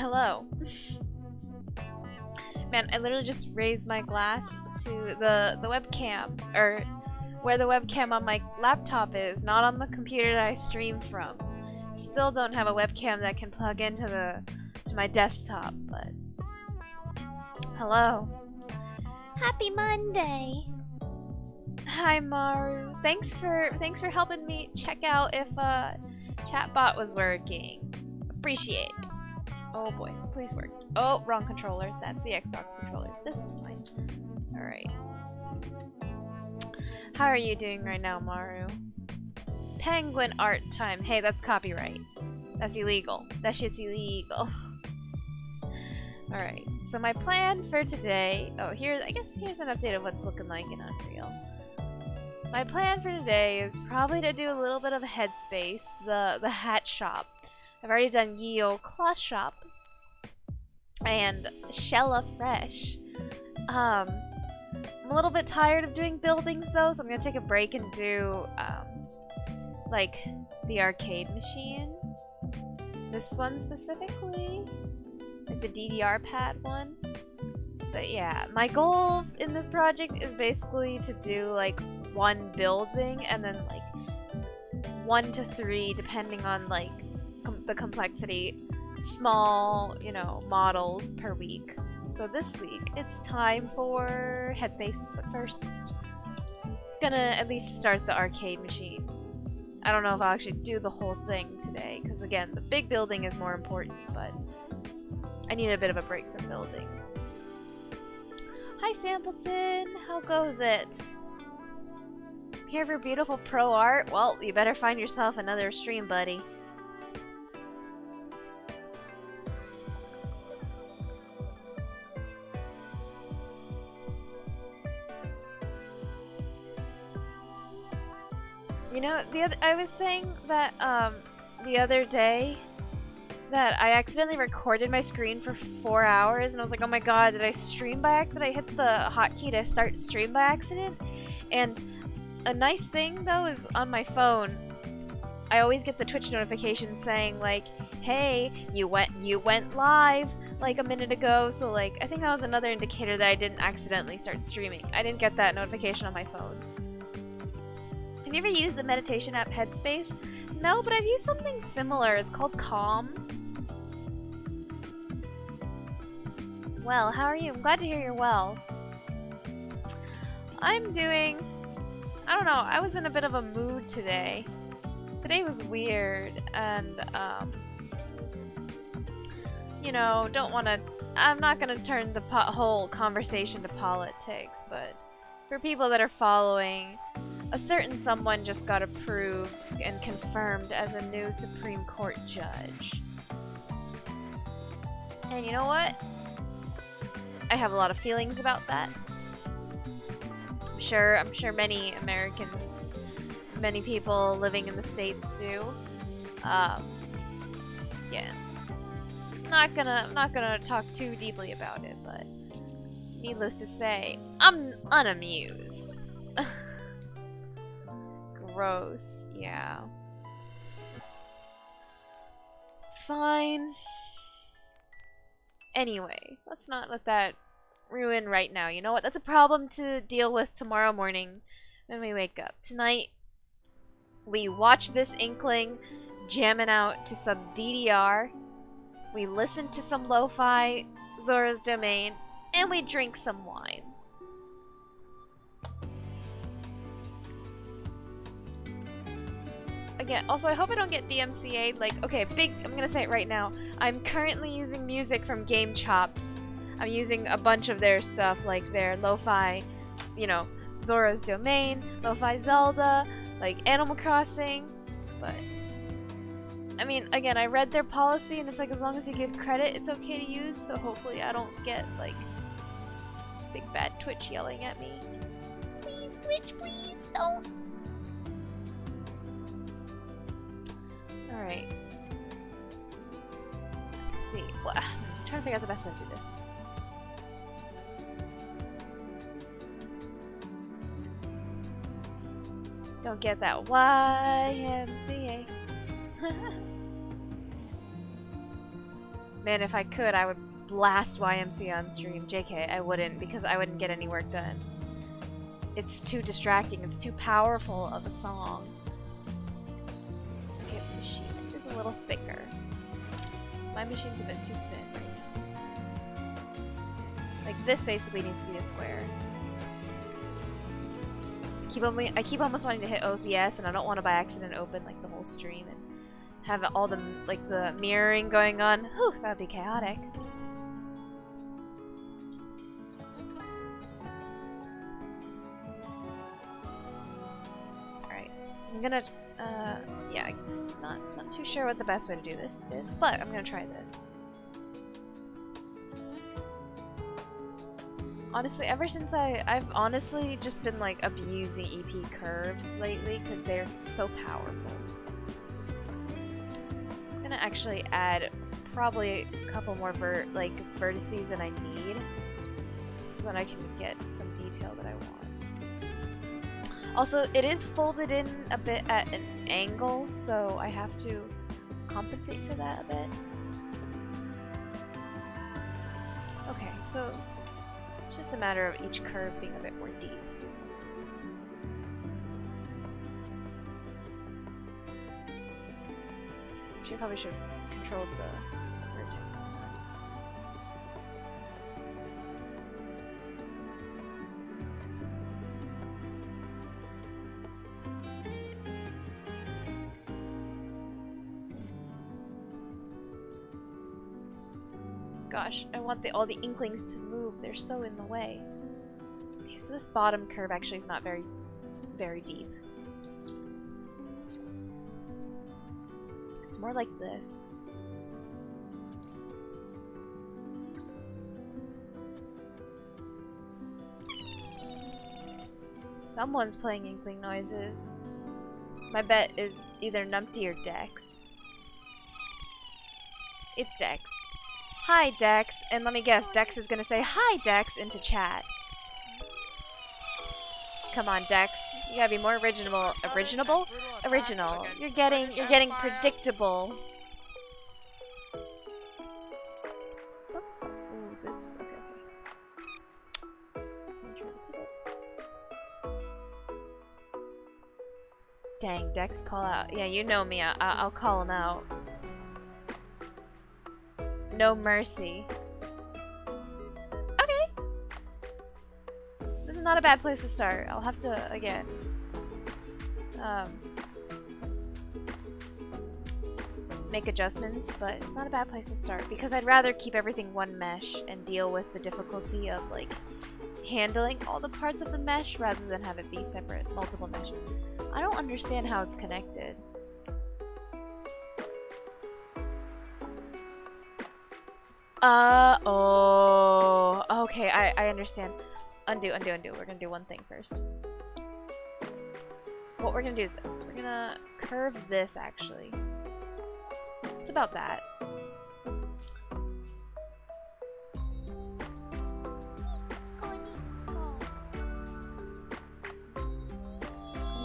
Hello. Man, I literally just raised my glass to the webcam, or where the webcam on my laptop is, not on the computer that I stream from. Still don't have a webcam that can plug into to my desktop, but hello. Happy Monday. Hi Maru. Thanks for helping me check out if chatbot was working. Appreciate. Oh boy, please work. Oh, wrong controller. That's the Xbox controller. This is fine. Alright. How are you doing right now, Maru? Penguin art time. Hey, that's copyright. That's illegal. That shit's illegal. Alright, so my plan for today... Oh, I guess here's an update of what's looking like in Unreal. My plan for today is probably to do a little bit of Headspace, the hat shop. I've already done Ye Olde Cloth Shoppe and Shella Fresh. I'm a little bit tired of doing buildings though, so I'm gonna take a break and do like the arcade machines. This one specifically, like the DDR pad one. But yeah, my goal in this project is basically to do like one building and then like 1 to 3 depending on like the complexity, small, you know, models per week. So this week it's time for Headspace, but first gonna at least start the arcade machine. I don't know if I'll actually do the whole thing today because again the big building is more important, but I need a bit of a break from buildings. Hi Sampleton, how goes it? Here for beautiful pro art? Well, you better find yourself another stream, buddy. You know, I was saying that the other day that I accidentally recorded my screen for 4 hours, and I was like, oh my god, did I stream by accident? Did I hit the hotkey to start stream by accident? And a nice thing though is on my phone, I always get the Twitch notification saying like, hey, you went live like a minute ago, so like I think that was another indicator that I didn't accidentally start streaming. I didn't get that notification on my phone. Have you ever used the meditation app Headspace? No, but I've used something similar. It's called Calm. Well, how are you? I'm glad to hear you're well. I'm doing... I don't know, I was in a bit of a mood today. Today was weird, and, you know, I'm not gonna turn the whole conversation to politics, but for people that are following, a certain someone just got approved and confirmed as a new Supreme Court judge. And you know what? I have a lot of feelings about that. I'm sure many Americans, many people living in the States do. Yeah. I'm not gonna talk too deeply about it, but needless to say, I'm unamused. Gross, yeah. It's fine. Anyway, let's not let that ruin right now. You know what? That's a problem to deal with tomorrow morning when we wake up. Tonight, we watch this Inkling jamming out to some DDR. We listen to some lo-fi, Zora's Domain, and we drink some wine. Again, also I hope I don't get DMCA'd. Like, okay, I'm gonna say it right now. I'm currently using music from Game Chops. I'm using a bunch of their stuff, like their lo-fi, you know, Zora's Domain, lo-fi Zelda, like Animal Crossing, but I mean, again, I read their policy and it's like as long as you give credit, it's okay to use, so hopefully I don't get, like, big bad Twitch yelling at me. Please, Twitch, please, don't! Alright. Let's see. Well, I'm trying to figure out the best way to do this. Don't get that YMCA. Man, if I could, I would blast YMC on stream. JK, I wouldn't, because I wouldn't get any work done. It's too distracting. It's too powerful of a song. Okay, the machine is a little thicker. My machine's a bit too thin right now. Like, this basically needs to be a square. I keep almost wanting to hit OBS, and I don't want to by accident open like the whole stream and have all the like the mirroring going on. Whew, that would be chaotic. All right, I'm gonna yeah, I guess not too sure what the best way to do this is, but I'm gonna try this. Honestly, ever since I've honestly just been like abusing EP curves lately because they're so powerful. I'm gonna actually add probably a couple more vertices than I need so that I can get some detail that I want. Also, it is folded in a bit at an angle, so I have to compensate for that a bit. Okay, so it's just a matter of each curve being a bit more deep. Actually, I probably should have controlled the vertex on that. Gosh, I want all the inklings to move. They're so in the way. Okay, so this bottom curve actually is not very, very deep. It's more like this. Someone's playing inkling noises. My bet is either Numpty or Dex. It's Dex. Hi, Dex. And let me guess, Dex is gonna say hi, Dex, into chat. Come on, Dex. You gotta be more original. Original. You're getting predictable. Oh, ooh, this. Okay. Dang, Dex, call out. Yeah, you know me. I'll call him out. No mercy. Okay. This is not a bad place to start. I'll have to, again, make adjustments, but it's not a bad place to start because I'd rather keep everything one mesh and deal with the difficulty of, like, handling all the parts of the mesh rather than have it be separate, multiple meshes. I don't understand how it's connected. Oh, okay, I understand. Undo. We're gonna do one thing first. What we're gonna do is this. We're gonna curve this, actually. It's about that. I'm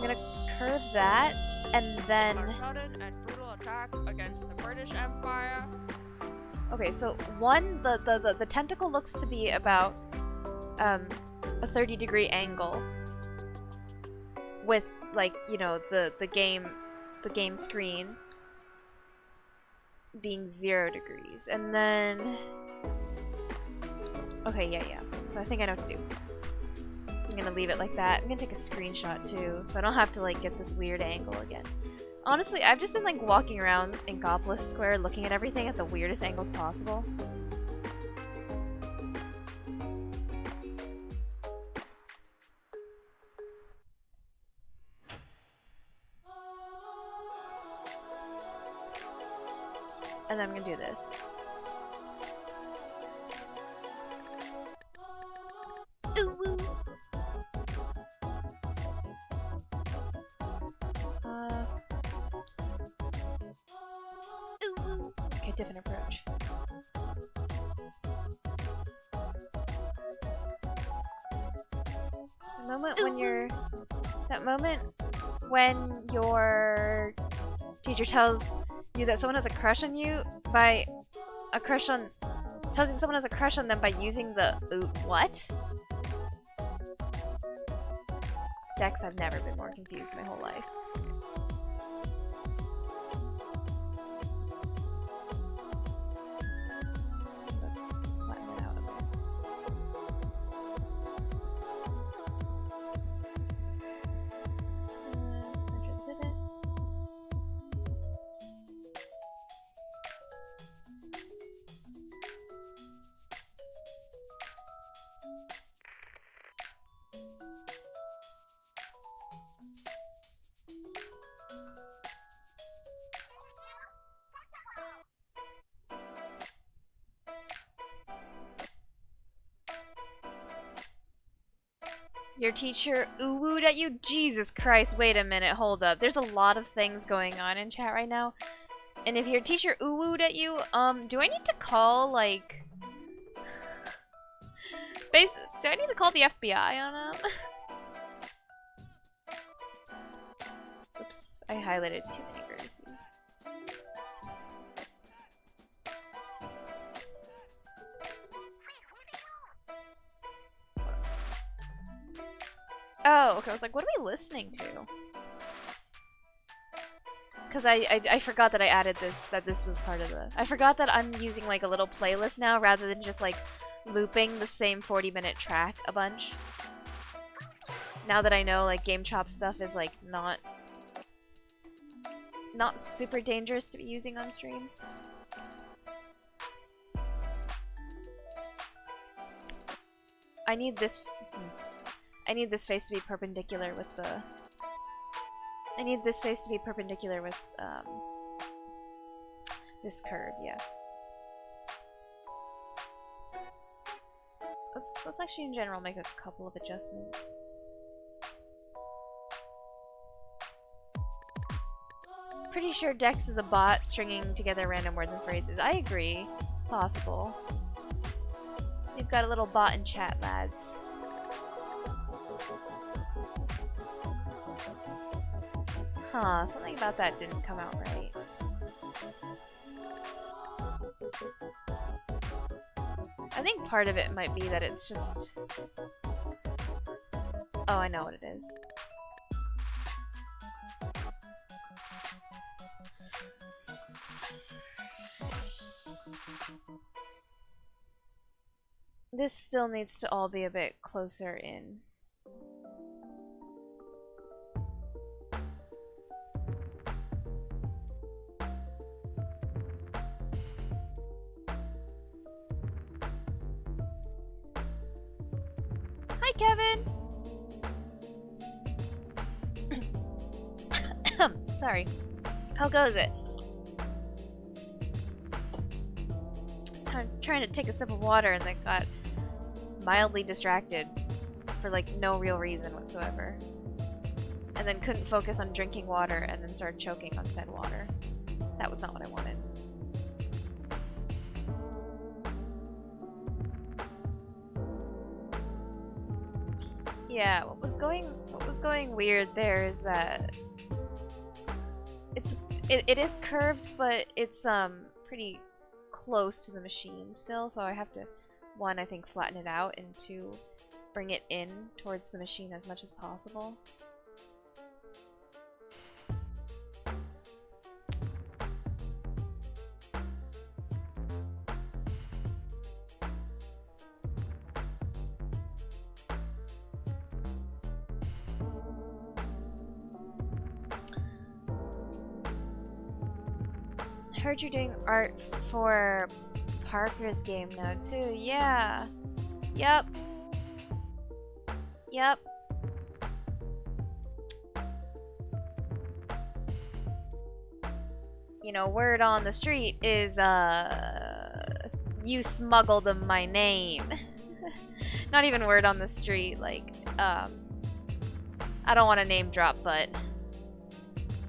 gonna curve that, and then... A sudden and brutal attack against the British Empire. Okay, so one, the tentacle looks to be about a 30-degree angle with, like, you know, the game screen being 0 degrees, and then okay, yeah. So I think I know what to do. I'm gonna leave it like that. I'm gonna take a screenshot too, so I don't have to like get this weird angle again. Honestly, I've just been like walking around Inkopolis Square looking at everything at the weirdest angles possible. And then I'm gonna do this. Ooh, ooh. Okay, different approach. That moment when your teacher tells you that someone has a crush on you by a crush on... Telling someone has a crush on them by using the... Ooh, what? Dex, I've never been more confused my whole life. Let's flatten it out a bit. Center the pivot. Your teacher ooh-wooed at you? Jesus Christ, wait a minute, hold up. There's a lot of things going on in chat right now. And if your teacher ooh-wooed at you, do I need to call, like... do I need to call the FBI on him? Oops, I highlighted too many verses. Oh, okay, I was like, what are we listening to? Because I forgot that I added this, that this was part of the... I forgot that I'm using, like, a little playlist now, rather than just, like, looping the same 40-minute track a bunch. Now that I know, like, Game Chop stuff is, like, not super dangerous to be using on stream. I need this face to be perpendicular with the... I need this face to be perpendicular with, this curve, yeah. Let's actually in general make a couple of adjustments. Pretty sure Dex is a bot stringing together random words and phrases. I agree. It's possible. We've got a little bot in chat, lads. Huh, something about that didn't come out right. I think part of it might be that it's just... Oh, I know what it is. This still needs to all be a bit closer in. Hi, Kevin! Sorry. How goes it? Trying to take a sip of water and then got mildly distracted for like no real reason whatsoever. And then couldn't focus on drinking water and then started choking on said water. That was not what I wanted. Yeah, what was going weird there is that it is curved, but it's pretty close to the machine still, so I have to, one, I think, flatten it out, and two, bring it in towards the machine as much as possible. Heard you're doing art for Parker's game now too. Yeah. Yep. Yep. You know, word on the street is you smuggled my name. Not even word on the street, like I don't want to name drop, but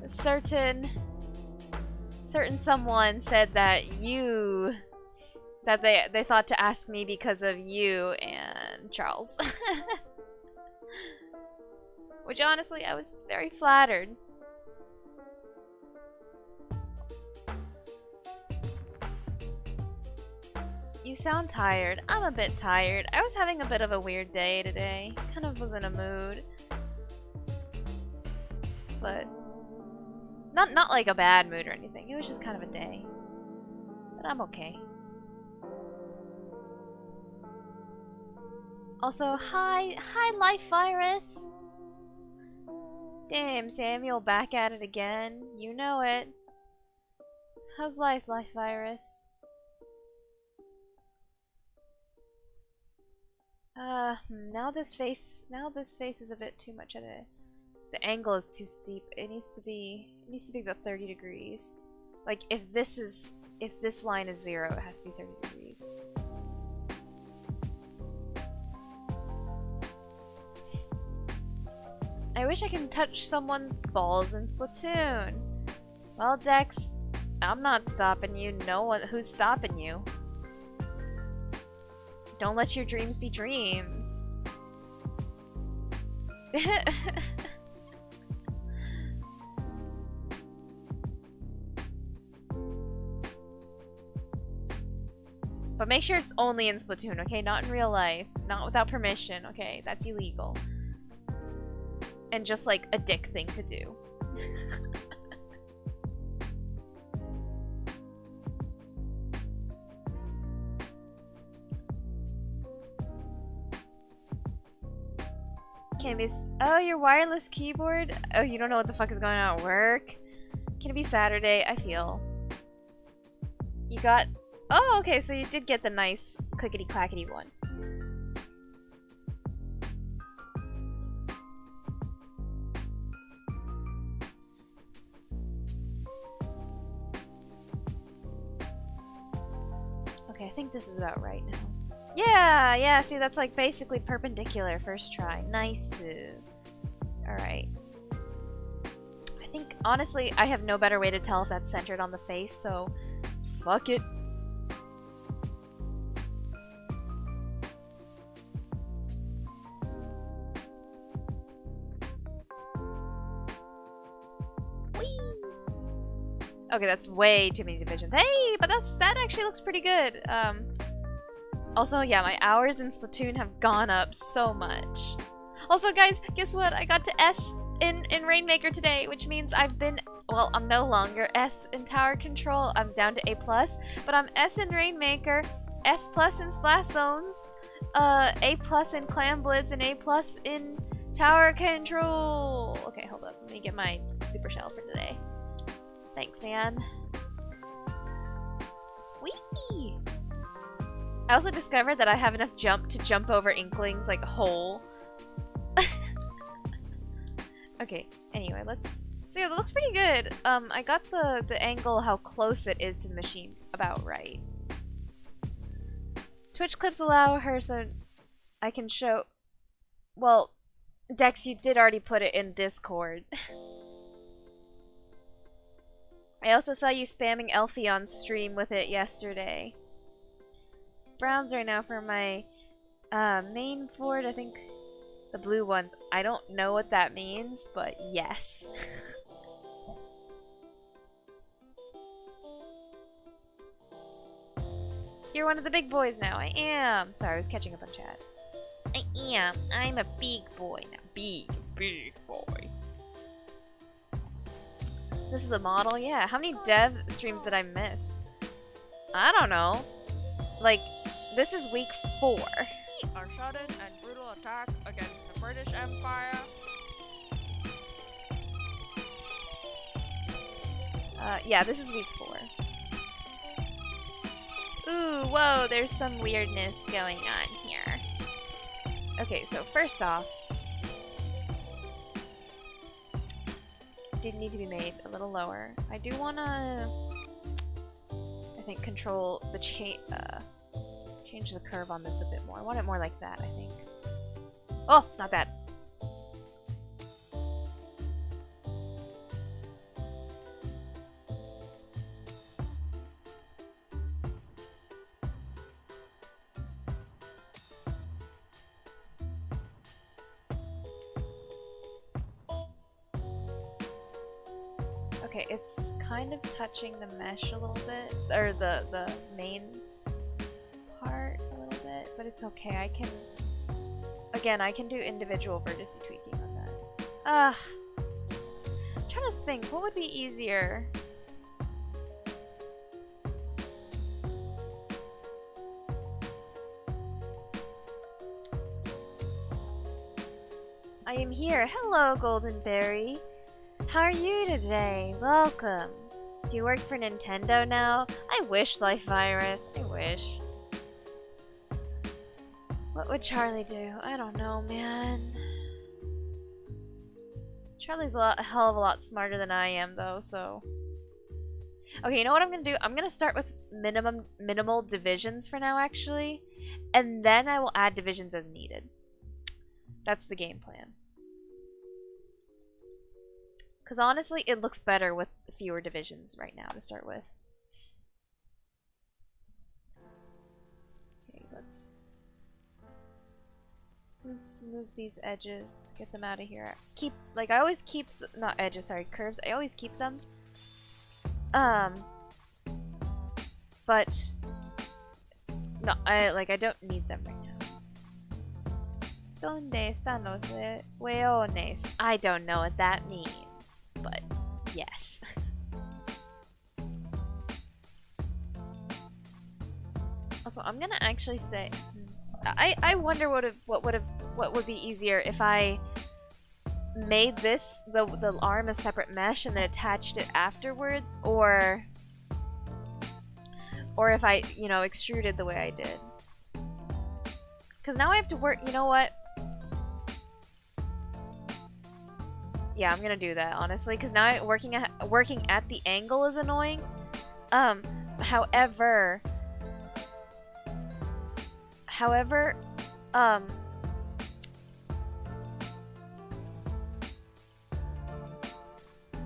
certain someone said that they thought to ask me because of you and Charles. Which honestly, I was very flattered. You sound tired. I'm a bit tired. I was having a bit of a weird day today. Kind of was in a mood. But not like a bad mood or anything. It was just kind of a day. But I'm okay. Also, hi Life Virus. Damn, Samuel, back at it again. You know it. How's life, Life Virus? Now this face is a bit too much at it. The angle is too steep. It needs to be about 30 degrees. Like if this line is 0, it has to be 30 degrees. I wish I could touch someone's balls in Splatoon. Well, Dex, I'm not stopping you. No one who's stopping you. Don't let your dreams be dreams. But make sure it's only in Splatoon, okay? Not in real life. Not without permission, okay? That's illegal. And just like a dick thing to do. Oh, your wireless keyboard? Oh, you don't know what the fuck is going on at work? Can it be Saturday? I feel. You got... Oh, okay, so you did get the nice clickety-clackety one. Okay, I think this is about right now. Yeah, see, that's like basically perpendicular first try. Nice. Alright. I think, honestly, I have no better way to tell if that's centered on the face, so fuck it. Whee! Okay, that's way too many divisions. Hey, but that actually looks pretty good. Also, yeah, my hours in Splatoon have gone up so much. Also, guys, guess what? I got to S in Rainmaker today, which means I've been... Well, I'm no longer S in Tower Control. I'm down to A+, but I'm S in Rainmaker, S+ in Splash Zones, A+ in Clam Blitz, and A+ in Tower Control. Okay, hold up. Let me get my Super Shell for today. Thanks, man. Whee! I also discovered that I have enough jump to jump over Inkling's, like, hole. Okay, anyway, let's... So yeah, that looks pretty good. I got the angle, how close it is to the machine, about right. Twitch clips allow her so I can show... Well, Dex, you did already put it in Discord. I also saw you spamming Elfie on stream with it yesterday. Browns right now for my main board. I think the blue ones. I don't know what that means, but yes. You're one of the big boys now. I am. Sorry, I was catching up on chat. I am. I'm a big boy now. Big boy. This is a model? Yeah. How many dev streams did I miss? I don't know. Like, this is week 4. A sudden and brutal attack against the British Empire. Yeah, this is week 4. Ooh, whoa, there's some weirdness going on here. Okay, so first off, did need to be made a little lower. I do wanna, I think, control the change the curve on this a bit more. I want it more like that, I think. Oh, not that. Okay, it's kind of touching the mesh a little bit, or the main but it's okay. I can... Again, I can do individual vertice tweaking on that. I'm trying to think, what would be easier? I am here. Hello, Golden Berry. How are you today? Welcome. Do you work for Nintendo now? I wish, Life Virus. I wish. What would Charlie do? I don't know, man. Charlie's a hell of a lot smarter than I am, though, so... Okay, you know what I'm gonna do? I'm gonna start with minimal divisions for now, actually. And then I will add divisions as needed. That's the game plan. Because honestly, it looks better with fewer divisions right now to start with. Okay, let's move these edges. Get them out of here. I always keep, not edges, sorry, curves. I always keep them. But, no, I don't need them right now. ¿Dónde están los hueones? I don't know what that means, but yes. Also, I'm gonna actually say, I wonder what would be easier if I made this the arm a separate mesh and then attached it afterwards, or if I, you know, extruded the way I did. Because now I have to work, you know what? Yeah, I'm gonna do that, honestly, because now working at the angle is annoying. However,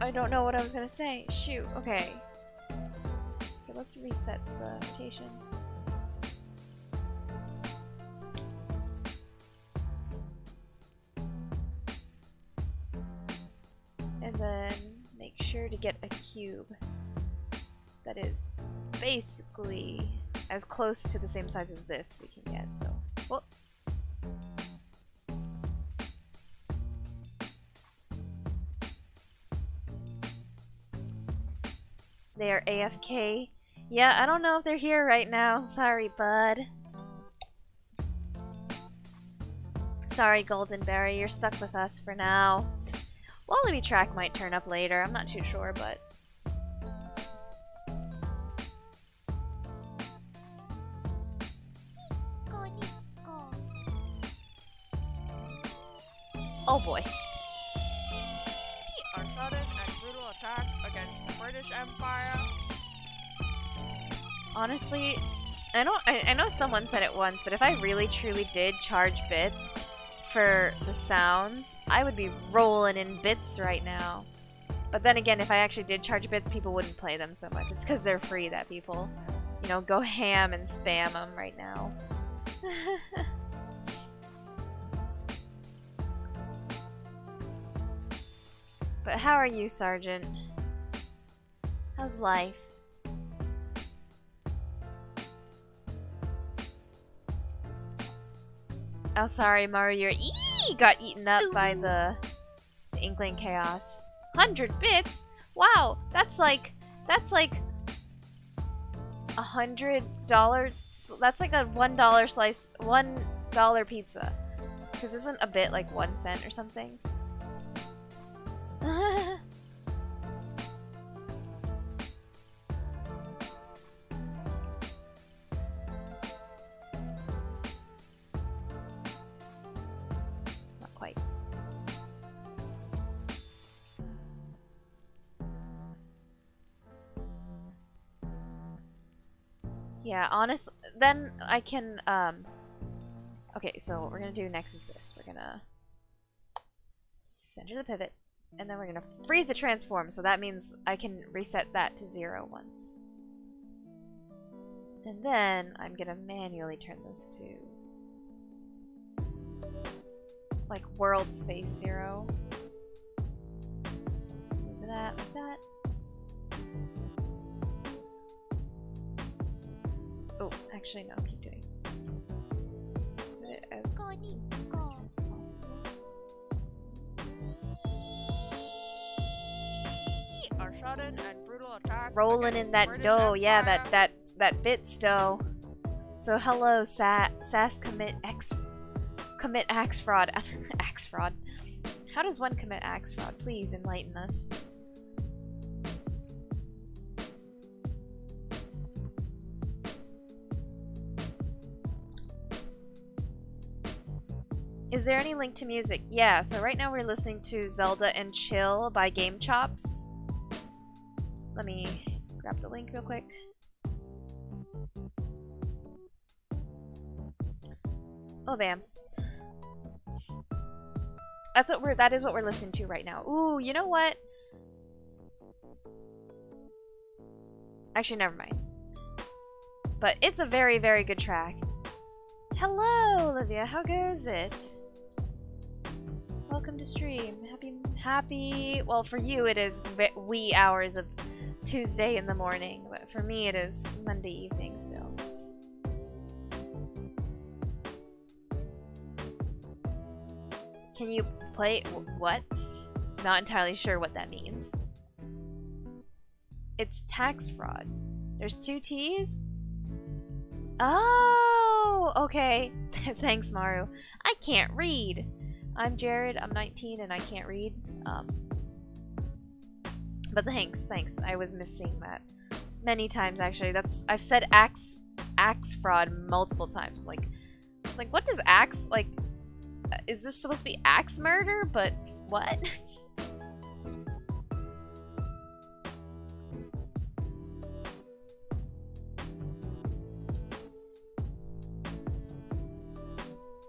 I don't know what I was gonna say. Shoot, okay. Okay, let's reset the rotation. And then make sure to get a cube that is basically as close to the same size as this we can get, so... Well, they are AFK. Yeah, I don't know if they're here right now. Sorry, bud. Sorry, Goldenberry, you're stuck with us for now. Wallaby Track might turn up later, I'm not too sure, but... Oh boy. A sudden and brutal attack against the British Empire. Honestly, I know someone said it once, but if I really truly did charge bits for the sounds, I would be rolling in bits right now. But then again, if I actually did charge bits, people wouldn't play them so much. It's because they're free that people, you know, go ham and spam them right now. But how are you, Sergeant? How's life? Oh, sorry, Mario. Got eaten up by the Inkling Chaos. 100 bits? Wow, that's like $100. That's like a $1 slice, $1 pizza. Because isn't a bit like 1 cent or something? Not quite. Yeah, honestly, then I can, okay, so what we're gonna do next is this. We're gonna center the pivot, and then we're gonna freeze the transform, so that means I can reset that to 0 once. And then I'm gonna manually turn this to like world space 0. Move that like that. Oh, actually no, keep doing. sudden and brutal attack Rolling against in the that British dough, yeah, Empire. that bits dough. So hello, Sass commit axe fraud. Axe fraud. How does one commit axe fraud? Please enlighten us. Is there any link to music? Yeah, so right now we're listening to Zelda and Chill by Game Chops. Let me grab the link real quick. Oh, bam. That is what we're listening to right now. Ooh, you know what? Actually, never mind. But it's a very, very good track. Hello, Olivia. How goes it? Welcome to stream. Happy. Well, for you it is wee hours of Tuesday in the morning, but for me it is Monday evening still. Can you play what? Not entirely sure what that means. It's tax fraud. There's 2 T's? Oh, okay. Thanks, Maru. I can't read. I'm Jared, I'm 19 and I can't read. But thanks. I was missing that many times actually. I've said axe fraud multiple times. It's like what does axe like is this supposed to be axe murder? But what?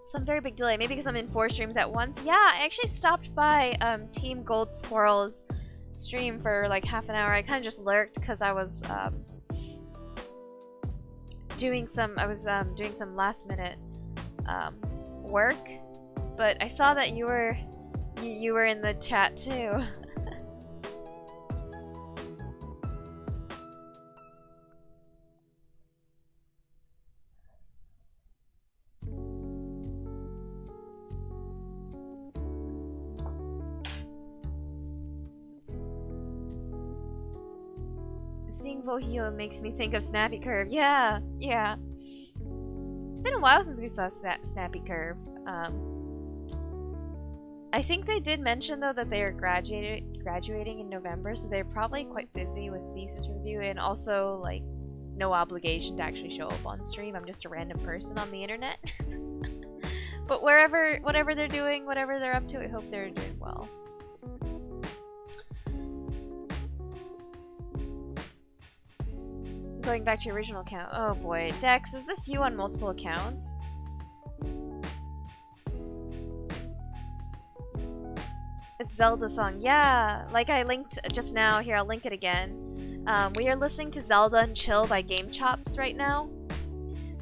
Some very big delay. Maybe because I'm in 4 streams at once. Yeah, I actually stopped by Team Gold Squirrel's stream for like half an hour. I kind of just lurked because I was doing some last minute work. But I saw that you were in the chat too. Seeing Vohio makes me think of Snappy Curve. Yeah. It's been a while since we saw Snappy Curve. I think they did mention though that they are graduating in November, so they're probably quite busy with thesis review and also like no obligation to actually show up on stream. I'm just a random person on the internet. But whatever they're doing, whatever they're up to, I hope they're doing well. Going back to your original account. Oh boy. Dex, is this you on multiple accounts? It's Zelda song. Yeah, like I linked just now. Here, I'll link it again. We are listening to Zelda and Chill by Game Chops right now.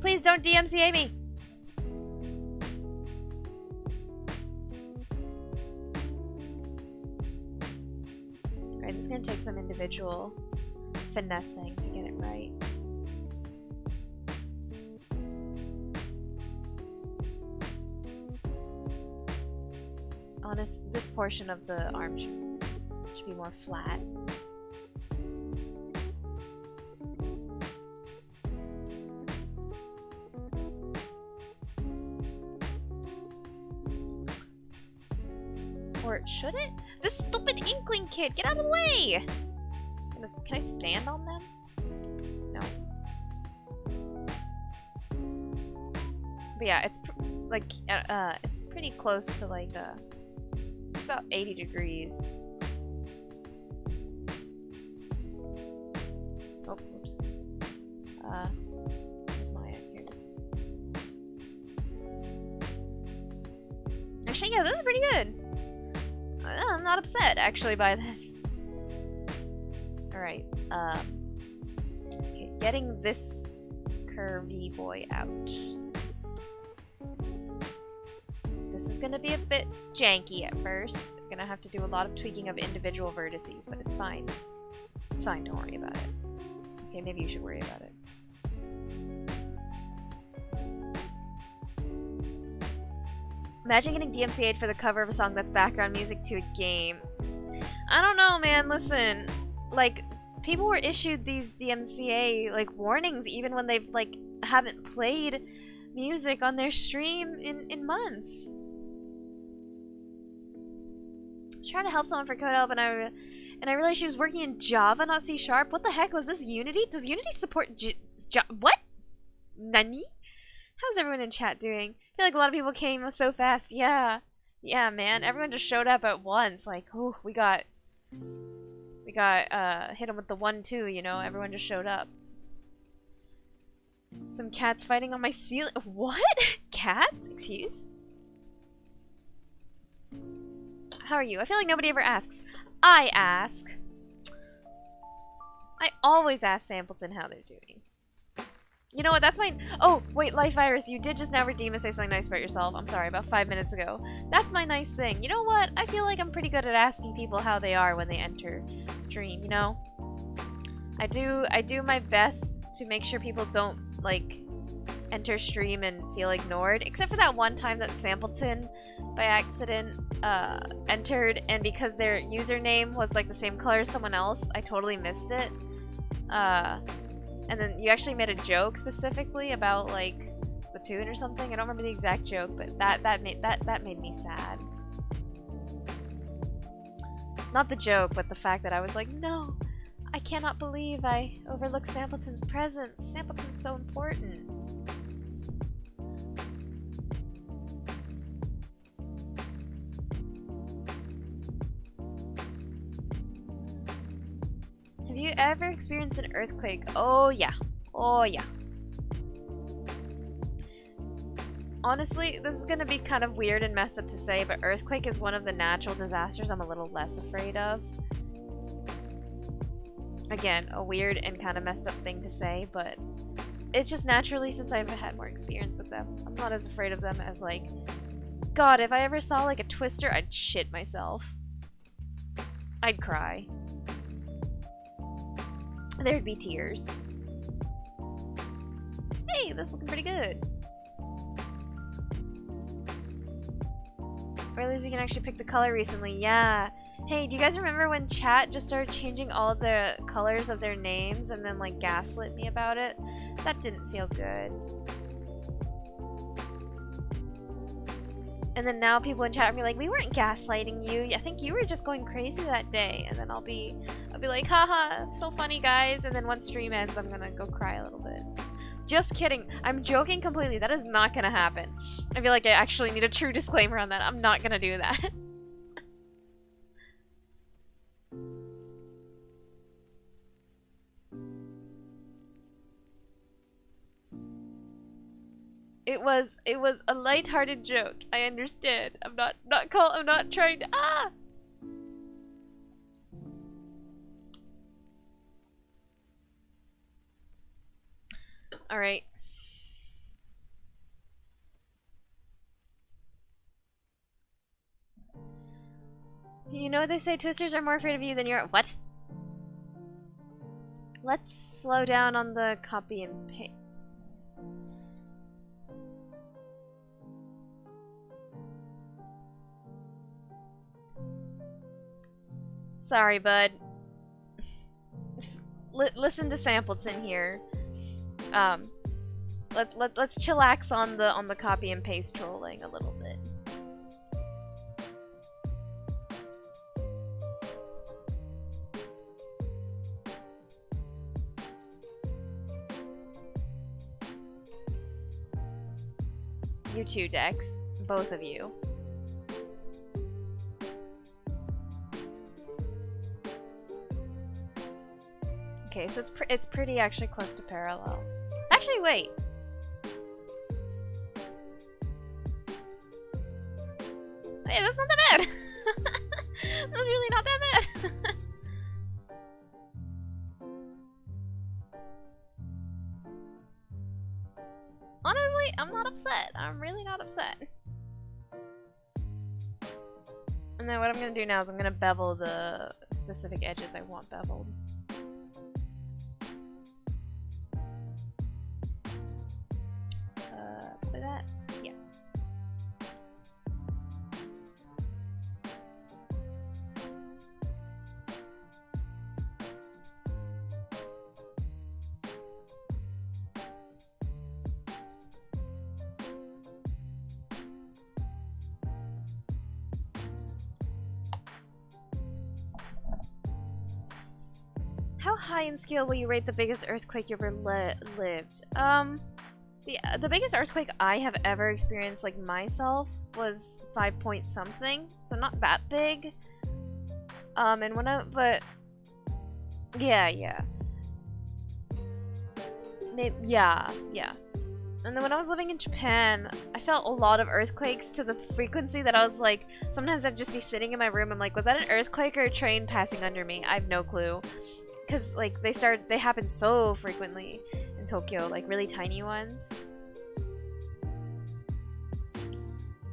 Please don't DMCA me! Alright, this is gonna take some individual finessing to get it right. This portion of the arm should be more flat. Or should it? This stupid Inkling kid! Get out of the way! Can I stand on them? No. But yeah, it's it's pretty close to like it's about 80 degrees. Oh, oops. Here it is. Actually, yeah, this is pretty good. I'm not upset actually by this. Alright, okay, getting this curvy boy out. This is gonna be a bit janky at first. I'm gonna have to do a lot of tweaking of individual vertices, but it's fine. It's fine, don't worry about it. Okay, maybe you should worry about it. Imagine getting DMCA'd for the cover of a song that's background music to a game. I don't know, man, listen. like, people were issued these DMCA, like, warnings even when they've, like, haven't played music on their stream in months. I was trying to help someone for code help, and I realized she was working in Java, not C#. What the heck was this? Unity? Does Unity support what? Nani? How's everyone in chat doing? I feel like a lot of people came so fast. Yeah. Yeah, man. Everyone just showed up at once. Like, oh, we got hit them with the 1-2, you know? Everyone just showed up. Some cats fighting on my ceiling. What? Cats? Excuse? How are you? I feel like nobody ever asks. I ask. I always ask Sampleton how they're doing. You know what? That's my... Oh, wait, Life Virus, you did just now redeem and say something nice about yourself. I'm sorry, about 5 minutes ago. That's my nice thing. You know what? I feel like I'm pretty good at asking people how they are when they enter stream, you know? I do my best to make sure people don't, like, enter stream and feel ignored. Except for that one time that Sampleton, by accident, entered, and because their username was, like, the same color as someone else, I totally missed it. And then you actually made a joke specifically about, like, Splatoon or something. I don't remember the exact joke, but that made me sad. Not the joke, but the fact that I was like, no, I cannot believe I overlooked Sampleton's presence. Sampleton's so important. Have you ever experienced an earthquake? Oh yeah. Oh yeah. Honestly, this is gonna be kind of weird and messed up to say, but earthquake is one of the natural disasters I'm a little less afraid of. Again, a weird and kind of messed up thing to say, but it's just naturally since I've had more experience with them. I'm not as afraid of them as, like, God, if I ever saw, like, a twister, I'd shit myself. I'd cry. There'd be tears. Hey, this is looking pretty good. Or at least you can actually pick the color recently. Yeah. Hey, do you guys remember when chat just started changing all the colors of their names and then, like, gaslit me about it? That didn't feel good. And then now people in chat will be like, we weren't gaslighting you. I think you were just going crazy that day. And then I'll be like, haha, so funny, guys. And then once stream ends, I'm gonna go cry a little bit. Just kidding. I'm joking completely. That is not gonna happen. I feel like I actually need a true disclaimer on that. I'm not gonna do that. It was a lighthearted joke. I understand. I'm not trying to Alright. You know they say twisters are more afraid of you than you're— What? Let's slow down on the copy and paste. Sorry, bud. Listen to Sampleton here. Let's chillax on the copy and paste trolling a little bit. You too, Dex. Both of you. Okay, so it's pretty actually close to parallel. Actually, wait. Hey, that's not that bad. That's really not that bad. Honestly, I'm not upset. I'm really not upset. And then what I'm gonna do now is I'm gonna bevel the specific edges I want beveled. For that? Yeah. How high in scale will you rate the biggest earthquake you ever lived? The biggest earthquake I have ever experienced, like myself, was 5 point something, so not that big. And when but yeah. Maybe, yeah. And then when I was living in Japan, I felt a lot of earthquakes to the frequency that I was like, sometimes I'd just be sitting in my room, I'm like, was that an earthquake or a train passing under me? I have no clue. Because like they happen so frequently in Tokyo, like really tiny ones.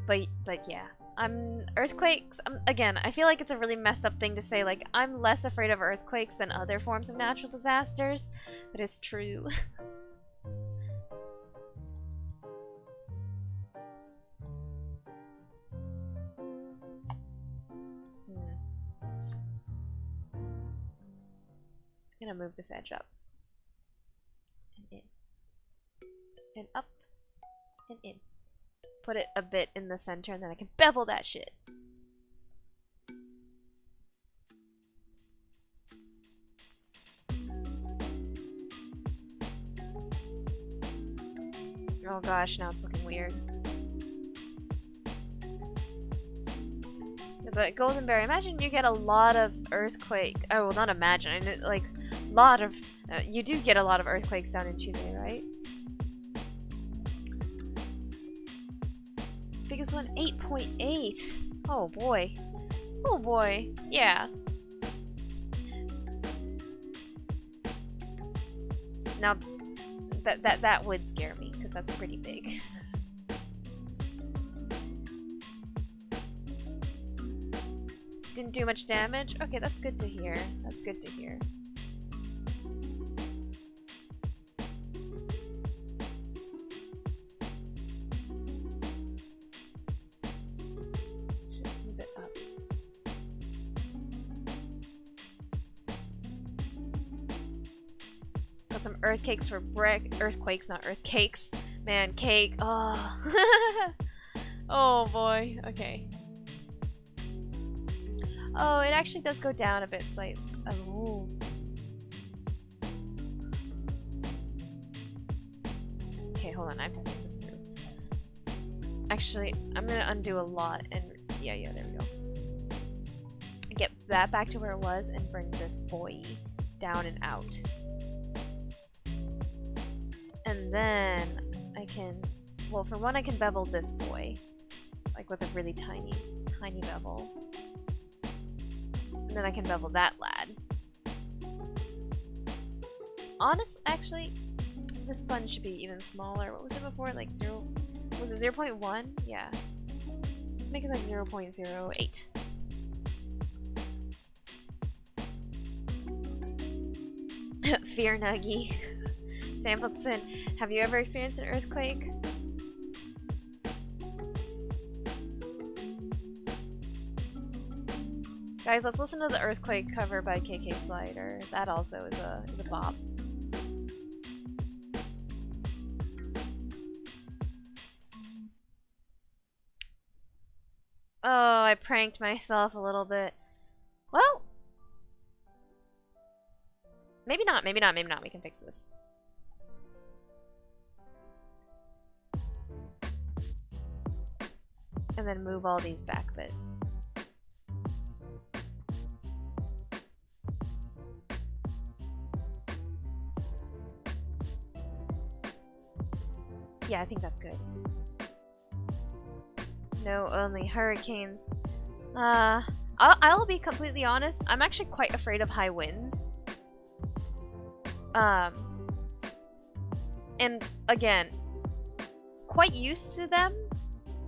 But yeah, earthquakes. Again, I feel like it's a really messed up thing to say. Like I'm less afraid of earthquakes than other forms of natural disasters, but it's true. I'm gonna move this edge up and in and up and in. Put it a bit in the center and then I can bevel that shit. Oh gosh, now it's looking weird. But Goldenberry, imagine you get a lot of earthquake. Oh, well, not imagine. I know, like, lot of. You do get a lot of earthquakes down in Chile, right? Biggest one, 8.8. Oh boy. Oh boy. Yeah. Now, that would scare me because that's pretty big. Didn't do much damage? Okay, that's good to hear. That's good to hear. Just move it up. Got some earthquakes for earthquakes, not earthcakes. Man, cake. Oh. Oh boy. Okay. Oh, it actually does go down a bit slightly. Oh. Okay, hold on. I have to think this through. Actually, I'm gonna undo a lot and yeah, there we go. Get that back to where it was and bring this boy down and out. And then I can, well, for one, I can bevel this boy, like with a really tiny bevel. And then I can bevel that lad. Actually, this button should be even smaller. What was it before? Like 0, was it 0.1? Yeah. Let's make it like 0.08. Fear Nuggy. Sampleton, have you ever experienced an earthquake? Guys, let's listen to the Earthquake cover by KK Slider. That also is a bop. Oh, I pranked myself a little bit. Well, maybe not. We can fix this. And then move all these back a bit. Yeah, I think that's good. No, only hurricanes. I'll be completely honest. I'm actually quite afraid of high winds. And again, quite used to them.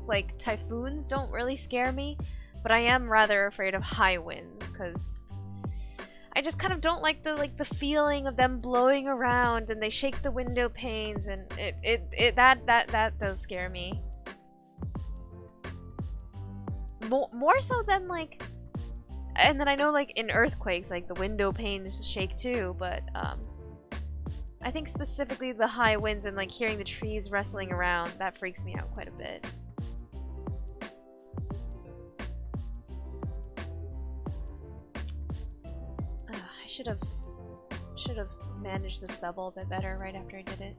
Like, typhoons don't really scare me, but I am rather afraid of high winds because I just kind of don't like the feeling of them blowing around and they shake the window panes and that does scare me. More so than like, and then I know like in earthquakes like the window panes shake too, but I think specifically the high winds and like hearing the trees rustling around, that freaks me out quite a bit. I should have should have managed this bevel a bit better right after I did it.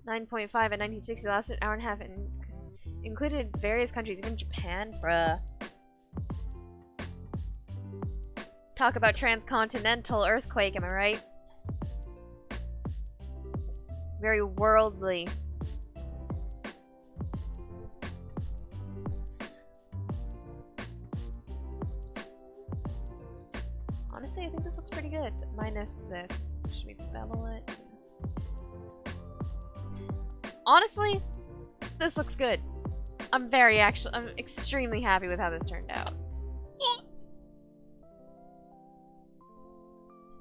.5 at 1960, last an hour and a half, and included various countries, even Japan, bruh. Talk about transcontinental earthquake, am I right? Very worldly. Honestly, I think this looks pretty good. Minus this. Should we bevel it? Honestly, this looks good. I'm extremely happy with how this turned out.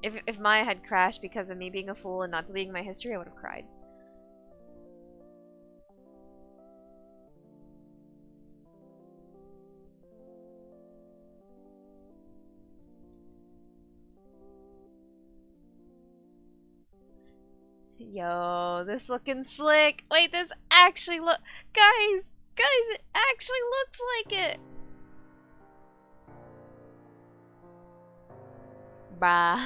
If Maya had crashed because of me being a fool and not deleting my history, I would have cried. Yo, this looking slick. Wait, this actually guys, it actually looks like it. Bah.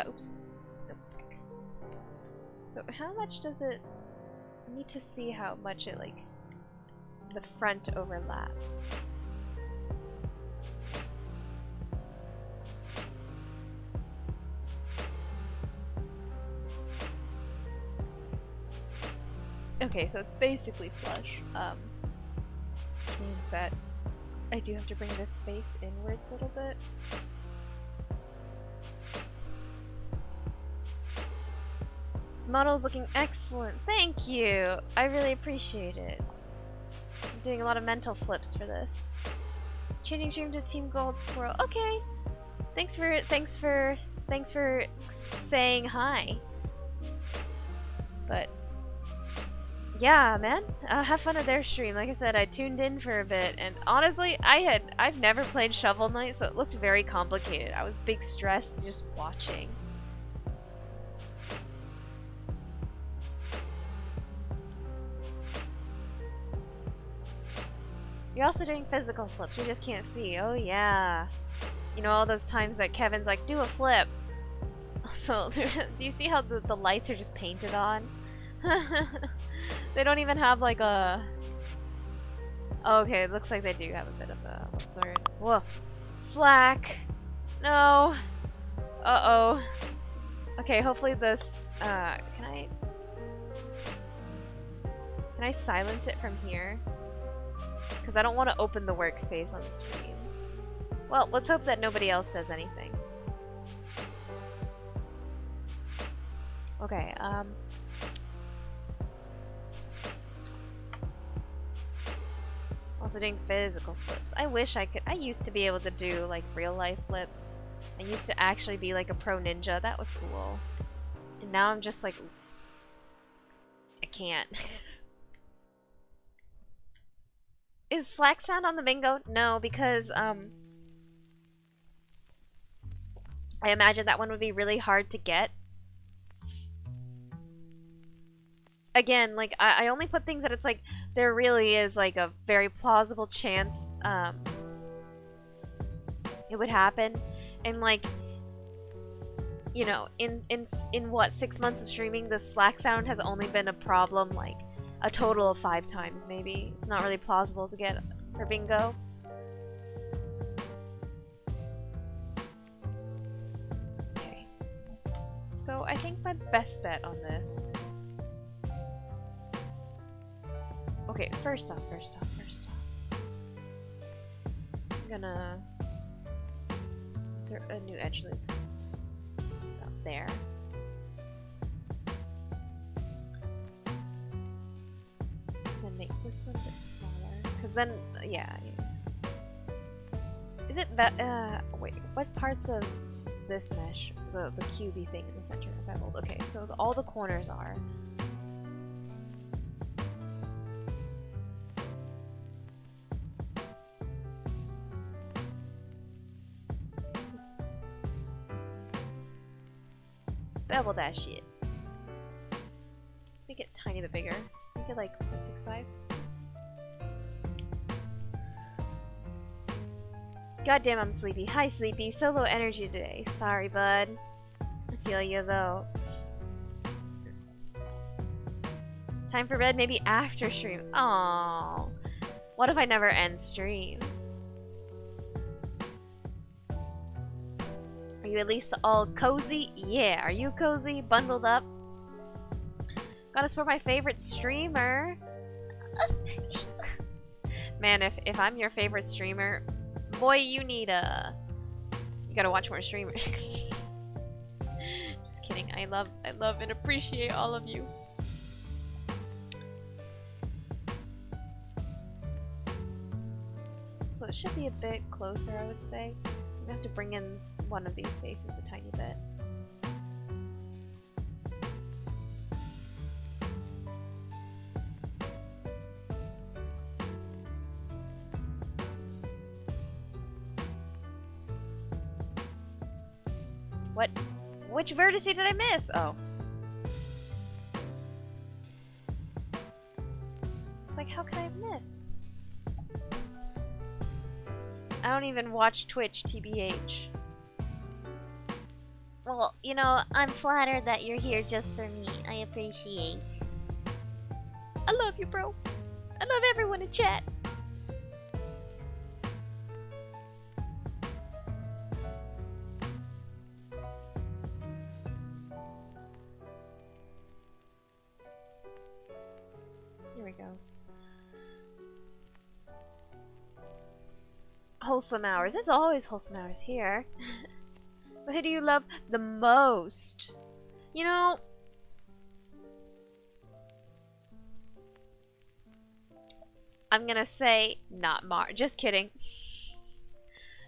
Oops. Nope. So how much does it... I need to see how much it, like, the front overlaps. Okay, so it's basically flush. Means that I do have to bring this face inwards a little bit. This model is looking excellent. Thank you. I really appreciate it. I'm doing a lot of mental flips for this. Changing stream to Team Gold Squirrel. Okay. Thanks for saying hi. But yeah, man. Have fun at their stream. Like I said, I tuned in for a bit, and honestly, I've never played Shovel Knight, so it looked very complicated. I was big stressed just watching. You're also doing physical flips. You just can't see. Oh yeah. You know all those times that Kevin's like, do a flip. Also, do you see how the lights are just painted on? They don't even have like a... Oh, okay, it looks like they do have a bit of a... What's the word? Whoa. Slack. No. Uh-oh. Okay, hopefully this... Can I silence it from here? Because I don't want to open the workspace on the stream. Well, let's hope that nobody else says anything. Okay, also doing physical flips. I wish I could. I used to be able to do like real life flips. I used to actually be like a pro ninja. That was cool. And now I'm just like, I can't. Is Slack sound on the bingo? No, because I imagine that one would be really hard to get. Again, like, I only put things that it's like, there really is like a very plausible chance it would happen. And like, you know, in what, 6 months of streaming, the Slack sound has only been a problem like a total of 5 times maybe. It's not really plausible to get for bingo. Okay. So I think my best bet on this... Okay, first off. I'm gonna insert a new edge loop about there. Then make this one a bit smaller, because then, yeah. Is it wait, what parts of this mesh, the cubey thing in the center are beveled? Okay, so all the corners are. Bevel that shit. Make it a tiny bit bigger. Make it like 0.65. Goddamn, I'm sleepy. Hi, sleepy. So low energy today. Sorry, bud. I feel you though. Time for bed, maybe after stream. Aww. What if I never end stream? Are you at least all cozy? Yeah. Are you cozy? Bundled up? Gotta support my favorite streamer. Man, if I'm your favorite streamer, boy, you gotta watch more streamers. Just kidding. I love and appreciate all of you. So it should be a bit closer, I would say. We have to bring in one of these faces a tiny bit. What? Which vertice did I miss? Oh. It's like, how could I have missed? I don't even watch Twitch, TBH. Well, you know, I'm flattered that you're here just for me. I appreciate. I love you, bro. I love everyone in chat. Here we go. Wholesome hours. It's always wholesome hours here. But who do you love the most? You know, I'm gonna say not Mar. Just kidding.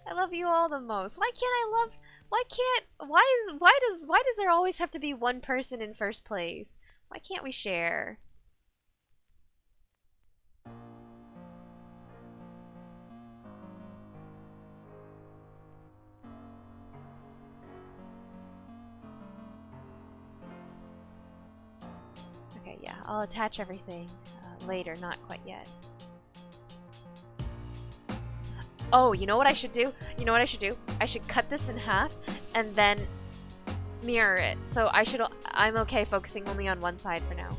I love you all the most. Why can't I love? Why does there always have to be one person in first place? Why can't we share? Okay, yeah, I'll attach everything later, not quite yet. Oh, you know what I should do? You know what I should do? I should cut this in half and then mirror it. So I'm okay focusing only on one side for now.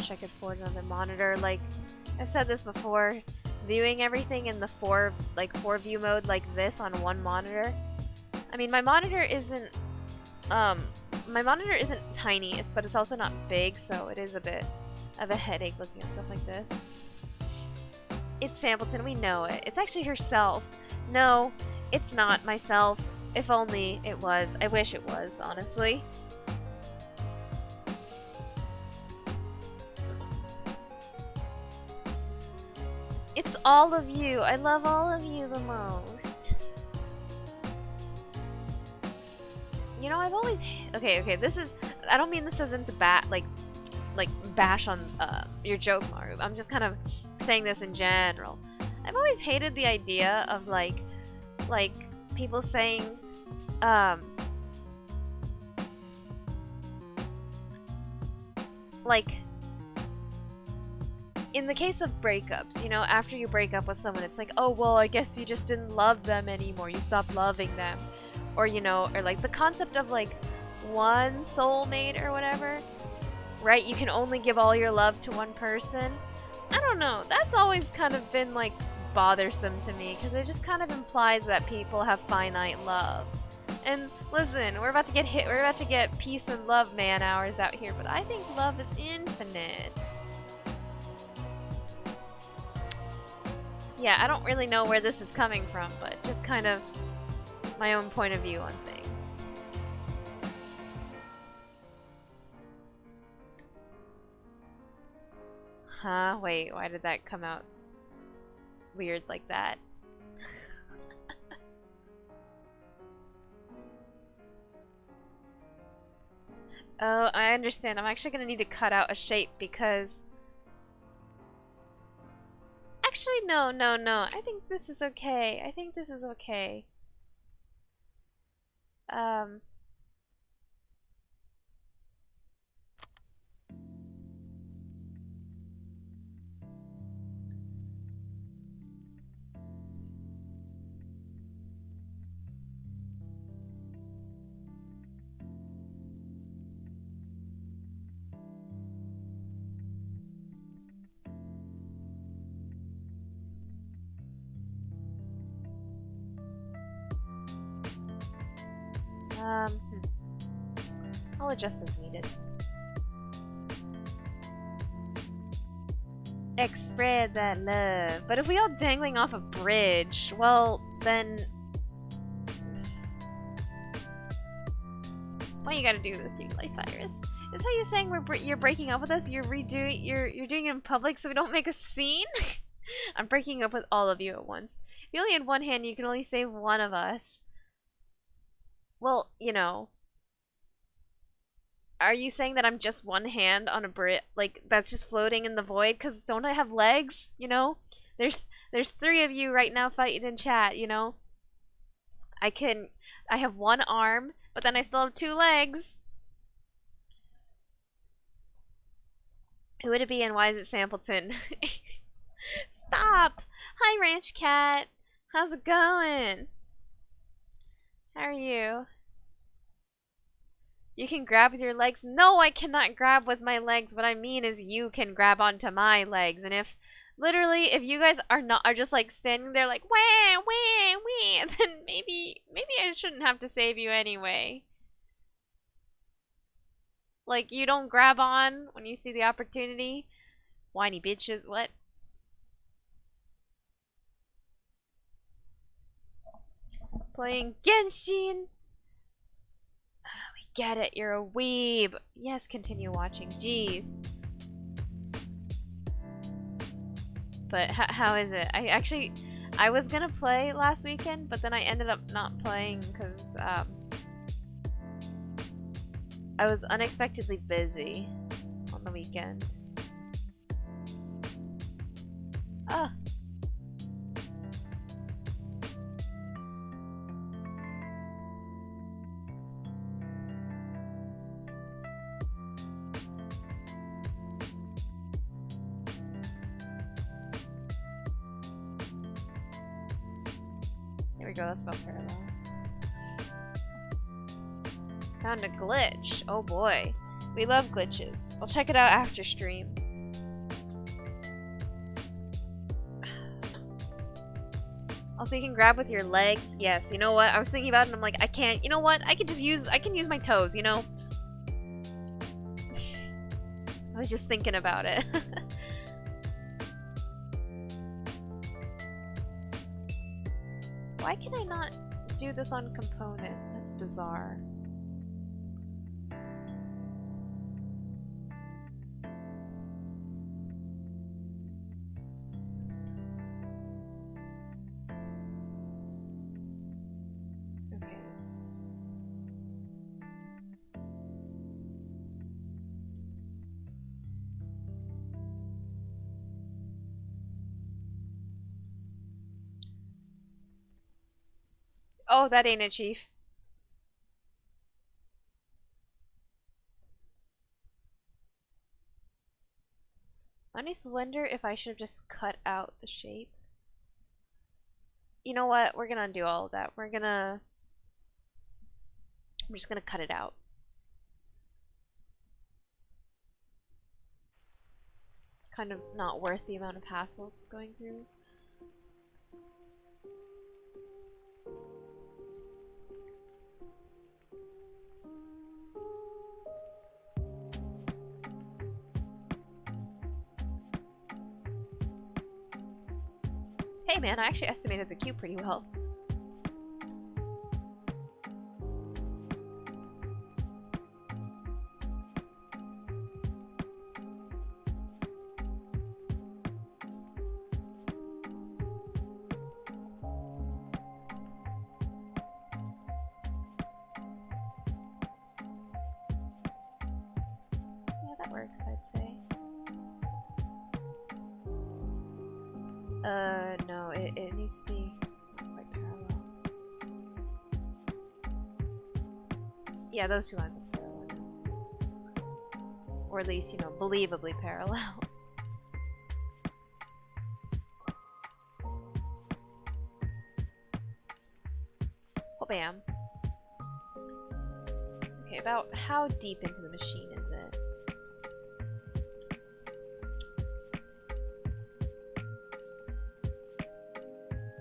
I could afford another monitor. Like I've said this before, viewing everything in the four view mode like this on one monitor. I mean, my monitor isn't tiny, but it's also not big, so it is a bit of a headache looking at stuff like this. It's Sampleton, we know it. It's actually herself. No, it's not myself. If only it was. I wish it was, honestly. It's all of you. I love all of you the most. You know, I've always... Okay, this is... I don't mean this isn't to bash on your joke, Maru. I'm just kind of saying this in general. I've always hated the idea of, like people saying, in the case of breakups, you know, after you break up with someone, it's like, oh, well, I guess you just didn't love them anymore. You stopped loving them. Or, you know, or like the concept of like one soulmate or whatever, right? You can only give all your love to one person. I don't know. That's always kind of been like bothersome to me because it just kind of implies that people have finite love. And listen, we're about to get peace and love man hours out here, but I think love is infinite. Yeah, I don't really know where this is coming from, but just kind of my own point of view on things. Huh? Wait, why did that come out weird like that? Oh, I understand. I'm actually gonna need to cut out a shape because... Actually, no, no, no. I think this is okay. I think this is okay. Um... hmm. I'll adjust as needed. Spread that love. But if we all dangling off a bridge, well, then... Why you gotta do this to your life, Iris? Is that you saying you're breaking up with us? You're doing it in public so we don't make a scene? I'm breaking up with all of you at once. If you only had one hand, you can only save one of us. Well, you know. Are you saying that I'm just one hand on a bridge? Like, that's just floating in the void? Because don't I have legs, you know? There's three of you right now fighting in chat, you know? I have one arm, but then I still have two legs. Who would it be and why is it Sampleton? Stop! Hi, Ranch Cat. How's it going? How are you? You can grab with your legs? No, I cannot grab with my legs. What I mean is you can grab onto my legs. And if you guys are just like standing there like wah wah wah, then maybe I shouldn't have to save you anyway. Like you don't grab on when you see the opportunity. Whiny bitches, what? Playing Genshin. Get it, you're a weeb. Yes, continue watching. Jeez. But how is it? I was gonna play last weekend, but then I ended up not playing because I was unexpectedly busy on the weekend. Ah. There we go, that's about parallel. Found a glitch. Oh boy. We love glitches. I'll check it out after stream. Also, you can grab with your legs. Yes, you know what? I was thinking about it and I'm like, I can't. You know what? I can use my toes, you know? I was just thinking about it. Why can I not do this on component? That's bizarre. Okay, let's... Oh, that ain't it, Chief. I just wonder if I should have just cut out the shape. You know what? We're gonna undo all of that. I'm just gonna cut it out. Kind of not worth the amount of hassle it's going through. Hey man, I actually estimated the cube pretty well. works, I'd say. No, it needs to be, it's not quite parallel. Yeah, those two lines are parallel. Or at least, you know, believably parallel. Oh, bam. Okay, about how deep into the machine is it?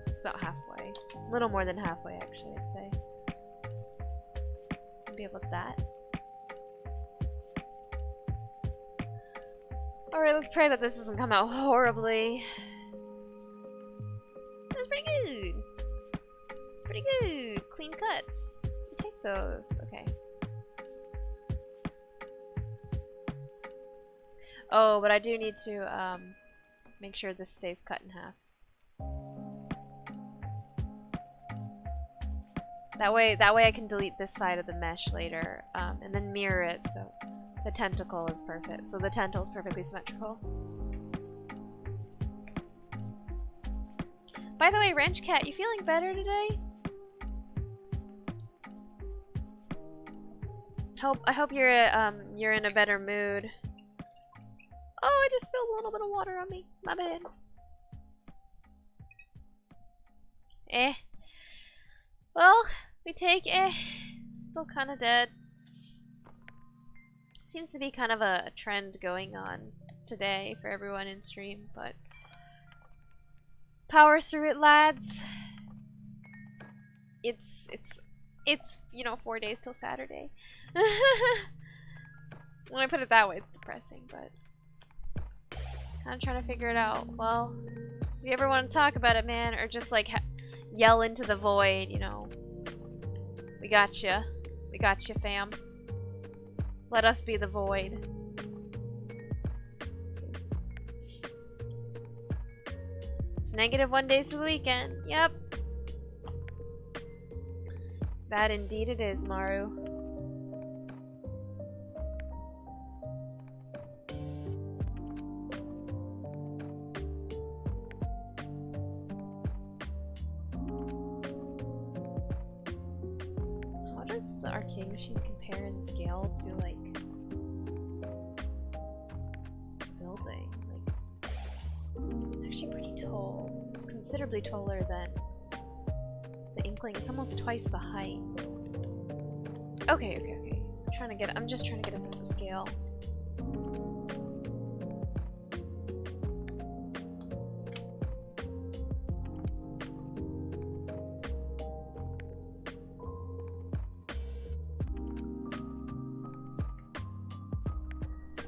It's about halfway. A little more than halfway, actually, I'd say. Be able with that. Alright, let's pray that this doesn't come out horribly. That was pretty good. Pretty good. Clean cuts. Take those. Okay. Oh, but I do need to make sure this stays cut in half. That way I can delete this side of the mesh later, and then mirror it so the tentacle is perfect. So the tentacle is perfectly symmetrical. By the way, Wrench Cat, you feeling better today? I hope you're in a better mood. Oh, I just spilled a little bit of water on me. My bad. Well, we take still kind of dead. Seems to be kind of a trend going on today for everyone in stream, but power through it, lads. It's you know, 4 days till Saturday. When I put it that way, it's depressing, but kind of trying to figure it out. Well, if you ever want to talk about it, man, or just like yell into the void, you know, we got you. We got you, fam. Let us be the void. It's -1 days to the weekend. Yep. That indeed it is, Maru. How does the arcade machine compare in scale to, like, building? Like, it's actually pretty tall. It's considerably taller than the Inkling. It's almost twice the height. Okay. I'm just trying to get a sense of scale.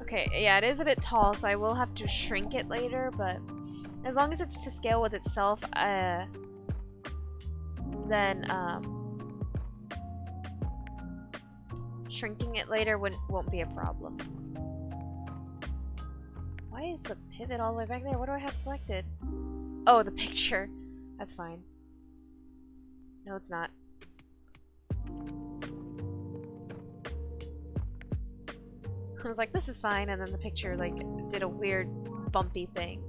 Okay, yeah, it is a bit tall, so I will have to shrink it later, but as long as it's to scale with itself, then shrinking it later won't be a problem. Why is the pivot all the way back there? What do I have selected? Oh, the picture. That's fine. No, it's not. I was like, this is fine, and then the picture, like, did a weird bumpy thing.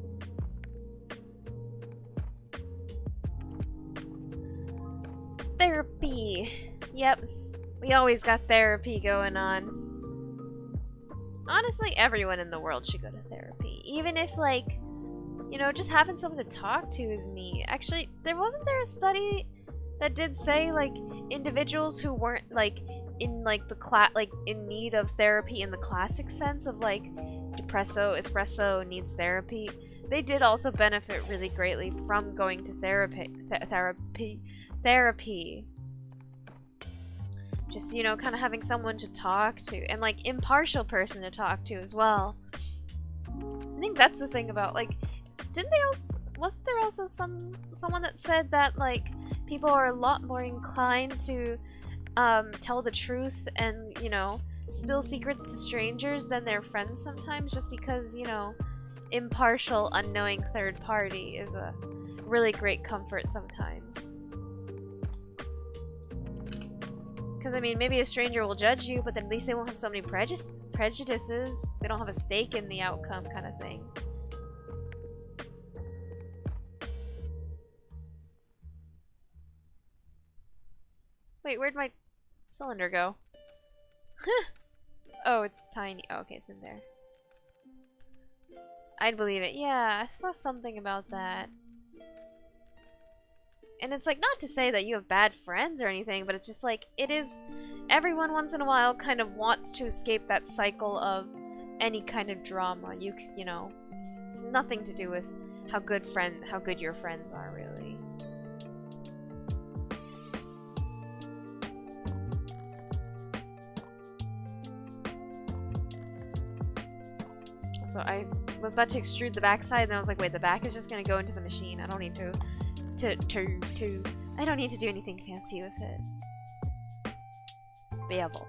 Therapy. Yep. We always got therapy going on. Honestly, everyone in the world should go to therapy. Even if, like, you know, just having someone to talk to is neat. Actually, wasn't there a study that did say, like, individuals who weren't, like, in, like, in need of therapy in the classic sense of, like, espresso needs therapy. They did also benefit really greatly from going to therapy. Just, you know, kind of having someone to talk to, and, like, impartial person to talk to as well. I think that's the thing about, like, wasn't there also someone that said that, like, people are a lot more inclined to tell the truth and, you know, spill secrets to strangers than their friends sometimes, just because, you know, impartial, unknowing third party is a really great comfort sometimes. Because, I mean, maybe a stranger will judge you, but then at least they won't have so many prejudices. They don't have a stake in the outcome kind of thing. Wait, where'd my cylinder go? Oh, it's tiny. Oh, okay, it's in there. I'd believe it. Yeah, I saw something about that. And it's like, not to say that you have bad friends or anything, but it's just like, it is, everyone once in a while kind of wants to escape that cycle of any kind of drama. You know, it's nothing to do with how good your friends are, really. So I was about to extrude the backside, and I was like, wait, the back is just gonna go into the machine. I don't need I don't need to do anything fancy with it. Bevel.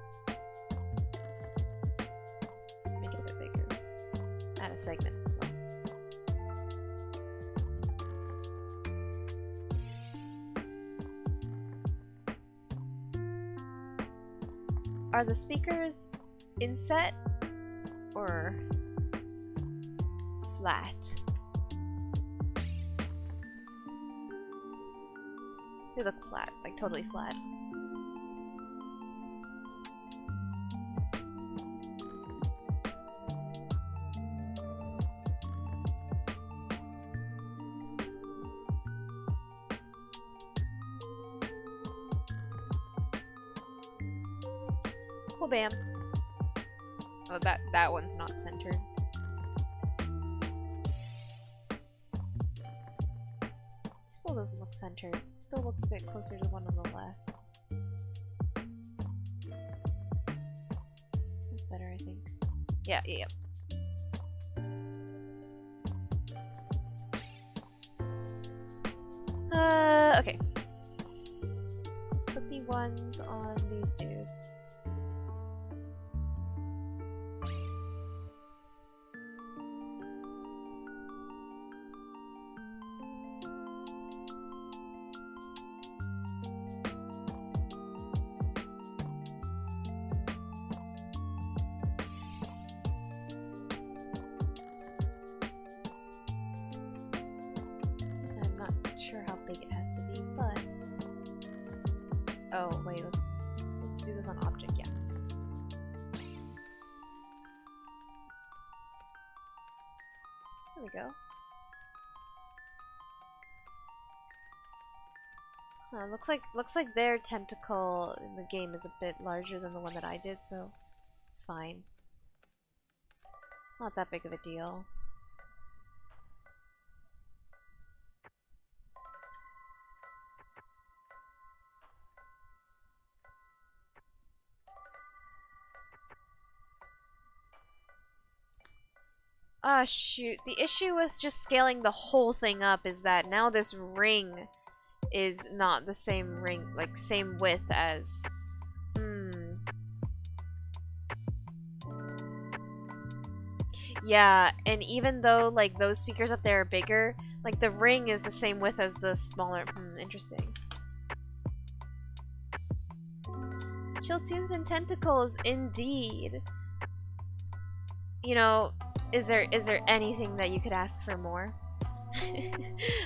Make it a bit bigger. Add a segment as well. Are the speakers inset or flat? They look flat, like totally flat. Cool, bam. Oh, that one's not centered. Still doesn't look centered. It still looks a bit closer to the one on the left. That's better, I think. Yeah. Okay. Let's put the ones on these dudes. Sure how big it has to be, but oh wait, let's do this on object. Yeah. There we go. Huh, looks like their tentacle in the game is a bit larger than the one that I did, so it's fine. Not that big of a deal. Ah, shoot. The issue with just scaling the whole thing up is that now this ring is not the same ring, like, same width as... Yeah, and even though, like, those speakers up there are bigger, like, the ring is the same width as the smaller... interesting. Chilltunes and tentacles, indeed. You know... Is there anything that you could ask for more?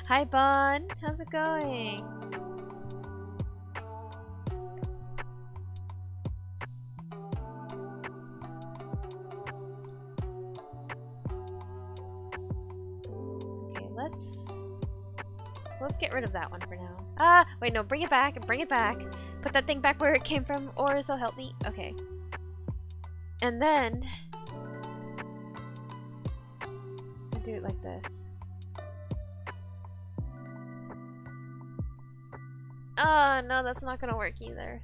Hi, Bon. How's it going? Okay, let's get rid of that one for now. Ah, wait, no, bring it back. Bring it back. Put that thing back where it came from, or so help me. Okay. And then do it like this. Oh, no, that's not gonna work either.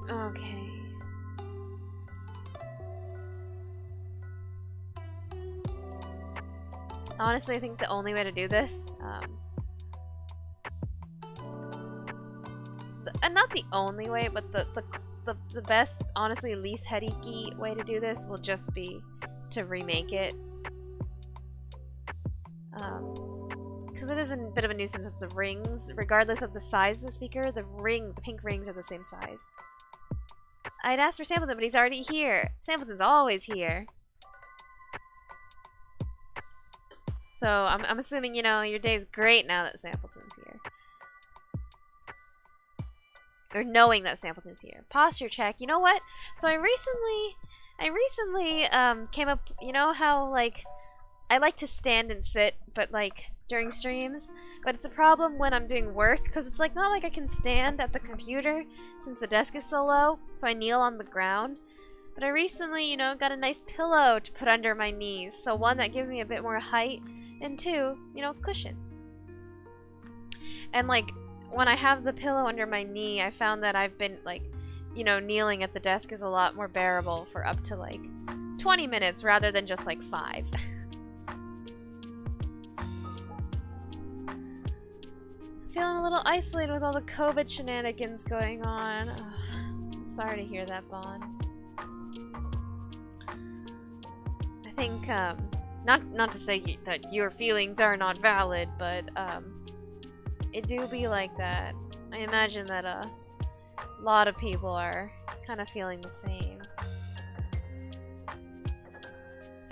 Okay. Honestly, I think the only way to do this, and not the only way, but the best, honestly, least headache-y way to do this will just be to remake it. Because it is a bit of a nuisance as the rings, regardless of the size of the speaker, the pink rings are the same size. I'd asked for Sampleton, but he's already here. Sampleton's always here. So I'm assuming, you know, your day's great now that Sampleton's here. Or knowing that Sampleton's here. Posture check. You know what? So I recently came up, you know how, like, I like to stand and sit, but, like, during streams, but it's a problem when I'm doing work, because it's, like, not like I can stand at the computer, since the desk is so low, so I kneel on the ground. But I recently, you know, got a nice pillow to put under my knees, so one, that gives me a bit more height, and two, you know, cushion. And, like, when I have the pillow under my knee, I found that I've been, like, you know, kneeling at the desk is a lot more bearable for up to, like, 20 minutes rather than just, like, 5. Feeling a little isolated with all the COVID shenanigans going on. Ugh, I'm sorry to hear that, Vaughn. I think, not to say that your feelings are not valid, but, it do be like that. I imagine that a lot of people are kind of feeling the same.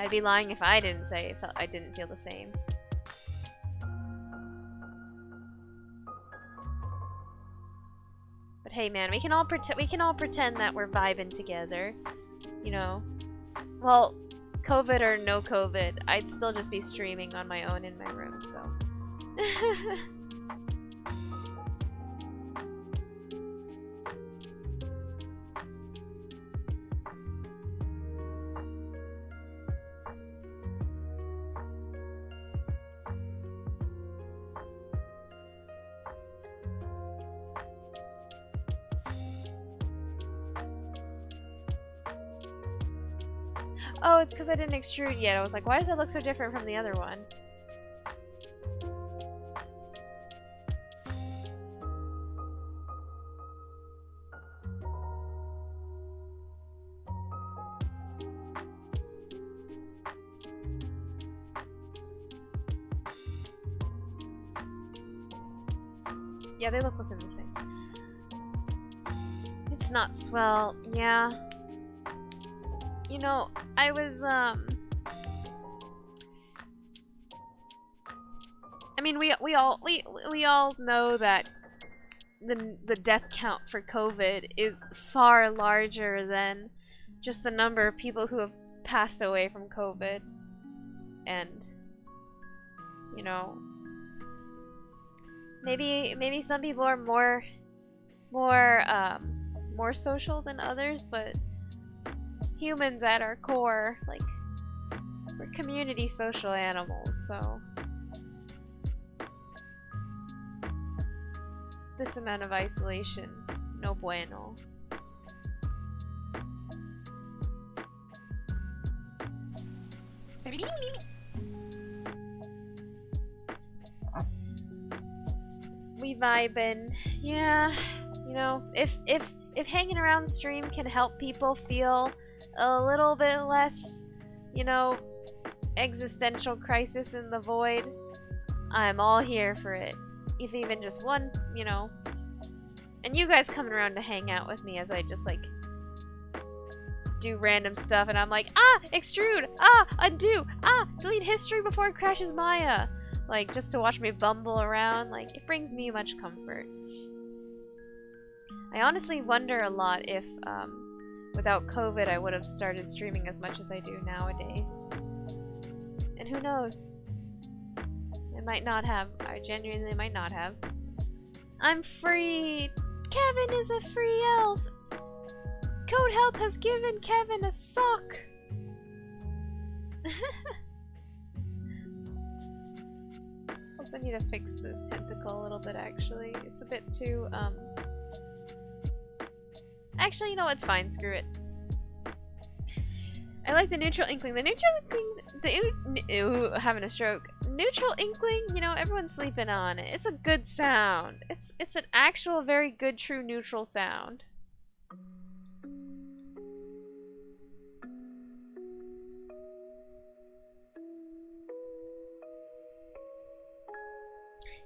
I'd be lying if I didn't say I didn't feel the same. But hey, man, we can all pretend that we're vibing together. You know, well, COVID or no COVID, I'd still just be streaming on my own in my room. So. Oh, it's because I didn't extrude yet. I was like, why does that look so different from the other one? Yeah, they look the same. It's not swell. Yeah. You know, I was, I mean, we all know that the death count for COVID is far larger than just the number of people who have passed away from COVID. And, you know, maybe some people are more social than others, but humans at our core, like, we're community social animals, so this amount of isolation, no bueno. We vibin', yeah, you know, if hanging around stream can help people feel a little bit less, you know, existential crisis in the void, I'm all here for it. If even just one, you know. And you guys coming around to hang out with me as I just, like, do random stuff and I'm like, ah, extrude, ah, undo, ah, delete history before it crashes Maya. Like, just to watch me bumble around, like, it brings me much comfort. I honestly wonder a lot if, without COVID, I would have started streaming as much as I do nowadays. And who knows? I might not have. I genuinely might not have. I'm free! Kevin is a free elf! Code Help has given Kevin a sock! Also need to fix this tentacle a little bit, actually. It's a bit too, Actually, you know what? It's fine. Screw it. I like the neutral inkling. The neutral inkling, ooh, having a stroke. Neutral inkling, you know, everyone's sleeping on it. It's a good sound. It's an actual very good, true neutral sound.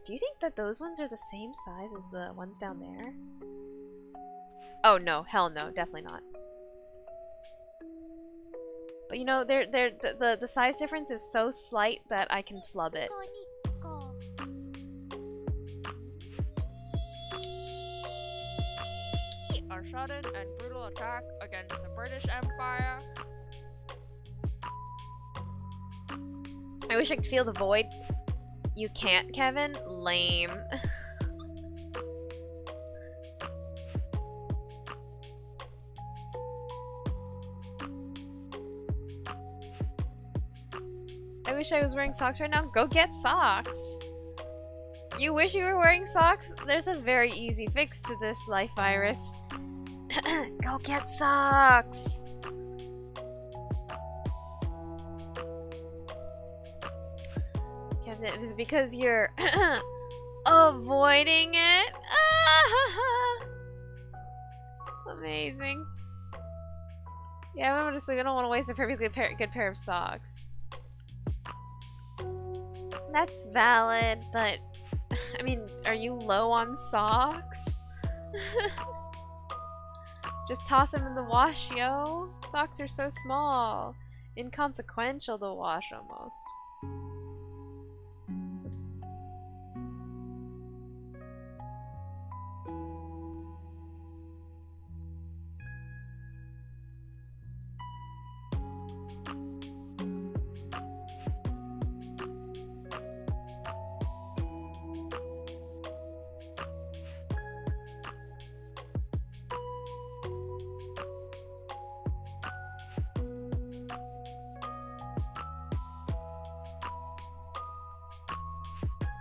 Do you think that those ones are the same size as the ones down there? Oh no, hell no, definitely not. But you know, the size difference is so slight that I can flub it. A sudden and brutal attack against the British Empire. I wish I could feel the void. You can't, Kevin? Lame. I wish I was wearing socks right now. Go get socks! You wish you were wearing socks? There's a very easy fix to this life virus. Go get socks! Kevin, it was because you're avoiding it? Amazing. Yeah, I'm gonna sleep. I don't want to waste a perfectly good pair of socks. That's valid, but I mean, are you low on socks? Just toss them in the wash, yo. Socks are so small. Inconsequential to wash almost. Oops.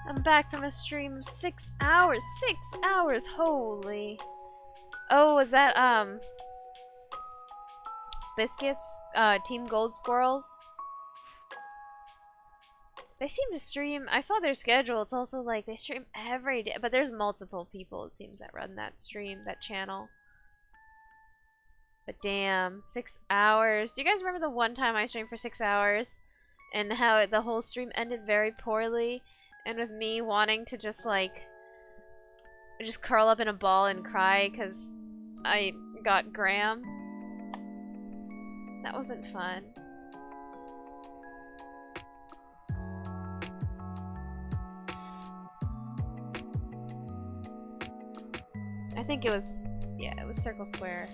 I'm back from a stream of 6 hours. 6 hours, holy. Oh, was that, Biscuits? Team Gold Squirrels? They seem to stream, I saw their schedule, it's also like they stream every day, but there's multiple people, it seems, that run that stream, that channel. But damn, 6 hours. Do you guys remember the one time I streamed for 6 hours? And how the whole stream ended very poorly? And with me wanting to just, like, just curl up in a ball and cry because I got Graham. That wasn't fun. I think it was, yeah, it was Circle Square.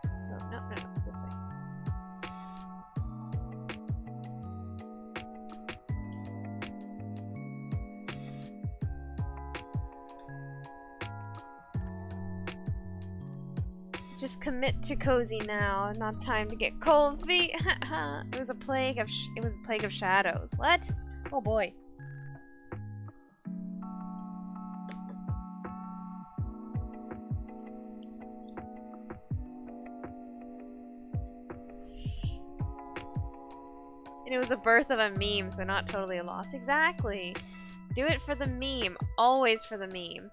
Oh, no, this way. Just commit to cozy now. Not time to get cold feet. It was a plague of shadows. What? Oh boy. And it was a birth of a meme, so not totally a loss. Exactly. Do it for the meme. Always for the meme.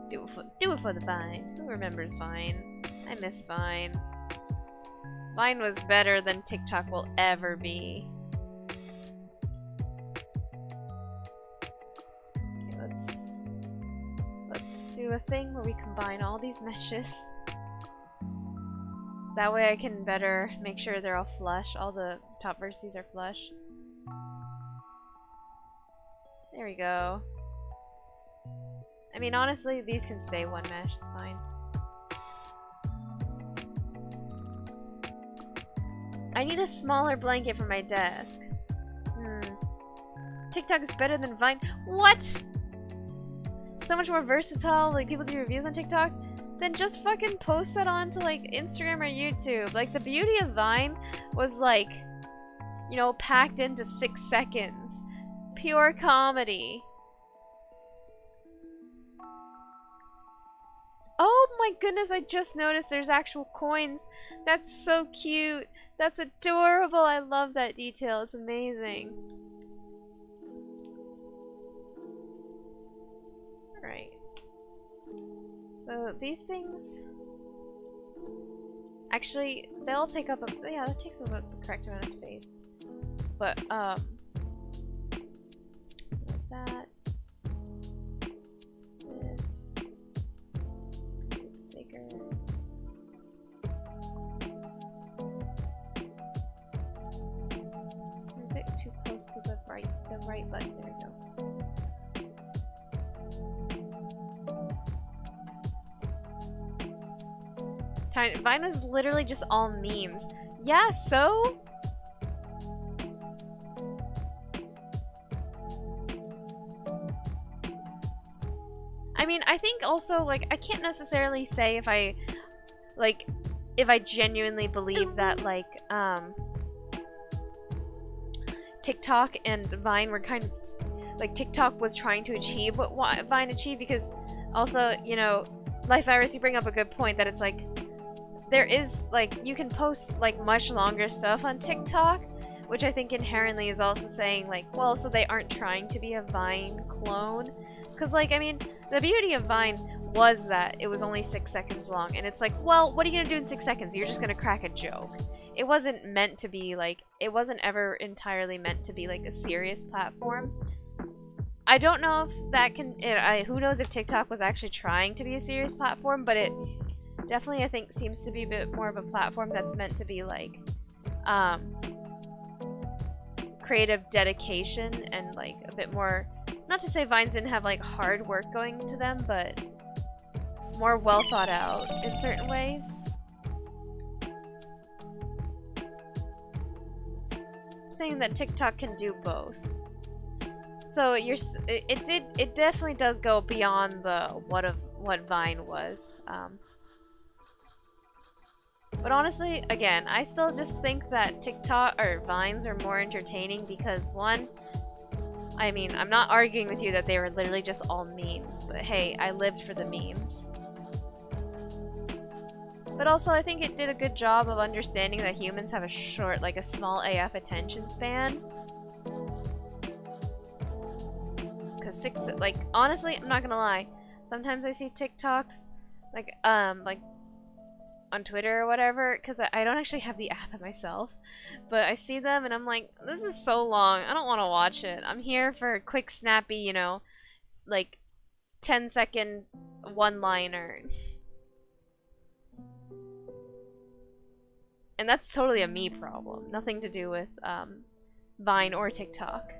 Do it for the Vine. Who remembers Vine? I miss Vine. Vine was better than TikTok will ever be. Okay, let's do a thing where we combine all these meshes. That way I can better make sure they're all flush. All the top vertices are flush. There we go. I mean, honestly, these can stay one mesh. It's fine. I need a smaller blanket for my desk. TikTok is better than Vine. What? So much more versatile. Like, people do reviews on TikTok. Then just fucking post that onto, like, Instagram or YouTube. Like, the beauty of Vine was, like, you know, packed into 6 seconds. Pure comedy. my goodness, I just noticed there's actual coins. That's so cute. That's adorable. I love that detail. It's amazing. Right. So these things actually they'll take up a yeah, that takes up the correct amount of space. But like that. This. It's gonna be bigger. We're a bit too close to the right button. There we go. Vine was literally just all memes. Yeah, so? I mean, I think also, like, I can't necessarily say if I genuinely believe that, like, TikTok and Vine were kind of, like, TikTok was trying to achieve what Vine achieved, because also, you know, Life Virus, you bring up a good point that it's like, there is, like, you can post, like, much longer stuff on TikTok, which I think inherently is also saying, like, well, so they aren't trying to be a Vine clone. Because, like, I mean, the beauty of Vine was that it was only 6 seconds long, and it's like, well, what are you gonna do in 6 seconds? You're just gonna crack a joke. It wasn't meant to be, like, it wasn't ever entirely meant to be, like, a serious platform. I don't know if that can, who knows if TikTok was actually trying to be a serious platform, but it definitely, I think, seems to be a bit more of a platform that's meant to be, like, creative dedication and, like, a bit more, not to say Vines didn't have, like, hard work going to them, but more well thought out in certain ways. I'm saying that TikTok can do both. So it definitely does go beyond the what Vine was. But honestly, again, I still just think that TikTok or Vines are more entertaining because, one, I mean, I'm not arguing with you that they were literally just all memes, but hey, I lived for the memes. But also, I think it did a good job of understanding that humans have a short, like a small AF attention span. Because like, honestly, I'm not gonna lie. Sometimes I see TikToks, like on Twitter or whatever, because I don't actually have the app myself, but I see them and I'm like, this is so long, I don't want to watch it. I'm here for a quick, snappy, you know, like 10-second one-liner. And that's totally a me problem, nothing to do with Vine or TikTok.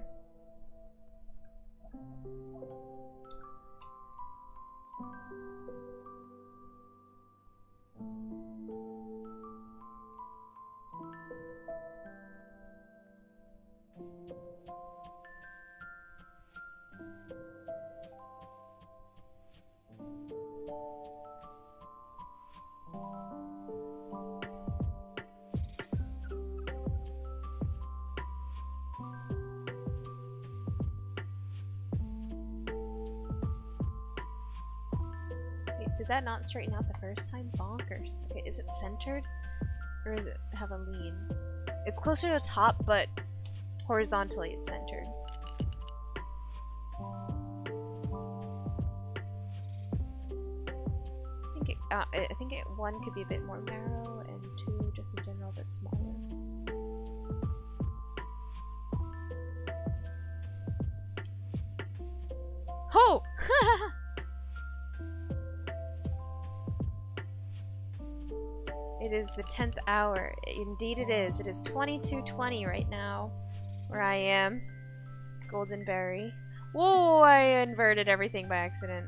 Did that not straighten out the first time? Bonkers. Okay, is it centered? Or does it have a lean? It's closer to the top, but horizontally it's centered. I think one could be a bit more narrow, and two, just in general, a bit smaller. Oh! It is the 10th hour. Indeed it is. It is 22:20 right now, where I am. Golden berry. Whoa, I inverted everything by accident.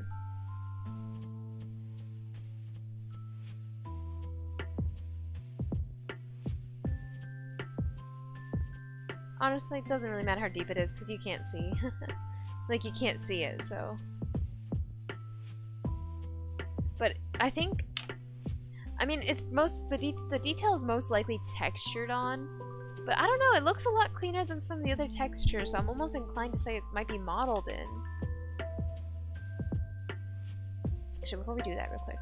Honestly, it doesn't really matter how deep it is, because you can't see. Like, you can't see it, so. But I think, I mean, it's the detail is most likely textured on, but I don't know, it looks a lot cleaner than some of the other textures, so I'm almost inclined to say it might be modeled in. Actually, before we do that real quick,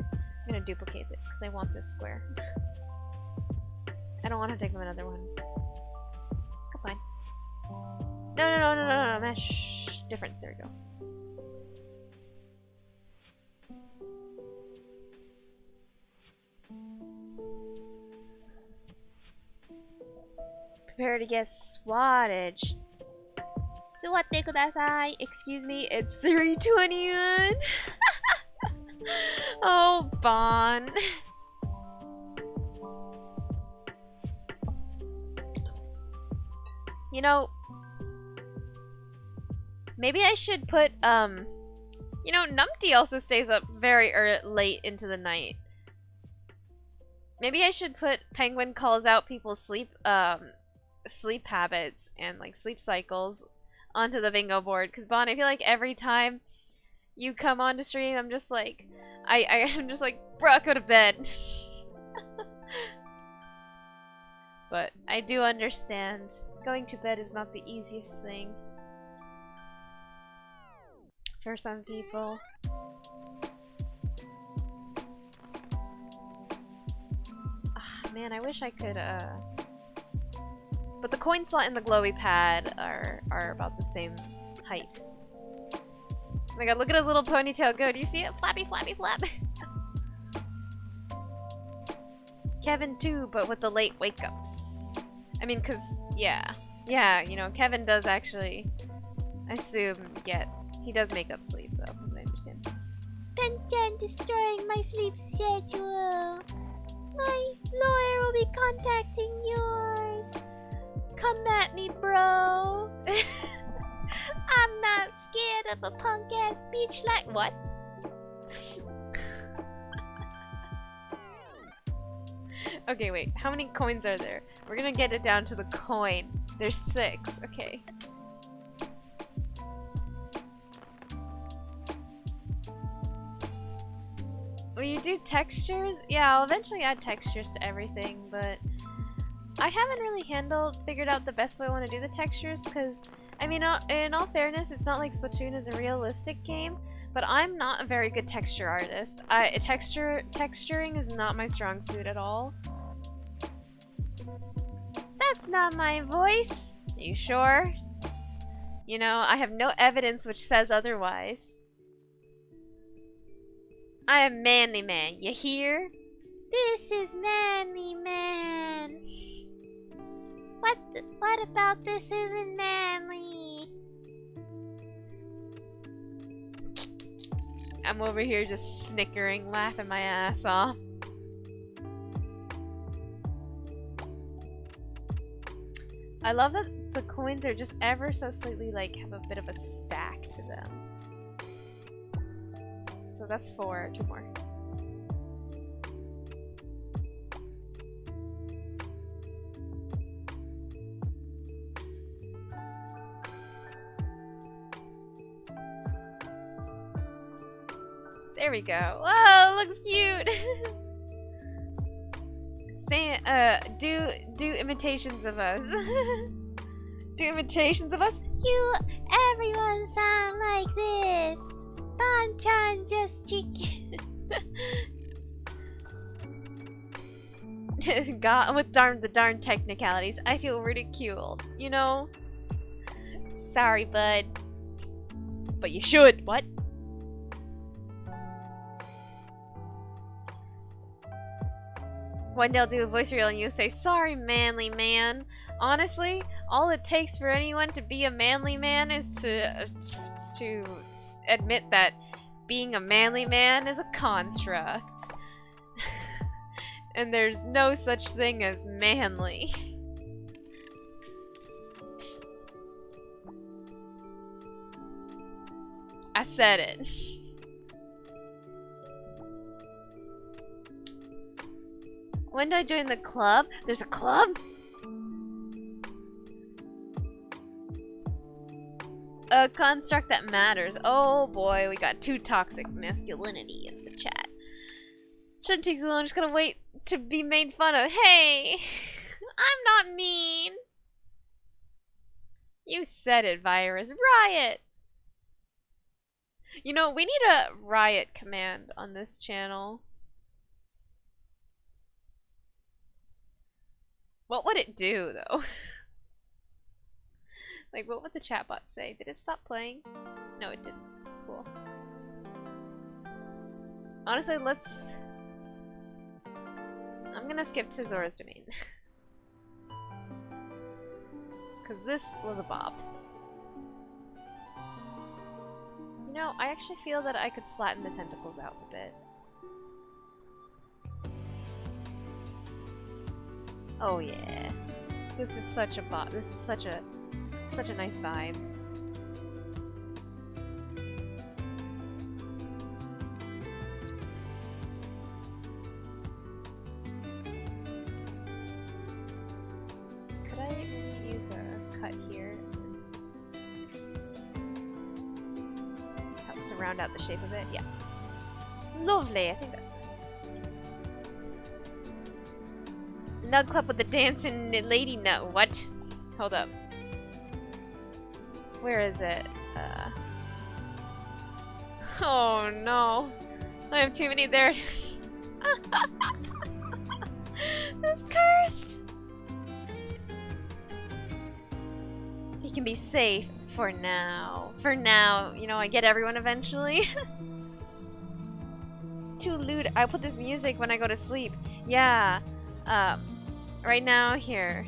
I'm gonna duplicate it because I want this square. I don't want to take them another one. Fine. No, mesh difference. There we go. Prepare to get swattage. Swatte kudasai. Excuse me, it's 3:21. Oh, Bon. You know, maybe I should put, you know, Numpty also stays up very late into the night. Maybe I should put Penguin calls out people's sleep habits and, like, sleep cycles onto the bingo board. Because, Bon, I feel like every time you come on to stream, I'm just like, I'm just like, bruh, go to bed. But I do understand. Going to bed is not the easiest thing for some people. Man, I wish I could, but the coin slot and the glowy pad are about the same height. Oh my god, look at his little ponytail go. Do you see it? Flappy, flappy, flap. Kevin too, but with the late wake-ups. I mean, cause, yeah, you know, Kevin does actually, I assume, he does make up sleep, though, from what I understand. Ben 10 destroying my sleep schedule. My lawyer will be contacting yours. Come at me, bro. I'm not scared of a punk-ass bitch like— what? Okay, wait. How many coins are there? We're gonna get it down to the coin. There's 6. Okay. Will you do textures? Yeah, I'll eventually add textures to everything, but I haven't really figured out the best way I want to do the textures, because, I mean, in all fairness, it's not like Splatoon is a realistic game, but I'm not a very good texture artist. Texturing is not my strong suit at all. That's not my voice. Are you sure? You know, I have no evidence which says otherwise. I am Manly Man, you hear? This is Manly Man. What about this isn't manly? I'm over here just snickering, laughing my ass off. I love that the coins are just ever so slightly, like, have a bit of a stack to them. So that's 4, 2 more. There we go. Whoa, looks cute. Do imitations of us. Do imitations of us. Everyone sound like this. Bon-chan just cheeky. God, with the darn technicalities, I feel ridiculed. You know. Sorry, bud. But you should. What? One day I'll do a voice reel and you say, "Sorry, manly man." Honestly, all it takes for anyone to be a manly man is to admit that being a manly man is a construct. And there's no such thing as manly. I said it. When do I join the club? There's a club? A construct that matters. Oh boy, we got 2 toxic masculinity in the chat. Shouldn't take too long, I'm just gonna wait to be made fun of. Hey! I'm not mean! You said it, Virus. Riot! You know, we need a riot command on this channel. What would it do, though? Like, what would the chatbot say? Did it stop playing? No, it didn't. Cool. Honestly, I'm gonna skip to Zora's Domain. Because this was a bop. You know, I actually feel that I could flatten the tentacles out a bit. Oh yeah. This is such a bop. This is such a nice vibe. Could I maybe use a cut here? Help to round out the shape of it? Yeah. Lovely, I think that's nice. Nug Club with the dancing lady nut. What? Hold up. Where is it? Oh no. I have too many there. That's cursed. He can be safe for now. For now. You know, I get everyone eventually. Too lewd. I put this music when I go to sleep. Yeah. Right now, here.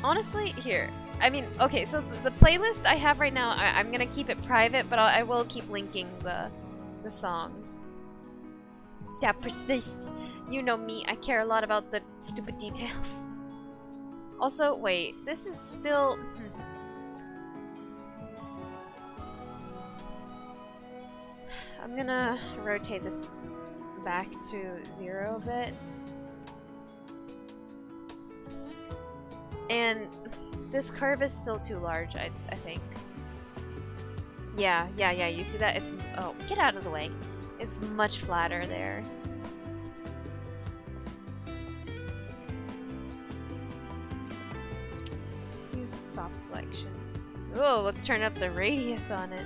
Honestly, here. I mean, okay, so the playlist I have right now, I'm gonna keep it private, but I will keep linking the songs. Yeah, precise. You know me, I care a lot about the stupid details. Also, wait, this is still... I'm gonna rotate this back to 0 a bit. And this curve is still too large, I think. Yeah, you see that? It's... Oh, get out of the way. It's much flatter there. Let's use the soft selection. Oh, let's turn up the radius on it.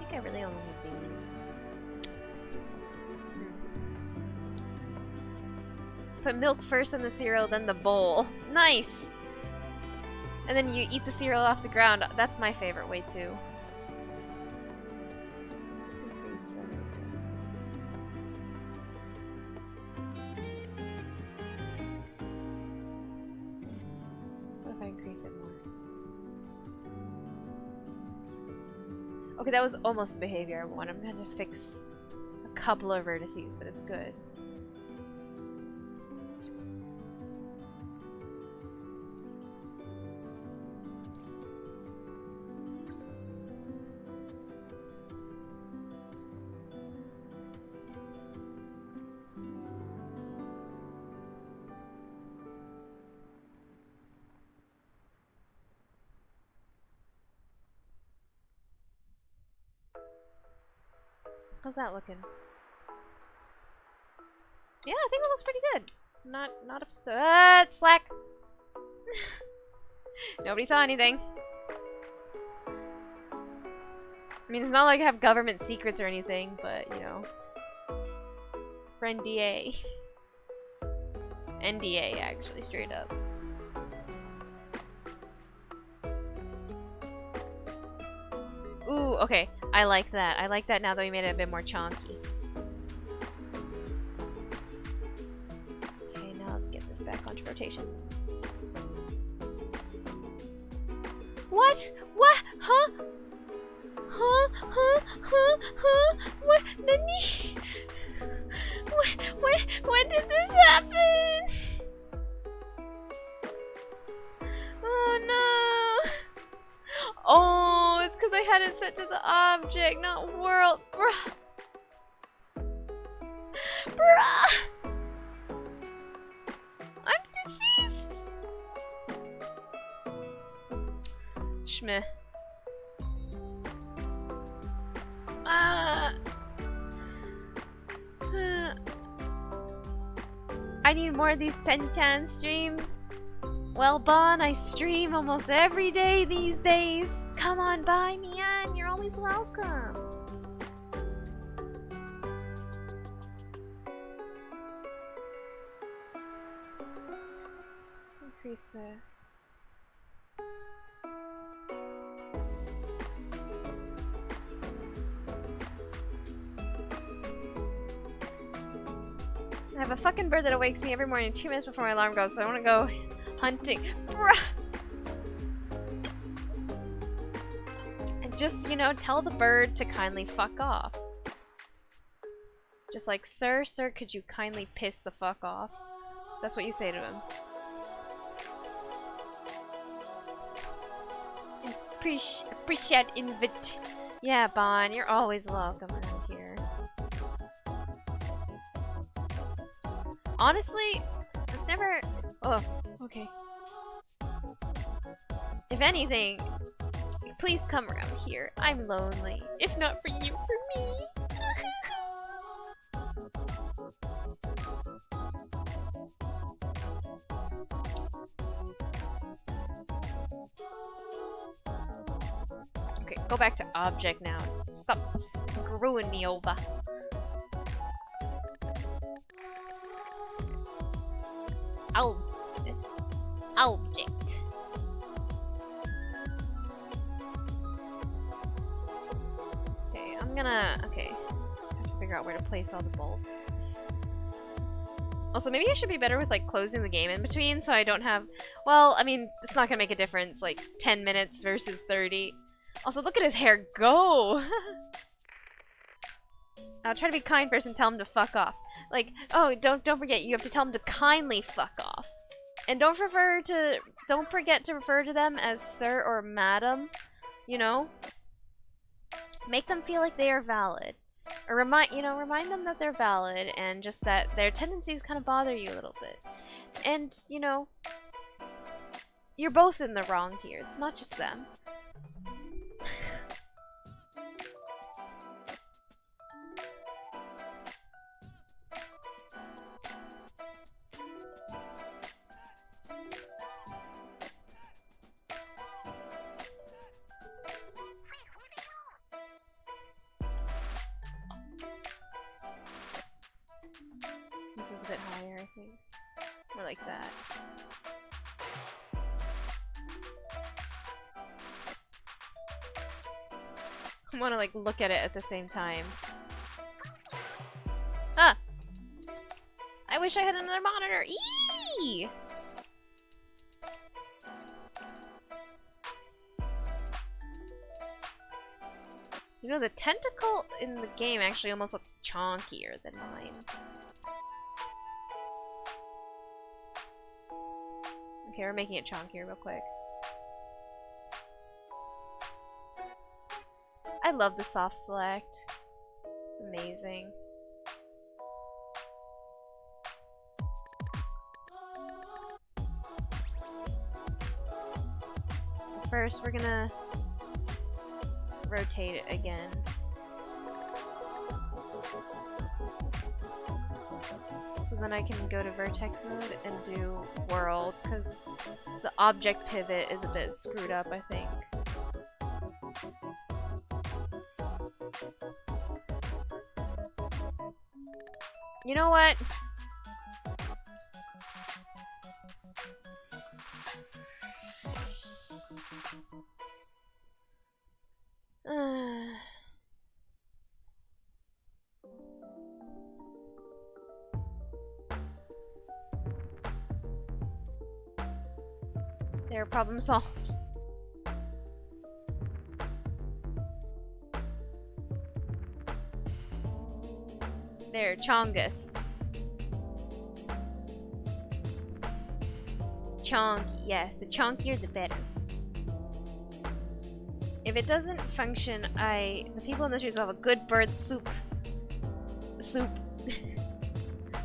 I really only need these. Put milk first in the cereal, then the bowl. Nice! And then you eat the cereal off the ground. That's my favorite way too. Let's increase that. What if I increase it more? Okay, that was almost the behavior I want. I'm gonna fix a couple of vertices, but it's good. How's that looking? Yeah, I think it looks pretty good. Not upset. Slack. Nobody saw anything. I mean, it's not like I have government secrets or anything, but you know. Friend DA. NDA, actually, straight up. Ooh, okay. I like that. I like that now that we made it a bit more chonky. Okay, now let's get this back onto rotation. What? What? Huh? Huh? Huh? Huh? Huh? What? Nani? When did this happen? Oh no! Oh, it's because I had it set to the object, not world. Bruh. Bruh! I'm deceased! Shmeh. I need more of these Pentan streams. Well, Bon, I stream almost every day these days. Come on by, Mian. You're always welcome. Let's increase the... I have a fucking bird that awakes me every morning 2 minutes before my alarm goes, so I want to go hunting. Bruh! And just, you know, tell the bird to kindly fuck off. Just like, sir, could you kindly piss the fuck off? That's what you say to him. Appreciate invite. Yeah, Bon, you're always welcome around here. Honestly, I've never... Oh, okay. If anything, please come around here. I'm lonely. If not for you, for me. Okay, go back to object now. Stop screwing me over. Object. Okay, I'm gonna... Okay. I have to figure out where to place all the bolts. Also, maybe I should be better with, like, closing the game in between so I don't have... Well, I mean, it's not gonna make a difference, like, 10 minutes versus 30. Also, look at his hair go! I'll try to be kind first and tell him to fuck off. Like, oh, don't forget, you have to tell him to kindly fuck off. And don't forget to refer to them as sir or madam, you know? Make them feel like they are valid. Or remind them that they're valid and just that their tendencies kind of bother you a little bit. And, you know, you're both in the wrong here. It's not just them. This is a bit higher, I think. More like that. I want to like look at it at the same time. Ah! I wish I had another monitor. Eee! You know, the tentacle in the game actually almost looks chonkier than mine. Okay, we're making it chonkier real quick. I love the soft select. It's amazing. First, we're gonna rotate it again. So then I can go to vertex mode and do world, because the object pivot is a bit screwed up, I think. You know what? There, problem solved. There, Chongus. Chonky, yes. The chonkier, the better. If it doesn't function, the people in the streets will have a good bird soup. Soup.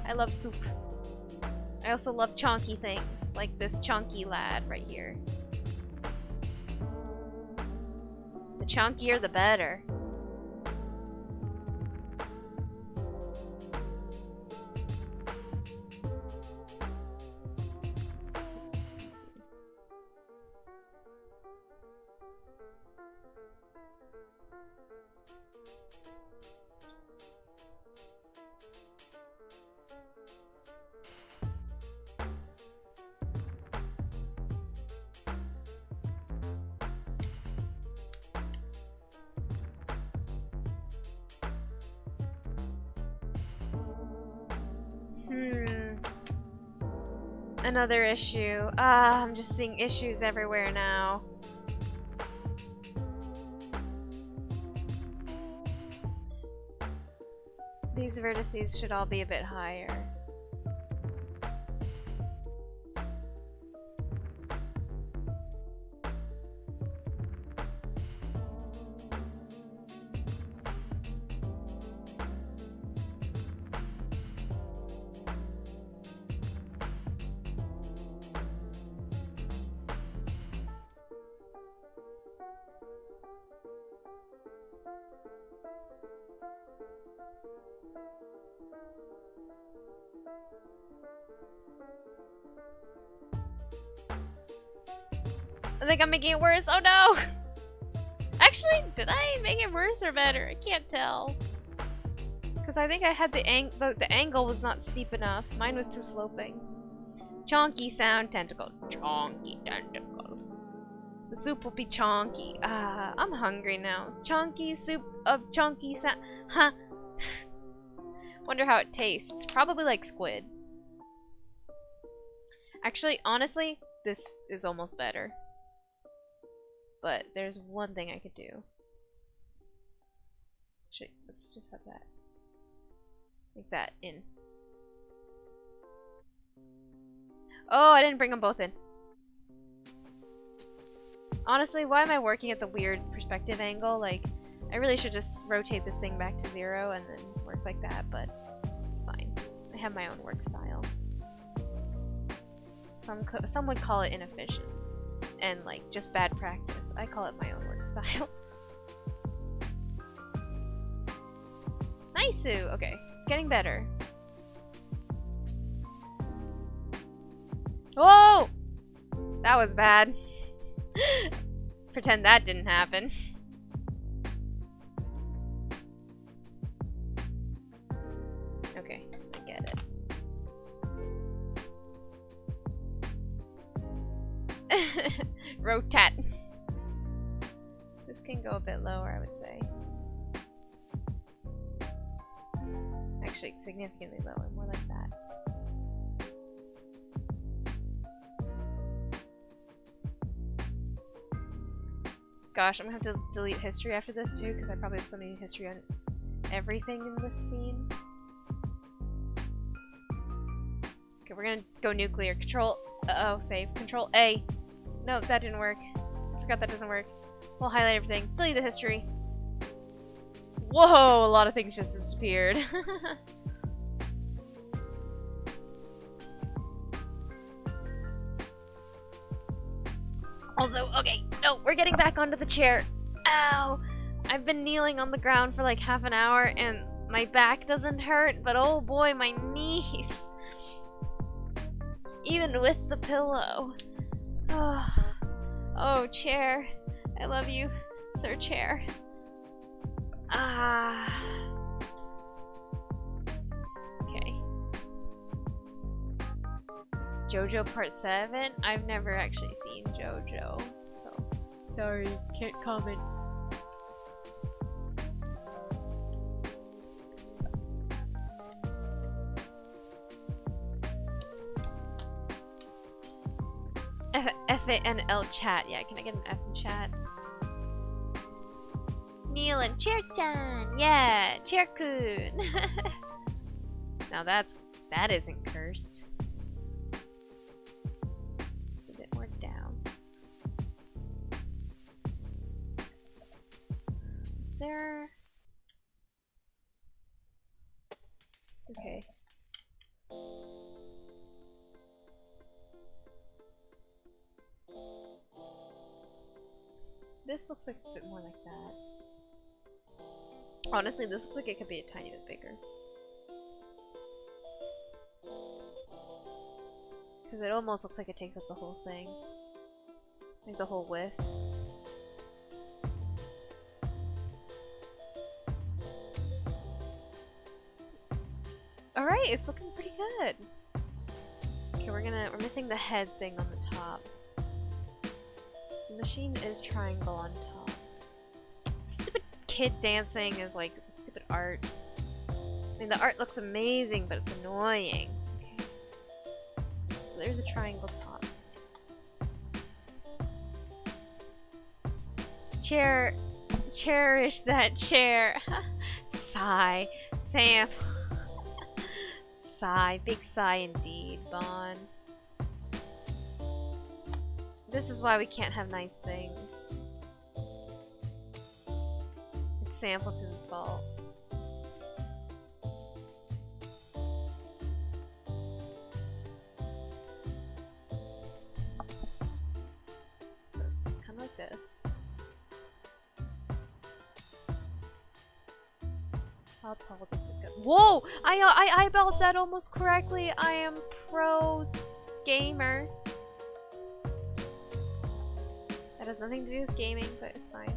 I love soup. I also love chonky things, like this chonky lad right here. The chonkier, the better. Another issue. Ah, I'm just seeing issues everywhere now. These vertices should all be a bit higher. I think I'm making it worse. Oh no! Actually, did I make it worse or better? I can't tell. Because I think I had the angle was not steep enough. Mine was too sloping. Chonky sound tentacle. Chonky tentacle. The soup will be chonky. Ah, I'm hungry now. Chonky soup of chonky sound. Huh. Wonder how it tastes. Probably like squid. Actually, honestly, this is almost better. But there's one thing I could do. Let's just have that. Like that in. Oh, I didn't bring them both in. Honestly, why am I working at the weird perspective angle? Like, I really should just rotate this thing back to 0 and then work like that, but it's fine. I have my own work style. Some would call it inefficient. And like just bad practice. I call it my own work style. Nice! Okay, it's getting better. Whoa! That was bad. Pretend that didn't happen. Okay, I get it. Rotat. This can go a bit lower, I would say. Actually, significantly lower, more like that. Gosh, I'm gonna have to delete history after this too, because I probably have so many history on everything in this scene. Okay, we're gonna go nuclear. Control. Uh oh, save. Control A. No, that didn't work. I forgot that doesn't work. We'll highlight everything. Delete the history. Whoa, a lot of things just disappeared. Also, okay, no, we're getting back onto the chair. Ow! I've been kneeling on the ground for like half an hour and my back doesn't hurt, but oh boy, my knees. Even with the pillow. Oh, oh, chair. I love you, Sir Chair. Ah. Okay. JoJo Part 7? I've never actually seen JoJo, so sorry, can't comment. F-A-N-L chat. Yeah, can I get an F in chat? Neil and Chair-chan! Yeah! Chair-kun! Now that isn't cursed. It's a bit more down. Is there... Okay. This looks like it's a bit more like that. Honestly, this looks like it could be a tiny bit bigger. Because it almost looks like it takes up the whole thing. Like the whole width. Alright, it's looking pretty good. Okay, we're missing the head thing on the top. The machine is triangle on top. Stupid kid dancing is like stupid art. I mean, the art looks amazing, but it's annoying. Okay. So there's a triangle top. Cherish that chair. Sigh. Sam. Sigh. Big sigh indeed, Bon. This is why we can't have nice things. It's Sampleton's fault. So it's kind of like this. How tall does it go? Whoa! I eyeballed that almost correctly. I am pro gamer. That has nothing to do with gaming, but it's fine.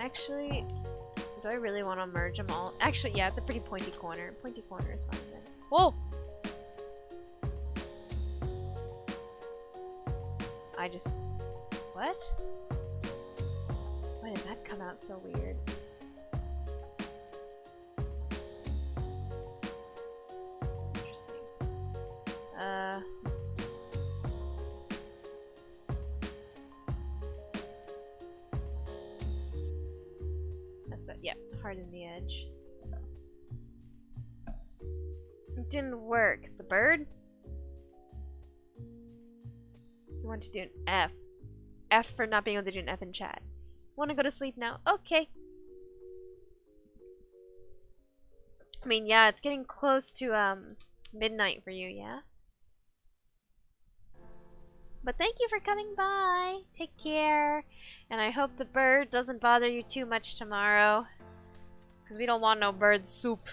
Actually, do I really want to merge them all? Actually, yeah, it's a pretty pointy corner. Pointy corner is fine then. Whoa! I just... What? Why did that come out so weird? Interesting. That's about, yeah, harden the edge. It didn't work. The bird? I want to do an F. F for not being able to do an F in chat. Want to go to sleep now? Okay. I mean, yeah, it's getting close to midnight for you, yeah? But thank you for coming by. Take care. And I hope the bird doesn't bother you too much tomorrow. Because we don't want no bird soup.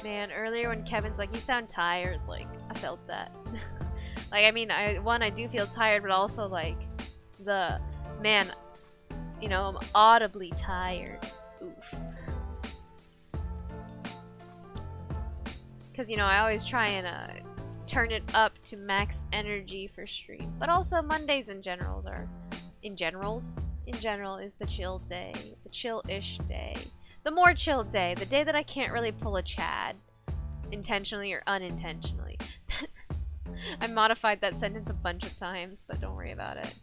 Man, earlier when Kevin's like, you sound tired, like, I felt that. Like, I mean, I do feel tired, but also, like, man, you know, I'm audibly tired. Oof. Because, you know, I always try and turn it up to max energy for stream. But also, Mondays in general is the chill day. The chill-ish day. The more chill day. The day that I can't really pull a Chad. Intentionally or unintentionally. I modified that sentence a bunch of times, but don't worry about it.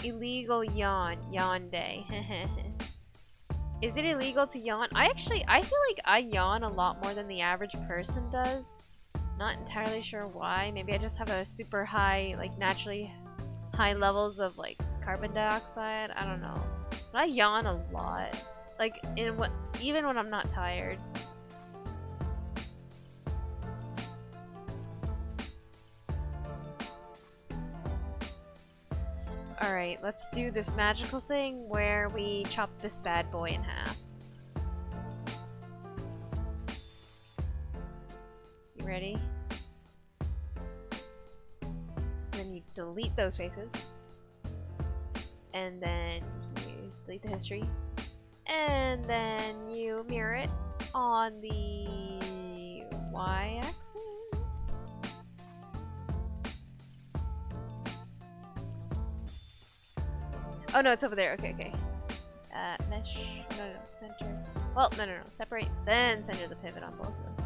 Illegal yawn day. Is it illegal to yawn? I feel like I yawn a lot more than the average person does. Not entirely sure why. Maybe I just have a super high, like naturally high levels of like carbon dioxide. I don't know. But I yawn a lot. Like even when I'm not tired. Alright, let's do this magical thing where we chop this bad boy in half. You ready? Then you delete those faces. And then you delete the history. And then you mirror it on the y-axis. Oh no, it's over there. Okay, okay. Mesh. No, center. Well, no. Separate, then center the pivot on both of them.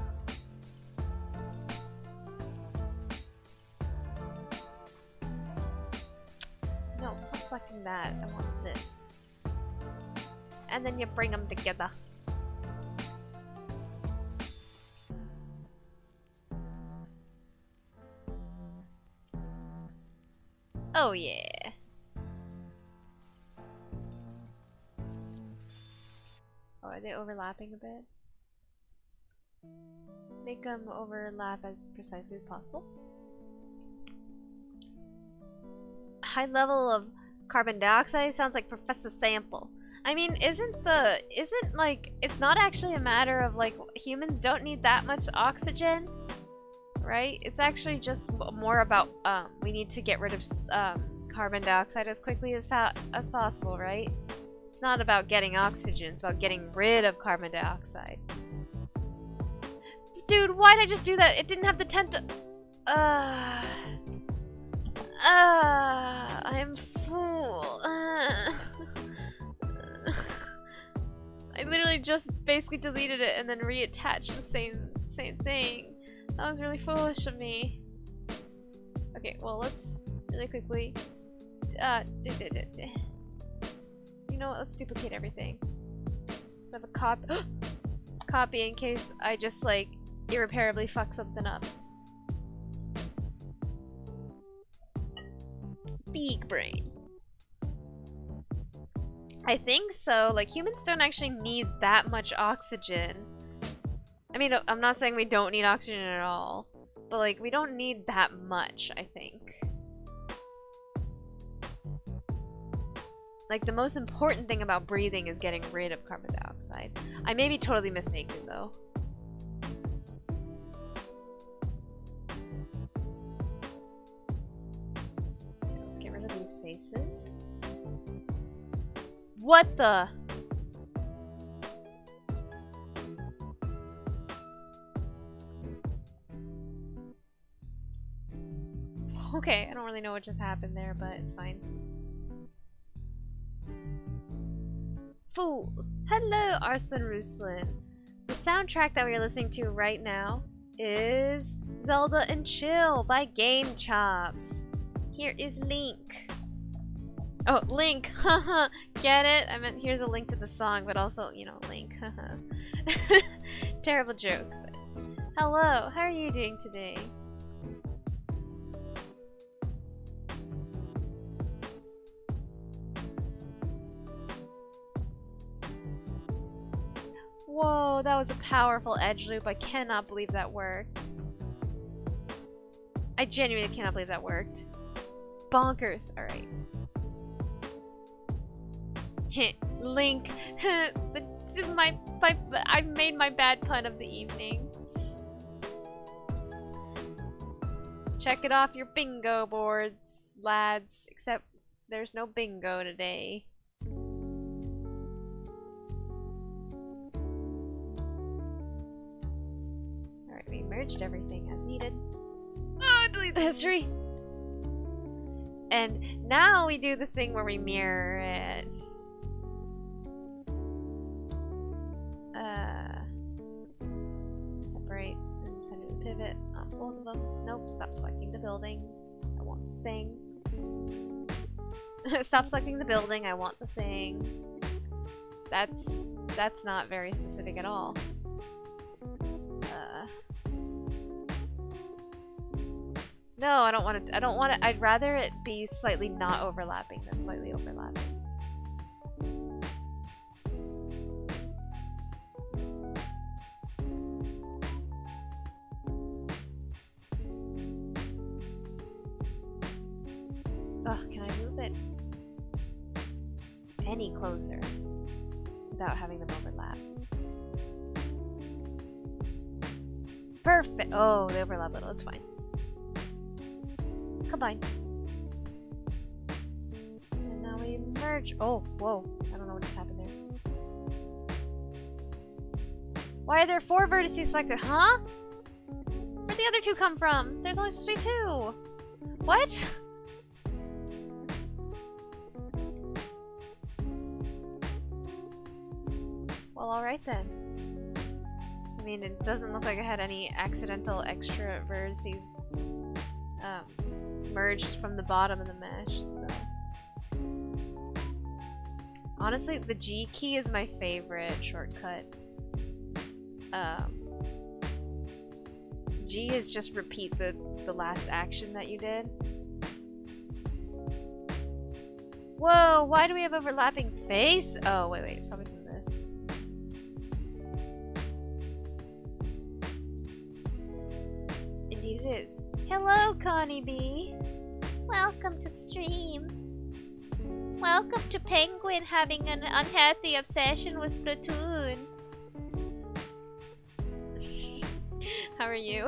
selecting that. I want this. And then you bring them together. Oh yeah. Oh, are they overlapping a bit? Make them overlap as precisely as possible. High level of carbon dioxide sounds like Professor Sample. I mean, isn't like, it's not actually a matter of like, humans don't need that much oxygen, right? It's actually just more about, we need to get rid of, carbon dioxide as quickly as possible, right? It's not about getting oxygen, it's about getting rid of carbon dioxide. Dude, why'd I just do that? It didn't have the tent. I'm fool. I literally just basically deleted it and then reattached the same thing. That was really foolish of me. Okay, well, let's really quickly. You know what? Let's duplicate everything. So I have a copy in case I just like irreparably fuck something up. Big brain. I think so. Like, humans don't actually need that much oxygen. I mean, I'm not saying we don't need oxygen at all, but like, we don't need that much, I think. Like, the most important thing about breathing is getting rid of carbon dioxide. I may be totally mistaken, though. Okay, let's get rid of these faces. What the? Okay, I don't really know what just happened there, but it's fine. Fools! Hello, Arslan Ruslan. The soundtrack that we are listening to right now is Zelda and Chill by Game Chops. Here is Link. Oh, Link! Haha! Get it? I meant here's a link to the song, but also, you know, Link. Haha. Terrible joke. But hello, how are you doing today? Whoa, that was a powerful edge loop. I cannot believe that worked. I genuinely cannot believe that worked. Bonkers. Alright. Link. I made my bad pun of the evening. Check it off your bingo boards, lads. Except there's no bingo today. Alright, we merged everything as needed. Oh, delete the history! And now we do the thing where we mirror it. Separate and center the pivot on both of them. Nope, stop selecting the building. I want the thing. Stop selecting the building, I want the thing. That's not very specific at all. No, I don't want it. I'd rather it be slightly not overlapping than slightly overlapping. Ugh, can I move it any closer without having them overlap? Perfect! Oh, they overlap a little, it's fine. Combine. And now we merge. Oh, whoa. I don't know what just happened there. Why are there 4 vertices selected? Huh? Where'd the other 2 come from? There's only supposed to be 2. What? Well, alright then. I mean, it doesn't look like I had any accidental extra vertices merged from the bottom of the mesh, so. Honestly, the G key is my favorite shortcut. G is just repeat the last action that you did. Whoa, why do we have overlapping face? Oh, wait, it's probably from this. Indeed it is. Hello, Connie B. Welcome to stream. Welcome to Penguin having an unhealthy obsession with Splatoon. How are you?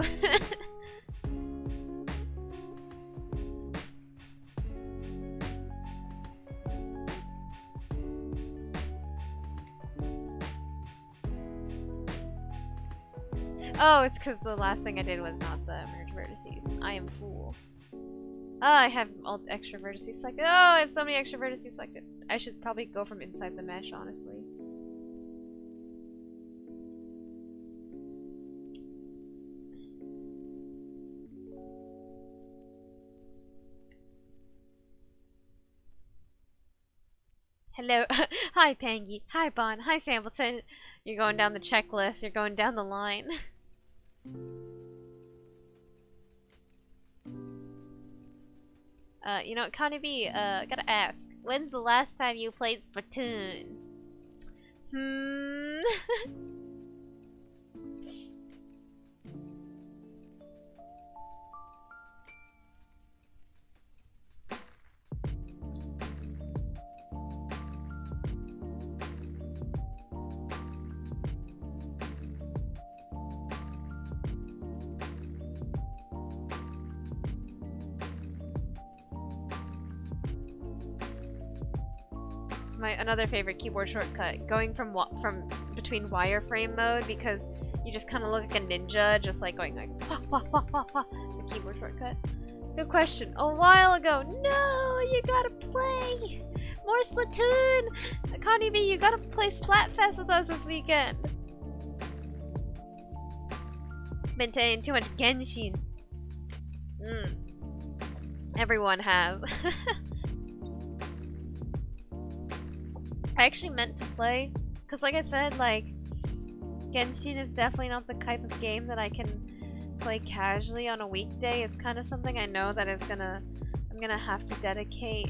Oh, it's because the last thing I did was not the merge vertices. I am fool. Oh, I have all extra vertices selected. Oh, I have so many extra vertices selected. I should probably go from inside the mesh, honestly. Hello. Hi, Pangy. Hi, Bon. Hi, Sampleton. You're going down the checklist. You're going down the line. You know, Connie B, gotta ask. When's the last time you played Splatoon? Another favorite keyboard shortcut, going from between wireframe mode, because you just kind of look like a ninja, just like going like wah, wah, wah, wah, wah, the keyboard shortcut. Good question. A while ago. No, you gotta play more Splatoon. Connie B, you gotta play Splatfest with us this weekend. Been playing too much Genshin. Everyone has. I actually meant to play, because like I said, like, Genshin is definitely not the type of game that I can play casually on a weekday. It's kind of something I know that I'm gonna have to dedicate,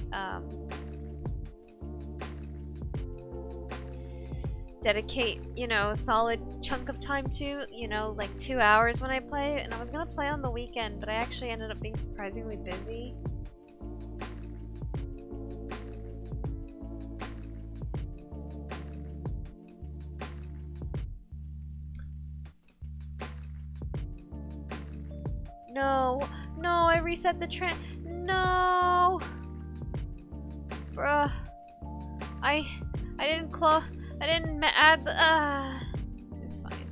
you know, a solid chunk of time to, you know, like 2 hours when I play, and I was gonna play on the weekend, but I actually ended up being surprisingly busy. No, I reset the trend. No, bruh. I didn't add the. It's fine.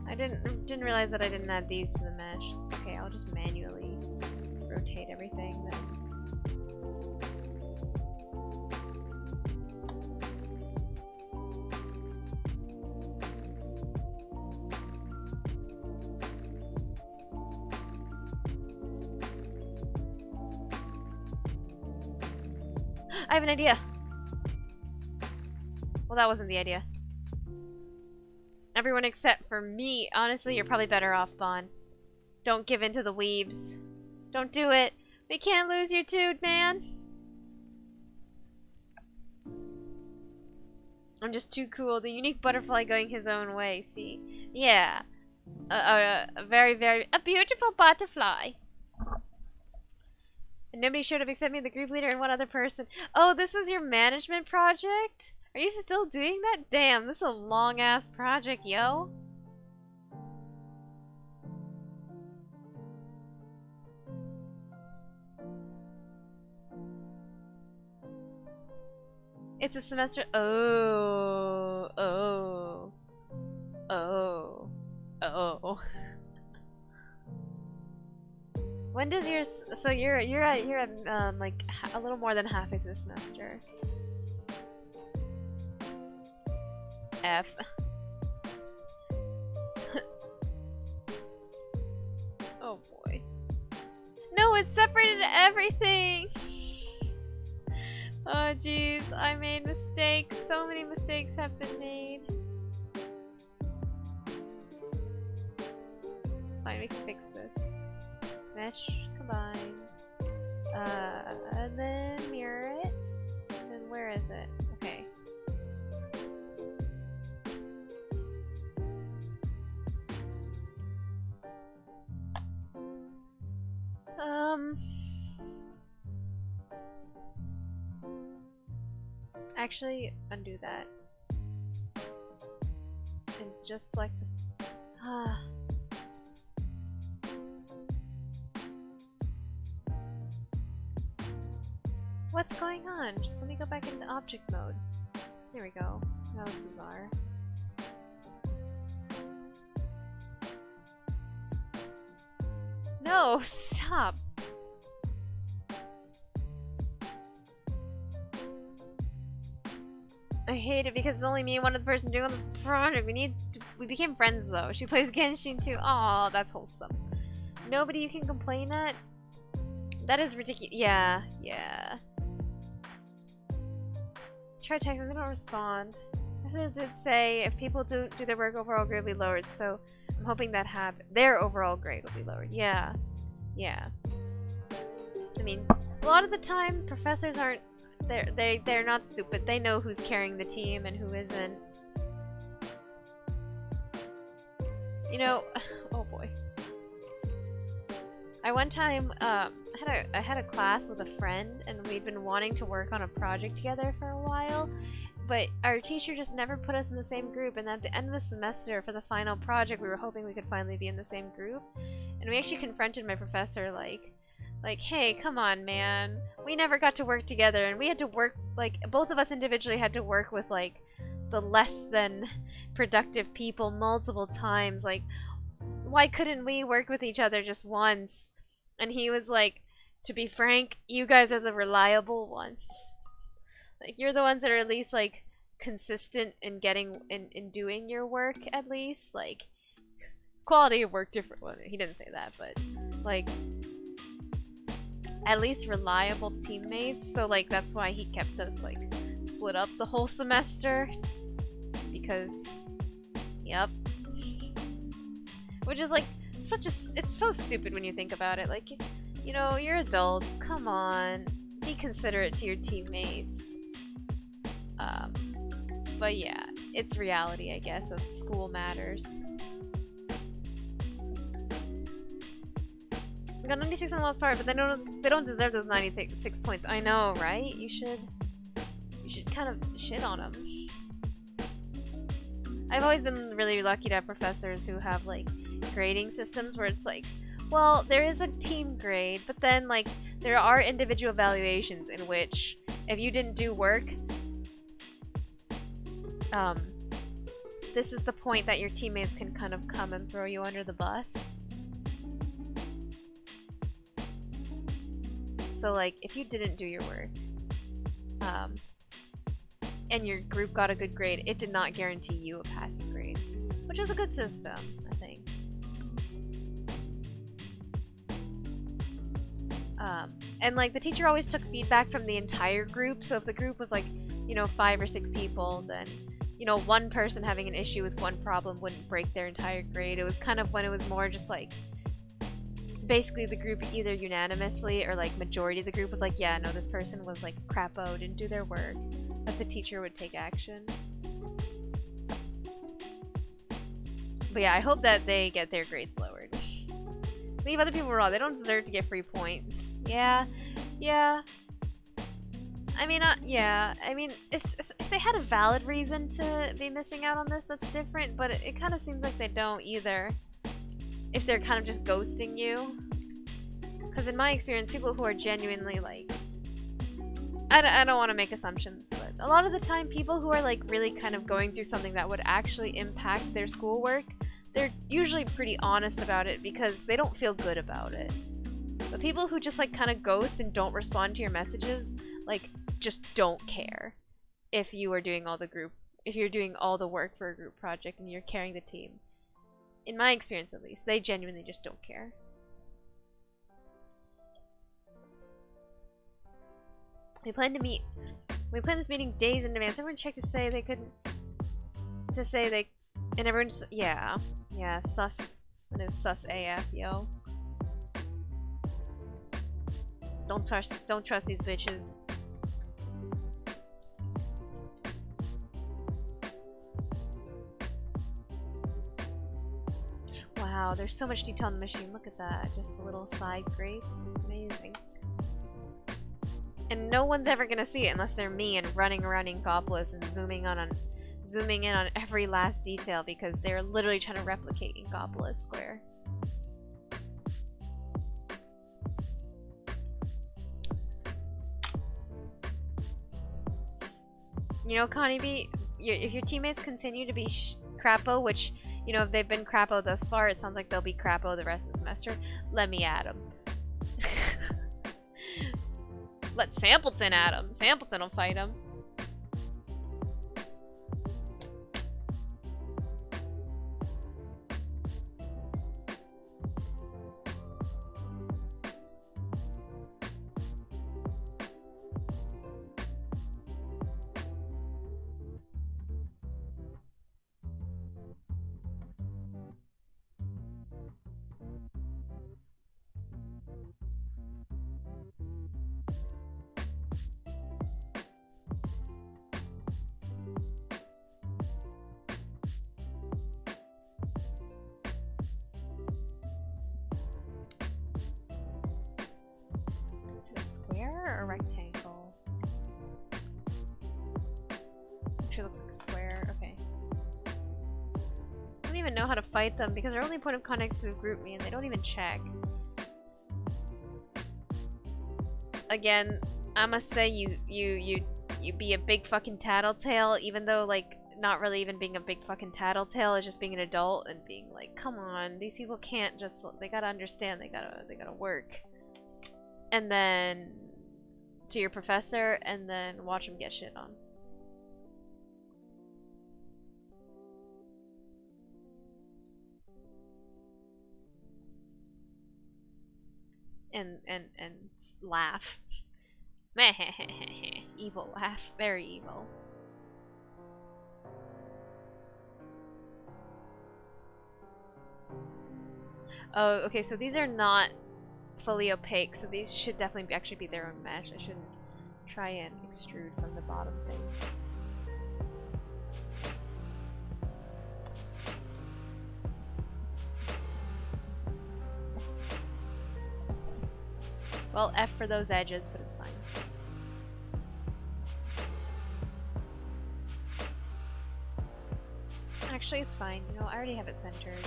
I didn't realize that I didn't add these to the mesh. It's okay. I'll just manually rotate everything then. I have an idea. Well, that wasn't the idea. Everyone except for me. Honestly, you're probably better off, Bon. Don't give in to the weebs. Don't do it. We can't lose your dude, man. I'm just too cool. The unique butterfly going his own way, see? Yeah. A beautiful butterfly. And nobody showed up except me, the group leader, and one other person. Oh, this was your management project? Are you still doing that? Damn, this is a long-ass project, yo. It's a semester. Oh. When does yours? So you're at like a little more than half of the semester. F. Oh boy. No, it's separated everything. Oh jeez, I made mistakes. So many mistakes have been made. It's fine, we can fix this. Mesh, combine. And then mirror it. And then where is it? Okay. Actually, undo that. And just like the... What's going on? Just let me go back into object mode. There we go. That was bizarre. No, stop! I hate it because it's only me and one other person doing this project. We became friends though. She plays Genshin too. Aw, that's wholesome. Nobody you can complain at? That is ridiculous. Yeah, yeah. Try texting, they don't respond. I did say if people do their work, overall grade will be lowered, so I'm hoping that their overall grade will be lowered. Yeah. Yeah. I mean, a lot of the time, professors aren't they're not stupid. They know who's carrying the team and who isn't. You know, oh boy. I one time I had a class with a friend and we'd been wanting to work on a project together for a while, but our teacher just never put us in the same group, and at the end of the semester for the final project we were hoping we could finally be in the same group. And we actually confronted my professor like, hey, come on, man. We never got to work together, and we had to work, like, both of us individually had to work with, like, the less than productive people multiple times. Like, why couldn't we work with each other just once? And he was like, to be frank, you guys are the reliable ones. Like, you're the ones that are at least, like, consistent in in doing your work, at least. Like, quality of work different. Well, he didn't say that, but, like, at least reliable teammates. So like that's why he kept us like split up the whole semester, because yep. Which is like it's so stupid when you think about it. Like, you know, you're adults, come on, be considerate to your teammates. But yeah, it's reality, I guess, of school matters. We got 96 on the last part, but they don't deserve those 96 points. I know, right? You should kind of shit on them. I've always been really lucky to have professors who have like grading systems where it's like, well, there is a team grade, but then like there are individual evaluations in which if you didn't do work, this is the point that your teammates can kind of come and throw you under the bus. So like, if you didn't do your work, and your group got a good grade, it did not guarantee you a passing grade, which is a good system, I think. And like, the teacher always took feedback from the entire group, so if the group was like, you know, 5 or 6 people, then, you know, one person having an issue with one problem wouldn't break their entire grade. It was kind of when it was more just like, basically the group either unanimously or like majority of the group was like, yeah, no, this person was like crapo, didn't do their work, but the teacher would take action. But yeah, I hope that they get their grades lowered. Leave other people raw. They don't deserve to get free points. Yeah, yeah. I mean, yeah. I mean, if they had a valid reason to be missing out on this, that's different. But it kind of seems like they don't either. If they're kind of just ghosting you. Because in my experience, people who are genuinely like... I don't want to make assumptions, but a lot of the time, people who are like really kind of going through something that would actually impact their schoolwork, they're usually pretty honest about it because they don't feel good about it. But people who just like kind of ghost and don't respond to your messages, like just don't care if you are doing if you're doing all the work for a group project and you're carrying the team. In my experience at least, they genuinely just don't care. We planned this meeting days in advance. Everyone checked to say they couldn't. To say they. And everyone's. Yeah. Yeah, sus. It is sus AF, yo. Don't trust these bitches. Wow, there's so much detail on the machine. Look at that. Just the little side grates. Amazing. And no one's ever gonna see it unless they're me and running around Inkopolis and zooming in on every last detail because they're literally trying to replicate Inkopolis Square. You know, Connie B, if your teammates continue to be crapo, which, you know, if they've been crapo thus far, it sounds like they'll be crapo the rest of the semester, let me add them. Let Sampleton at him. Sampleton will fight him. Or a rectangle? Actually looks like a square. Okay. I don't even know how to fight them because their only point of contact is to group me and they don't even check. Again, I must say you be a big fucking tattletale, even though like not really even being a big fucking tattletale is just being an adult and being like, come on, these people can't just, they gotta understand, they gotta work. And then to your professor, and then watch him get shit on. And laugh. Evil laugh. Very evil. Oh, okay, so these are not fully opaque, so these should definitely actually be their own mesh. I shouldn't try and extrude from the bottom thing. Well, F for those edges, but it's fine. Actually, it's fine. You know, I already have it centered.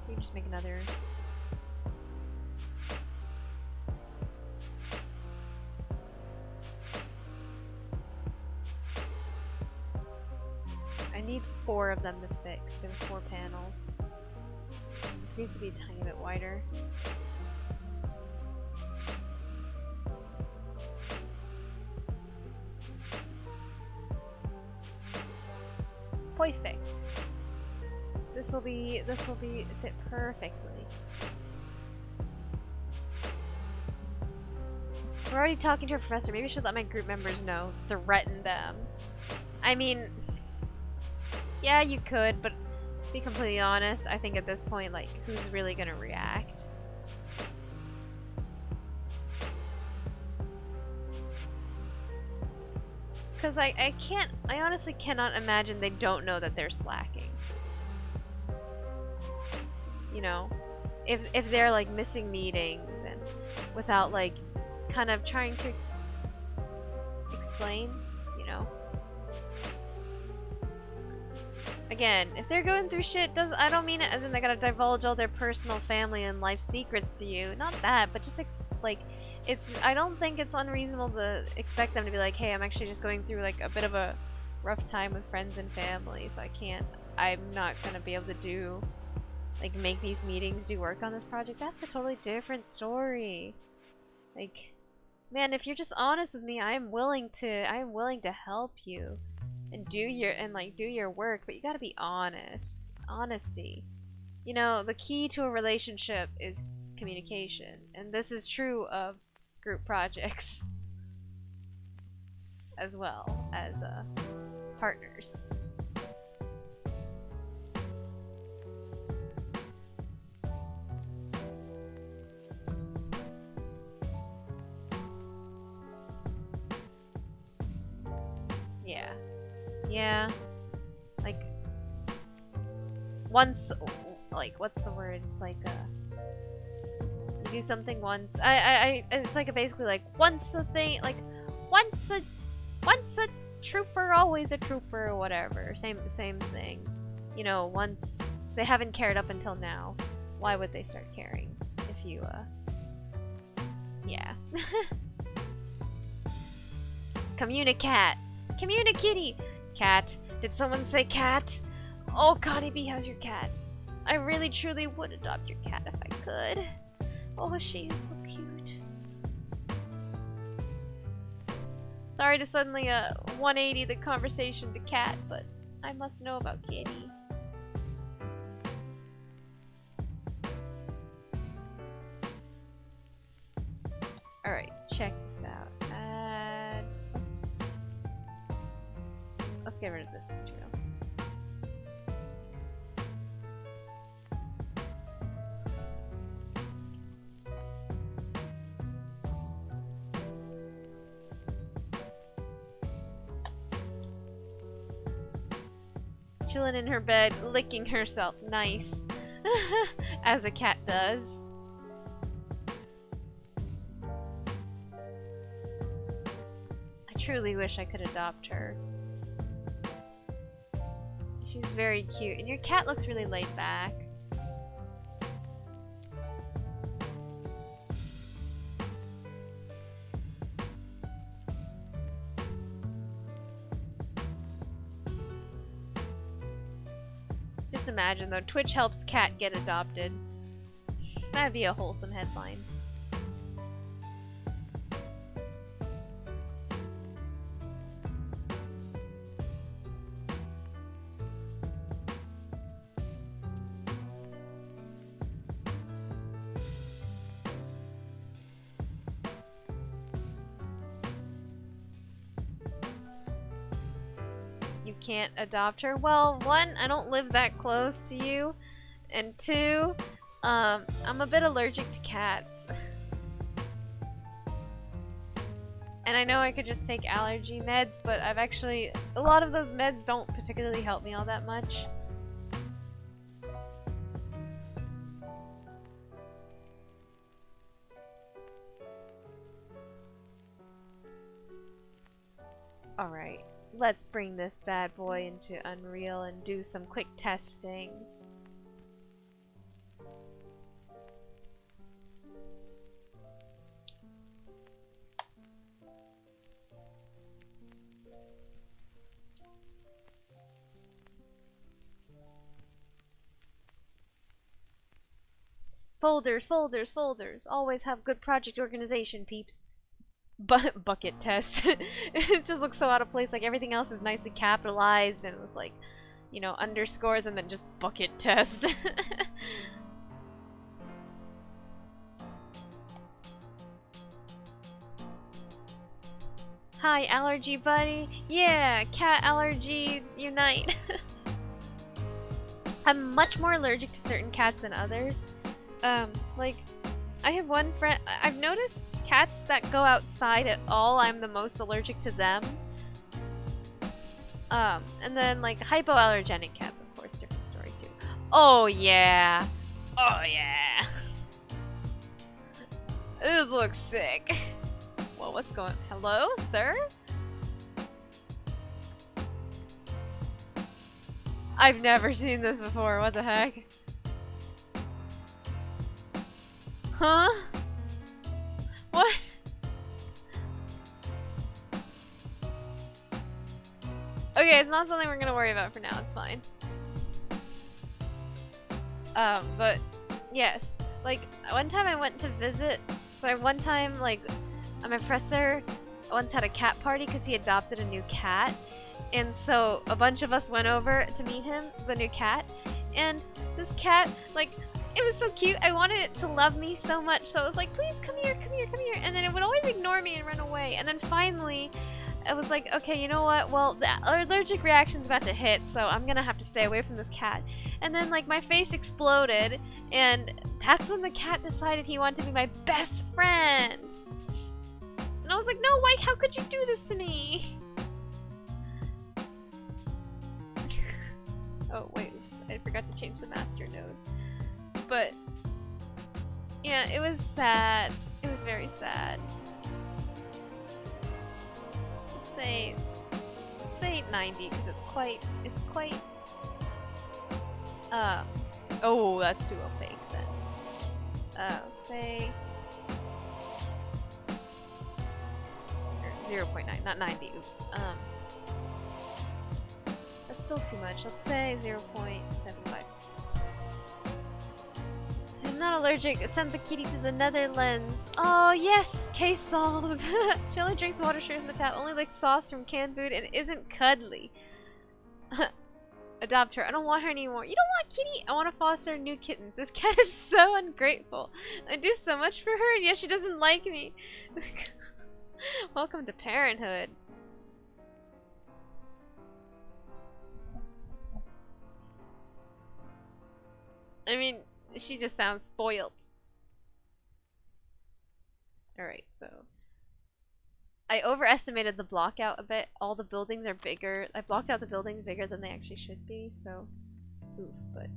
We can just make another. I need 4 of them to fix. There's 4 panels. This needs to be a tiny bit wider. Perfect. This will fit perfectly. We're already talking to our professor. Maybe I should let my group members know. Threaten them. I mean, yeah, you could, but to be completely honest, I think at this point, like, who's really gonna react? Because I honestly cannot imagine they don't know that they're slacking. You know? If they're, like, missing meetings and without, like, kind of trying to explain, you know? Again, if they're going through shit, I don't mean it as in they gotta divulge all their personal family and life secrets to you. Not that, but just, like, I don't think it's unreasonable to expect them to be like, hey, I'm actually just going through, like, a bit of a rough time with friends and family, so I'm not gonna be able to do, like, make these meetings do work on this project. That's a totally different story. Like, man, if you're just honest with me, I'm willing to help you and do your work, but you gotta be honest. Honesty. You know, the key to a relationship is communication, and this is true of group projects. as well as partners. Yeah. Yeah. Like, once, like, what's the word? It's like, you do something once. It's like basically like, once a thing, like, once a trooper, always a trooper, or whatever. Same thing. You know, once, they haven't cared up until now. Why would they start caring if you, yeah. Communicat. Communicatty! Cat. Did someone say cat? Oh, Connie B, how's your cat? I really truly would adopt your cat if I could. Oh, she is so cute. Sorry to suddenly 180 the conversation to cat, but I must know about Kitty. Alright, check this out. Let's get rid of this material. Chilling in her bed, licking herself. Nice. As a cat does. I truly wish I could adopt her. She's very cute. And your cat looks really laid back. Just imagine though, Twitch helps cat get adopted. That'd be a wholesome headline. Can't adopt her. Well, one, I don't live that close to you, and two, I'm a bit allergic to cats. And I know I could just take allergy meds, but I've actually, a lot of those meds don't particularly help me all that much. Alright. Let's bring this bad boy into Unreal and do some quick testing. Folders, folders, folders. Always have good project organization, peeps. But bucket test. It just looks so out of place. Like everything else is nicely capitalized and with like, you know, underscores, and then just bucket test. Hi, allergy buddy. Yeah, cat allergy unite. I'm much more allergic to certain cats than others. Like, I have one friend, I've noticed cats that go outside at all, I'm the most allergic to them. And then like hypoallergenic cats, of course, different story too. Oh yeah! Oh yeah! This looks sick. Well, what's going on? Hello, sir? I've never seen this before, what the heck? Huh? What? Okay, it's not something we're gonna worry about for now, it's fine. But, yes. Like, one time I went to visit, so one time, like, my professor once had a cat party because he adopted a new cat. And so, a bunch of us went over to meet him, the new cat. And this cat, like, it was so cute. I wanted it to love me so much. So I was like, please come here, come here, come here. And then it would always ignore me and run away. And then finally, I was like, okay, you know what? Well, the allergic reaction's about to hit, so I'm gonna have to stay away from this cat. And then, like, my face exploded, and that's when the cat decided he wanted to be my best friend. And I was like, no, White, how could you do this to me? Oh, wait, oops. I forgot to change the master node. But, yeah, it was sad. It was very sad. Let's say 90 because it's quite oh, that's too opaque then. Let's say 0.9, not 90. Oops. That's still too much. Let's say 0.75. I'm not allergic. Send the kitty to the Netherlands. Oh, yes! Case solved. She only drinks water straight from the tap, only likes sauce from canned food, and isn't cuddly. Adopt her. I don't want her anymore. You don't want kitty? I want to foster new kittens. This cat is so ungrateful. I do so much for her, and yet she doesn't like me. Welcome to parenthood. I mean, she just sounds spoiled. Alright, so I overestimated the block out a bit. All the buildings are bigger. I blocked out the buildings bigger than they actually should be, so oof, but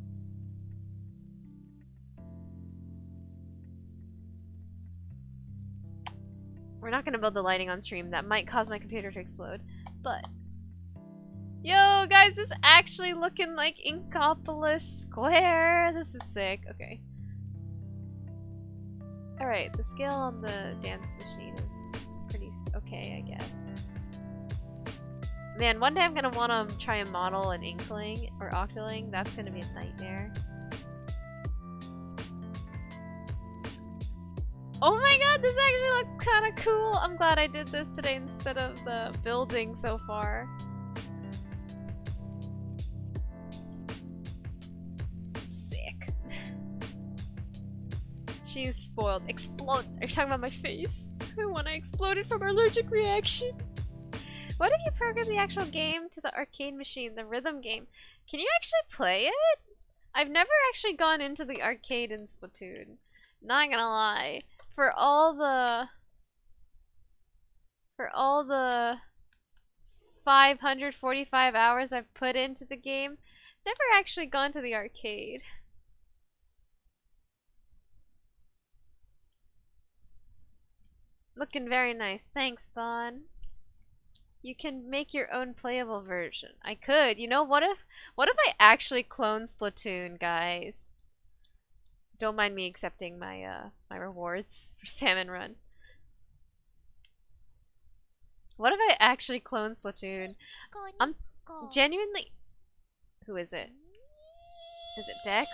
we're not gonna build the lighting on stream. That might cause my computer to explode, but yo, guys, this is actually looking like Inkopolis Square. This is sick. Okay. Alright, the scale on the dance machine is pretty okay, I guess. Man, one day I'm gonna want to try and model an Inkling or Octoling. That's gonna be a nightmare. Oh my god, this actually looks kind of cool. I'm glad I did this today instead of the building so far. She's spoiled. Explode! Are you talking about my face? When I exploded from her allergic reaction. What if you program the actual game to the arcade machine, the rhythm game? Can you actually play it? I've never actually gone into the arcade in Splatoon. Not gonna lie. For all the 545 hours I've put into the game, never actually gone to the arcade. Looking very nice. Thanks, Bon. You can make your own playable version. I could. You know, what if I actually clone Splatoon, guys? Don't mind me accepting my my rewards for Salmon Run. What if I actually clone Splatoon? I'm genuinely... Who is it? Is it Dex?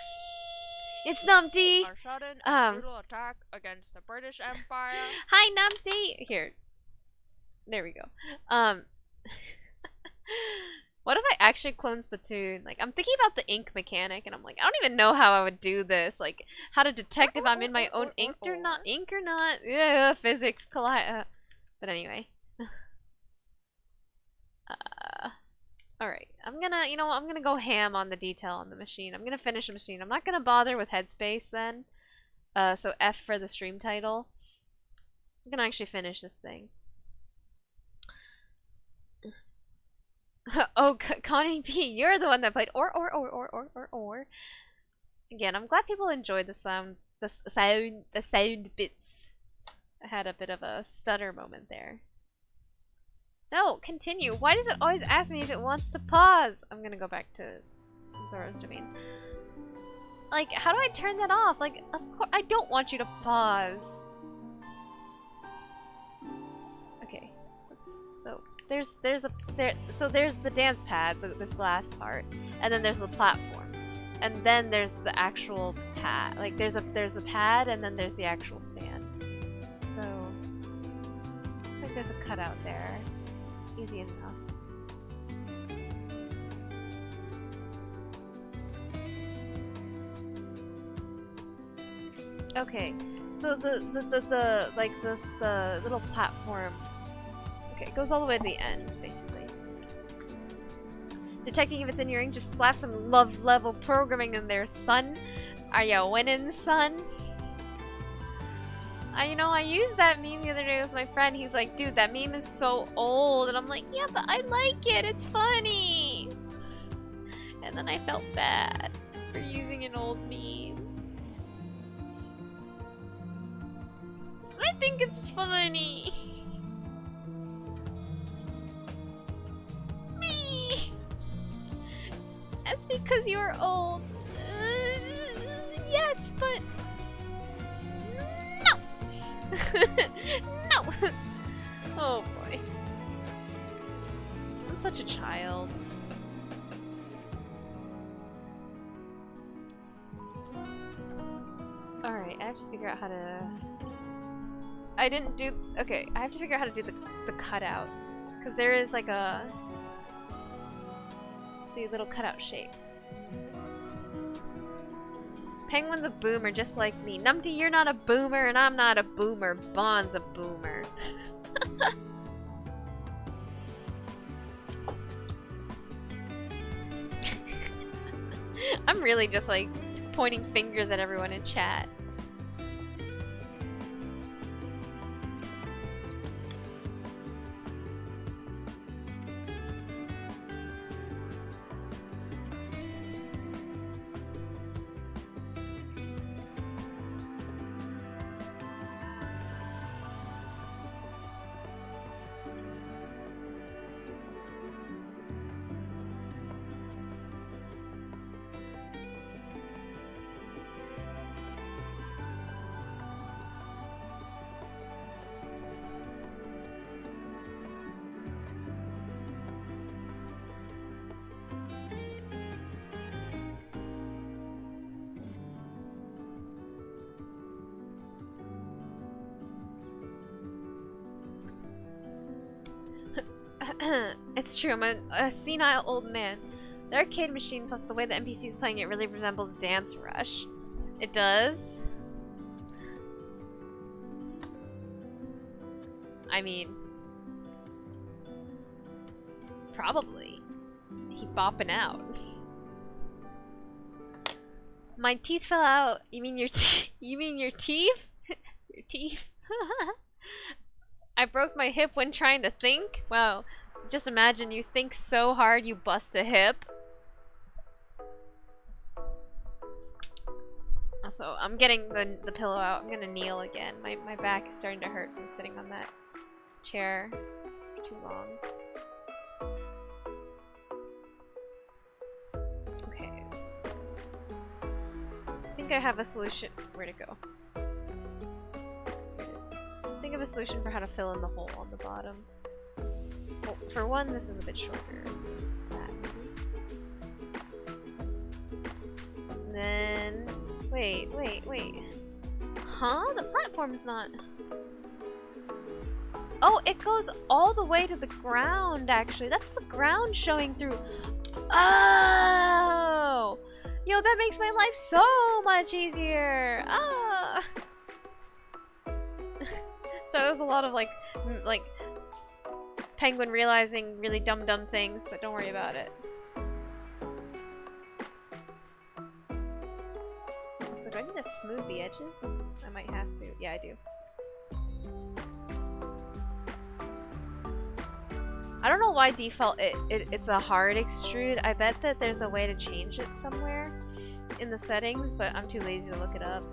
It's Numpty! A sudden and brutal attack against the British Empire. Hi, Numpty! Here. There we go. What if I actually clone Splatoon? Like, I'm thinking about the ink mechanic, and I'm like, I don't even know how I would do this. Like, how to detect if I'm in my own ink or not. Yeah, physics collide. But anyway. Alright, I'm gonna, you know what, I'm gonna go ham on the detail on the machine. I'm gonna finish the machine. I'm not gonna bother with Headspace then. So F for the stream title. I'm gonna actually finish this thing. Oh, Connie P, you're the one that played or. Again, I'm glad people enjoyed the sound bits. I had a bit of a stutter moment there. No, continue. Why does it always ask me if it wants to pause? I'm gonna go back to Zoro's domain. Like, how do I turn that off? Like, of course, I don't want you to pause. Okay, so there's the dance pad, this glass part, and then there's the platform, and then there's the actual pad. Like, there's the pad, and then there's the actual stand. So looks like there's a cutout there. Easy enough. Okay, so the little platform Okay, it goes all the way to the end, basically. Detecting if it's in your ring, just slap some love level programming in there, son. Are ya winning, son? You know, I used that meme the other day with my friend. He's like, dude, that meme is so old. And I'm like, yeah, but I like it. It's funny. And then I felt bad for using an old meme. I think it's funny. Me. That's because you're old. Yes, but... No! Oh boy. I'm such a child. Alright, I have to figure out how to... I didn't do... Okay, I have to figure out how to do the cutout. Because there is like a... See, a little cutout shape. Penguin's a boomer, just like me. Numpty, you're not a boomer, and I'm not a boomer. Bond's a boomer. I'm really just like pointing fingers at everyone in chat. It's true, I'm a senile old man. The arcade machine plus the way the NPC is playing it really resembles Dance Rush. It does? I mean... Probably. He bopping out. My teeth fell out. You mean your you mean your teeth? Your teeth? I broke my hip when trying to think? Wow. Just imagine you think so hard you bust a hip. Also, I'm getting the pillow out. I'm gonna kneel again. My back is starting to hurt from sitting on that chair too long. Okay. I think I have a solution. Where'd it go? Here it is. I think I have a solution for how to fill in the hole on the bottom. Well, for one, this is a bit shorter. That. And then... Wait. Huh? The platform's not... Oh, it goes all the way to the ground, actually. That's the ground showing through. Oh! Yo, that makes my life so much easier! Ah! So it was a lot of, like... Penguin realizing really dumb things, but don't worry about it. So do I need to smooth the edges? I might have to. Yeah, I do. I don't know why default it's a hard extrude. I bet that there's a way to change it somewhere in the settings, but I'm too lazy to look it up.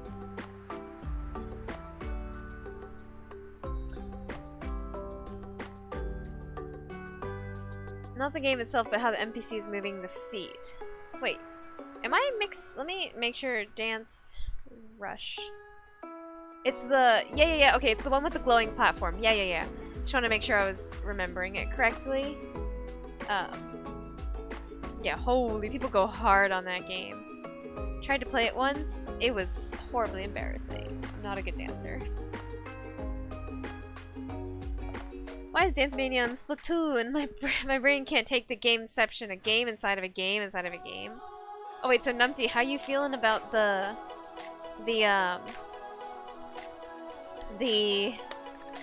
Not the game itself, but how the NPC is moving the feet. Wait, am I let me make sure. Dance Rush. It's the, yeah, okay, it's the one with the glowing platform. Yeah. Just want to make sure I was remembering it correctly. Yeah, holy, people go hard on that game. Tried to play it once, it was horribly embarrassing. I'm not a good dancer. Why is Dance Mania on Splatoon? My brain can't take the gameception. A game inside of a game inside of a game. Oh wait, so Numpty, how you feeling about the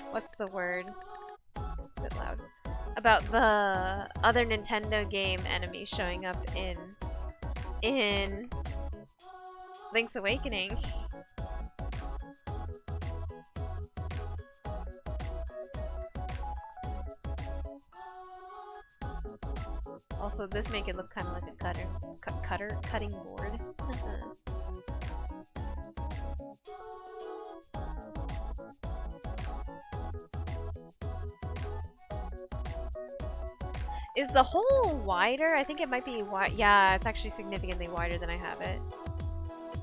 what's the word? That's a bit loud. About the other Nintendo game enemies showing up in Link's Awakening. Also, this make it look kind of like a cutting board. Is the hole wider? I think it might be wide. Yeah, it's actually significantly wider than I have it.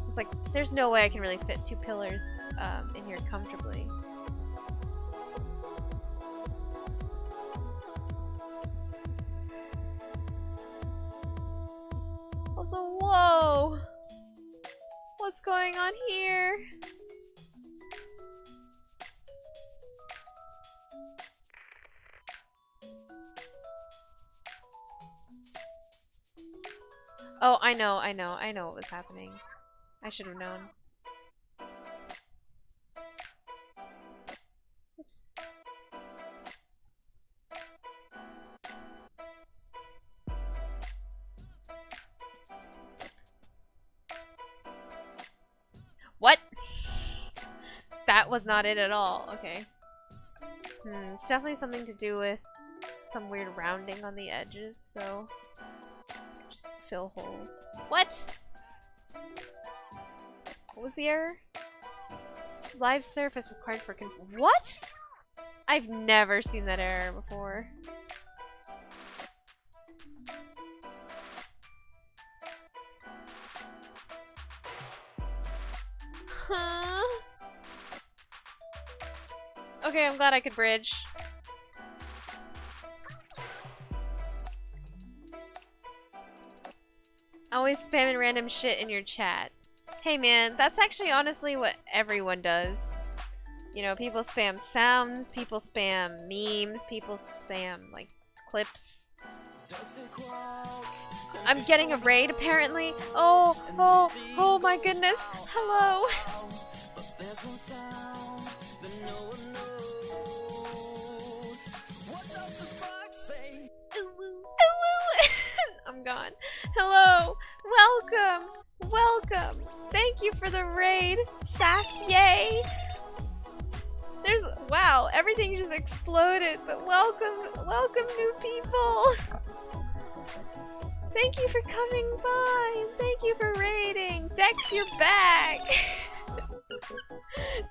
It's like, there's no way I can really fit 2 pillars in here comfortably. Also, whoa! What's going on here? Oh, I know what was happening. I should have known. Oops. What? That was not it at all. Okay. It's definitely something to do with some weird rounding on the edges, so just fill hole. What? What was the error? Live surface required for what? I've never seen that error before. Huh? Okay, I'm glad I could bridge. Always spamming random shit in your chat. Hey man, that's actually honestly what everyone does. You know, people spam sounds, people spam memes, people spam, like, clips. I'm getting a raid, apparently. Oh my goodness. Hello. I'm gone. Hello. Welcome. Thank you for the raid. Sass, yay. Wow, everything just exploded, but welcome new people. Thank you for coming by, and thank you for raiding. Dex, you're back.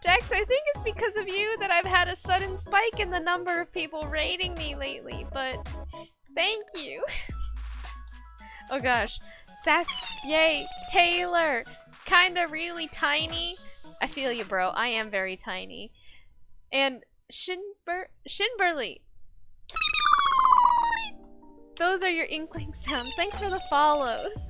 Dex, I think it's because of you that I've had a sudden spike in the number of people raiding me lately, but thank you. Oh gosh. Sass, yay, Taylor, kinda really tiny. I feel you, bro. I am very tiny. And Shinburly. Those are your inkling sounds. Thanks for the follows.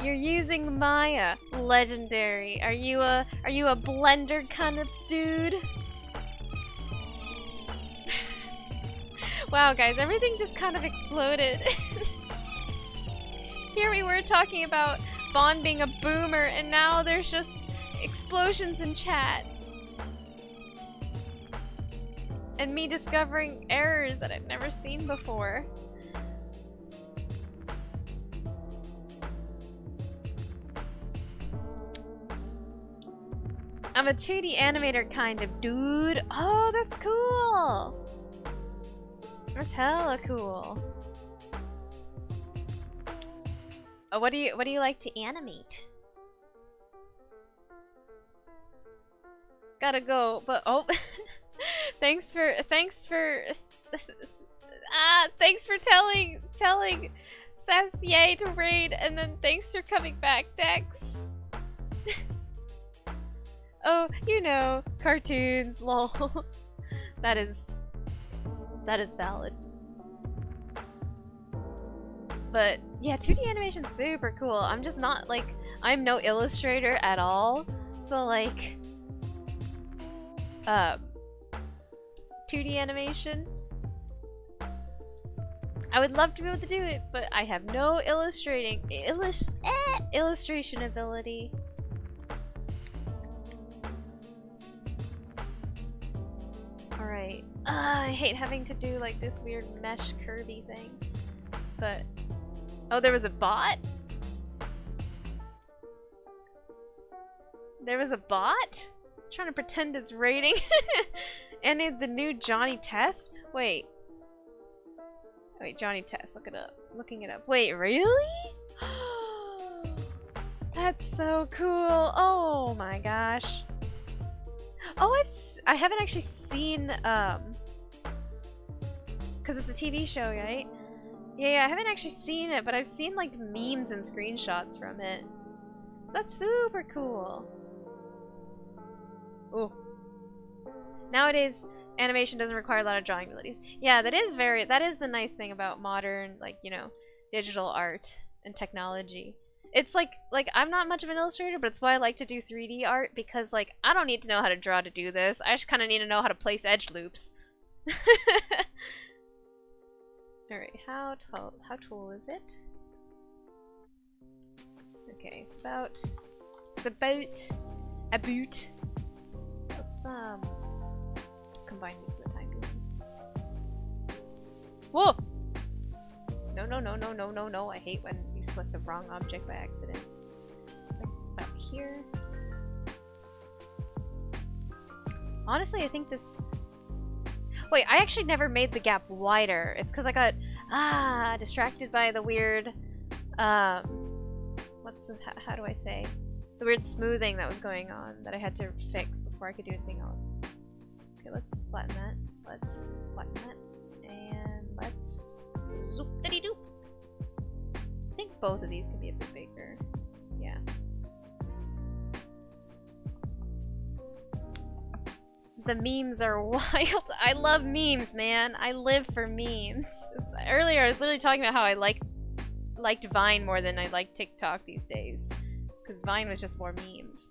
You're using Maya. Legendary. Are you a blender kind of dude? Wow, guys, everything just kind of exploded. Here we were talking about Vaughn being a boomer, and now there's just explosions in chat. And me discovering errors that I've never seen before. I'm a 2D animator kind of dude. Oh, that's cool. That's hella cool. Oh, what do you like to animate? Gotta go, but oh, thanks for telling Sassier to raid, and then thanks for coming back, Dex. Oh, you know, cartoons, lol. That is valid. But yeah, 2D animation's super cool. I'm just not like, I'm no illustrator at all. So like 2D animation, I would love to be able to do it, but I have no illustration ability. I hate having to do like this weird mesh curvy thing. But oh, there was a bot? There was a bot? I'm trying to pretend it's rating. And the new Johnny Test? Wait. Wait, Johnny Test. Look it up. Looking it up. Wait, really? That's so cool. Oh my gosh. Oh, I haven't actually seen because it's a TV show, right? Yeah, I haven't actually seen it, but I've seen like memes and screenshots from it. That's super cool. Ooh. Nowadays, animation doesn't require a lot of drawing abilities. Yeah, that is the nice thing about modern, like, you know, digital art and technology. It's like I'm not much of an illustrator, but it's why I like to do 3D art, because like I don't need to know how to draw to do this. I just kind of need to know how to place edge loops. All right, how tall is it? Okay, it's about a boot. Let's combine these for the time being. Whoa! No. I hate when you select the wrong object by accident. It's like about here. Honestly, I think this... Wait, I actually never made the gap wider. It's because I got, distracted by the weird, how do I say? The weird smoothing that was going on that I had to fix before I could do anything else. Okay, let's flatten that. Let's flatten that. And let's zoop-diddy-doop. I think both of these could be a bit bigger. Yeah. The memes are wild. I love memes, man. I live for memes. Earlier, I was literally talking about how I liked Vine more than I like TikTok these days. Because Vine was just more memes.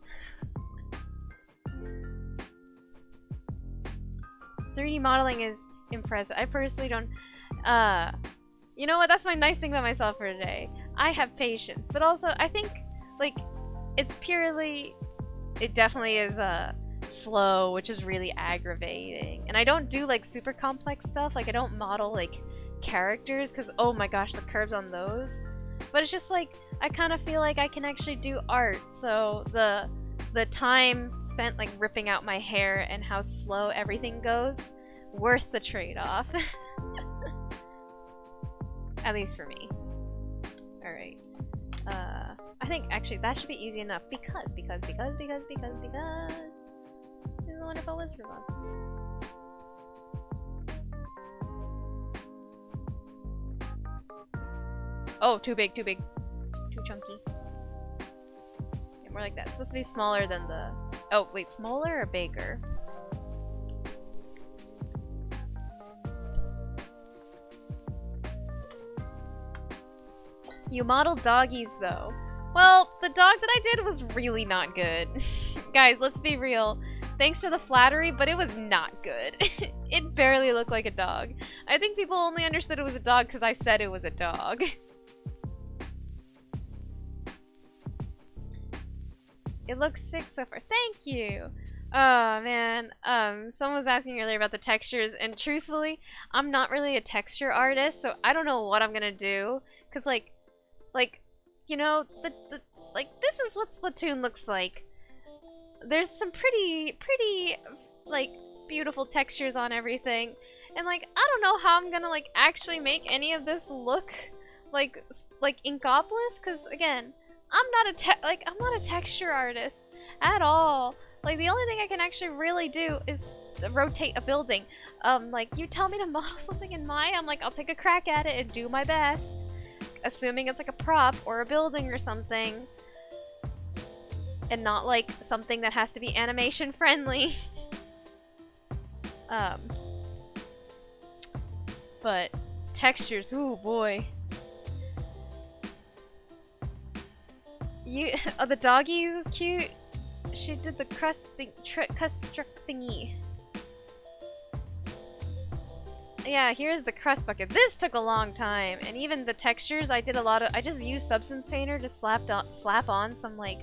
3D modeling is impressive. I personally don't... you know what? That's my nice thing about myself for today. I have patience. But also, I think, like, it's purely... It definitely is, slow, which is really aggravating. And I don't do, like, super complex stuff. Like, I don't model, like, characters, because, oh my gosh, the curves on those. But it's just, like, I kind of feel like I can actually do art. So, the time spent, like, ripping out my hair and how slow everything goes, worth the trade-off. At least for me. Alright. I think, actually, that should be easy enough, because this is a wonderful wizard boss. Oh, too big. Too chunky. Yeah, more like that. It's supposed to be smaller than the... Oh, wait, smaller or bigger? You modeled doggies, though. Well, the dog that I did was really not good. Guys, let's be real. Thanks for the flattery, but it was not good. It barely looked like a dog. I think people only understood it was a dog because I said it was a dog. It looks sick so far. Thank you! Oh, man. Someone was asking earlier about the textures, and truthfully, I'm not really a texture artist, so I don't know what I'm gonna do. Because, like, you know, this is what Splatoon looks like. There's some pretty, like, beautiful textures on everything. And, like, I don't know how I'm gonna, like, actually make any of this look like Inkopolis, because, again, I'm not a texture artist at all. Like, the only thing I can actually really do is rotate a building. Like, you tell me to model something in Maya, I'm like, I'll take a crack at it and do my best. Assuming it's like a prop or a building or something. And not like something that has to be animation friendly. But textures, ooh boy. The doggy is cute. She did the crust thingy. Yeah, here's the crust bucket. This took a long time, and even the textures, I just used Substance Painter to slap on some like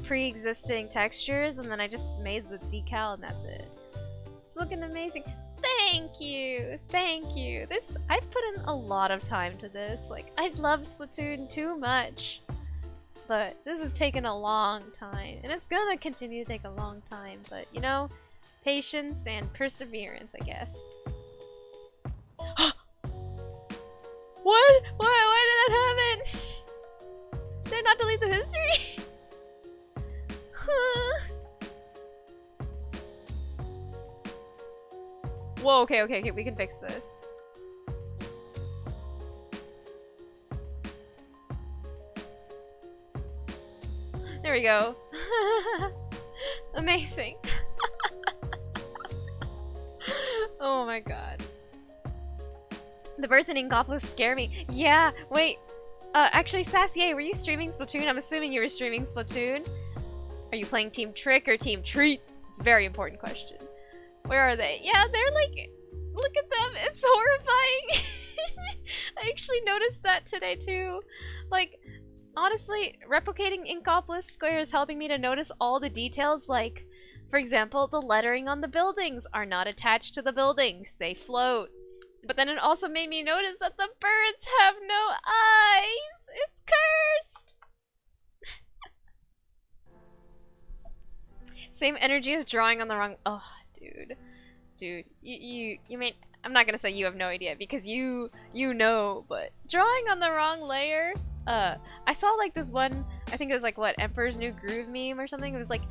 pre-existing textures, and then I just made the decal, and that's it. It's looking amazing. Thank you, thank you. This I've put in a lot of time to this. Like I love Splatoon too much, but this has taken a long time, and it's gonna continue to take a long time. But you know, patience and perseverance, I guess. What? Why did that happen? Did I not delete the history? Whoa, okay, we can fix this. There we go. Amazing. Oh my god. The birds in Inkopolis scare me. Yeah, wait. Actually, Sassier, were you streaming Splatoon? I'm assuming you were streaming Splatoon. Are you playing Team Trick or Team Treat? It's a very important question. Where are they? Yeah, they're like... Look at them! It's horrifying! I actually noticed that today too. Like, honestly, replicating Inkopolis Square is helping me to notice all the details, like, for example, the lettering on the buildings are not attached to the buildings. They float. But then it also made me notice that the birds have no eyes! It's cursed! Same energy as drawing on the wrong... Oh, dude. Dude, you may... I'm not gonna say you have no idea, because you know, but drawing on the wrong layer... I saw like this one, I think it was like, what, Emperor's New Groove meme or something? It was like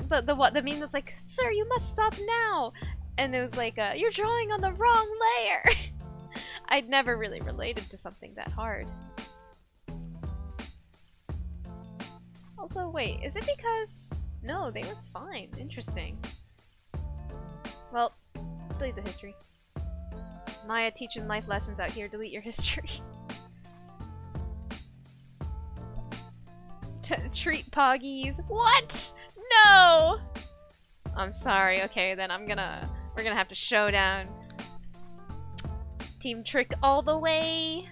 the meme that's like, sir, you must stop now! And it was like, you're drawing on the wrong layer! I'd never really related to something that hard. Also, wait, is it because... No, they were fine. Interesting. Well, delete the history. Maya teaching life lessons out here. Delete your history. Treat poggies. What? No! I'm sorry. Okay, then we're gonna have to showdown. Team Trick all the way.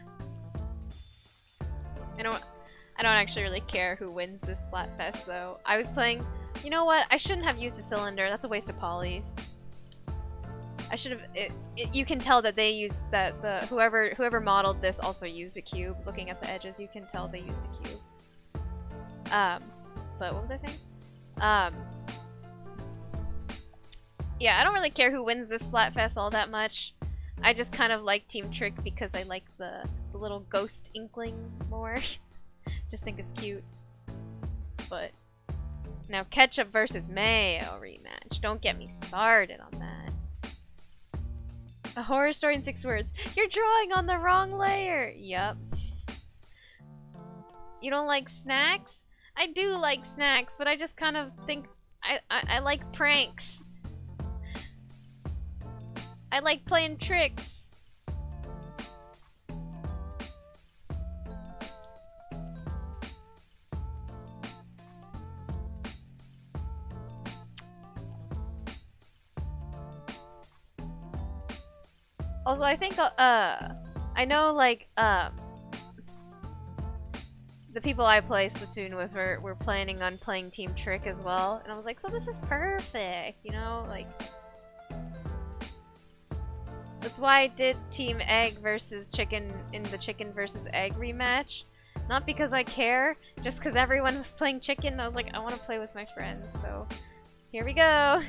I don't actually really care who wins this Splatfest though. I was playing... You know what? I shouldn't have used a cylinder. That's a waste of polys. I should have... You can tell that they used that... Whoever modeled this also used a cube. Looking at the edges, you can tell they used a cube. But what was I saying? Yeah, I don't really care who wins this Splatfest all that much. I just kind of like Team Trick because I like the little ghost inkling more. Just think it's cute. But now ketchup versus mayo rematch. Don't get me started on that. A horror story in 6 words. You're drawing on the wrong layer. Yup. You don't like snacks? I do like snacks, but I just kind of think I like pranks. I like playing tricks. Also, I think, I know, like, the people I play Splatoon with were planning on playing Team Trick as well, and I was like, so this is perfect, you know, like... That's why I did Team Egg versus Chicken in the Chicken versus Egg rematch. Not because I care, just because everyone was playing Chicken, and I was like, I want to play with my friends, so... Here we go!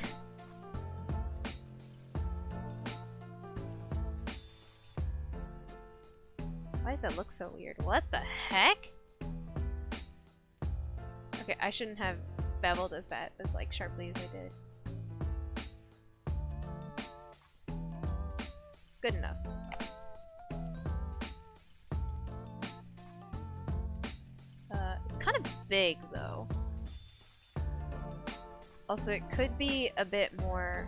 Why does that look so weird? What the heck? Okay, I shouldn't have beveled as bad as like sharply as I did. Good enough. It's kind of big though. Also, it could be a bit more...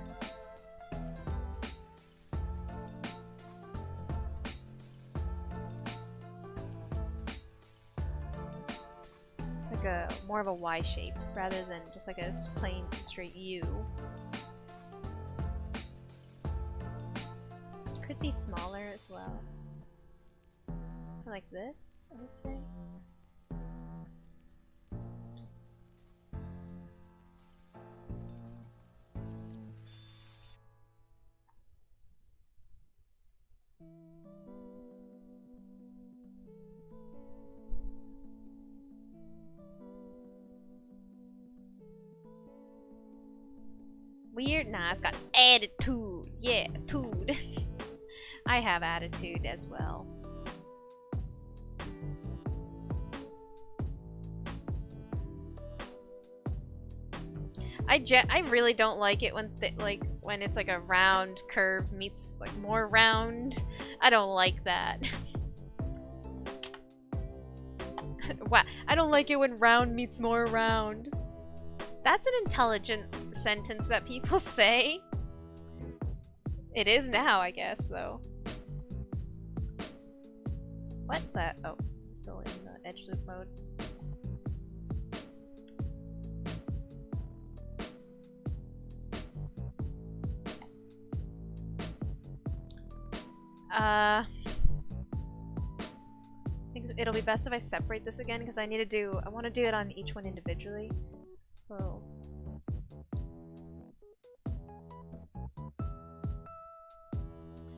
more of a Y shape rather than just like a plain straight U. Could be smaller as well. Like this, I would say. Oops. weird? Nah, it's got attitude. Yeah, tude. I have attitude as well. I really don't like it when when it's like a round curve meets like more round. I don't like that. Wow, I don't like it when round meets more round. That's an intelligent sentence that people say. It is now, I guess, though. What the? Oh, still in the edge loop mode. I think it'll be best if I separate this again because I want to do it on each one individually. So.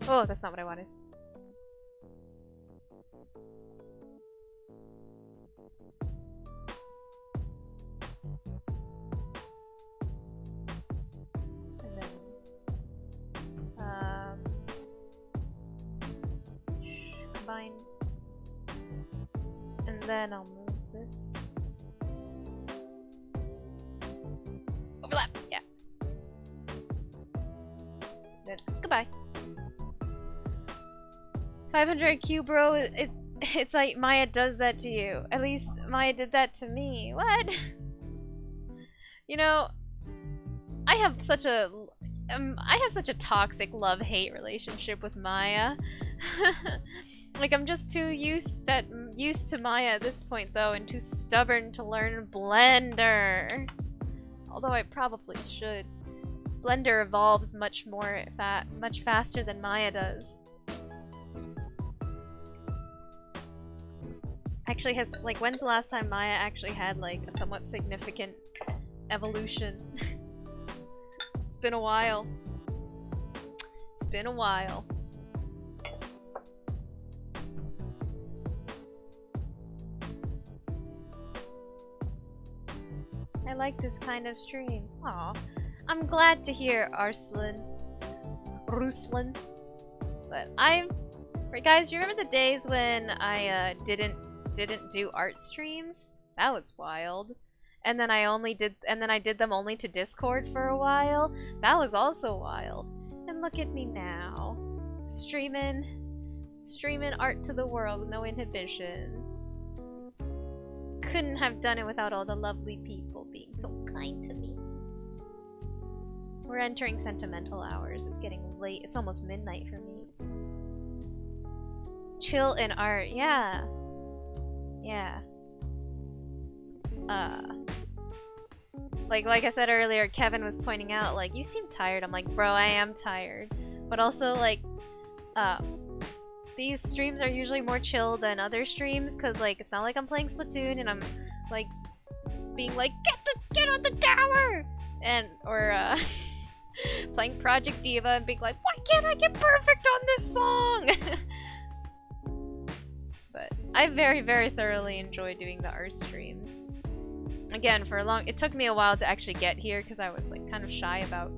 Oh, that's not what I wanted. And then, combine. And then I'll move this. Overlap, yeah. Then, goodbye. 500 IQ, bro. It's like Maya does that to you. At least Maya did that to me. What? You know, I have such a toxic love-hate relationship with Maya. Like I'm just too used to Maya at this point though, and too stubborn to learn Blender. Although I probably should. Blender evolves much faster than Maya does. Actually when's the last time Maya actually had like a somewhat significant evolution? It's been a while. It's been a while. I like this kind of streams. Aw. I'm glad to hear Ruslan. But guys, you remember the days when I didn't do art streams? That was wild. And then I did them only to Discord for a while. That was also wild. And look at me now. Streaming art to the world with no inhibition. Couldn't have done it without all the lovely people being so kind to me. We're entering sentimental hours. It's getting late. It's almost midnight for me. Chill in art. Yeah. Yeah. Like I said earlier, Kevin was pointing out, like, you seem tired. I'm like, bro, I am tired. But also, like, these streams are usually more chill than other streams, because, like, it's not like I'm playing Splatoon and I'm, like, being like, get on the tower! Or playing Project Diva and being like, why can't I get perfect on this song? But I very, very thoroughly enjoy doing the art streams. Again, it took me a while to actually get here because I was like kind of shy about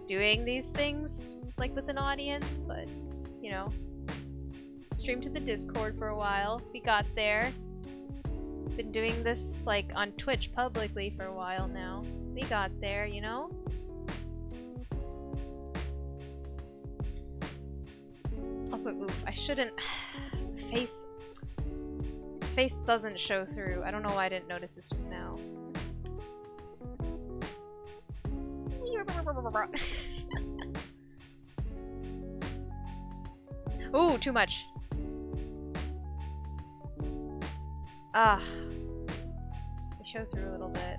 doing these things like with an audience, but you know, streamed to the Discord for a while. We got there. Been doing this like on Twitch publicly for a while now. We got there, you know? Also, oof, I shouldn't face doesn't show through. I don't know why I didn't notice this just now. Ooh, too much. I show through a little bit.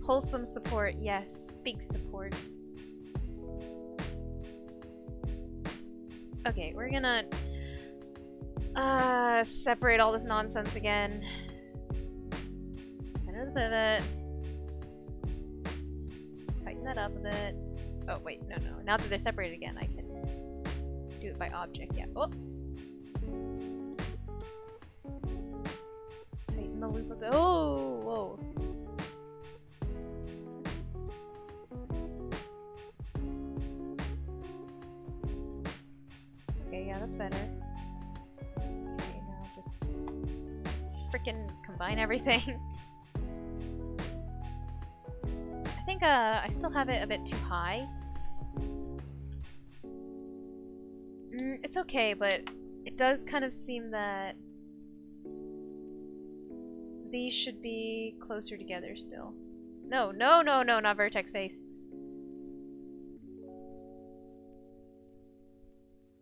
Wholesome support, yes. Big support. Okay, we're gonna separate all this nonsense again. Center the pivot. Tighten that up a bit. Oh wait, no. Now that they're separated again, I can do it by object. Yeah. Oh. the loop a bit. Oh, whoa. Okay, yeah, that's better. Okay, now just freaking combine everything. I think I still have it a bit too high. It's okay, but it does kind of seem that these should be closer together still. No, no, no, no, not vertex face.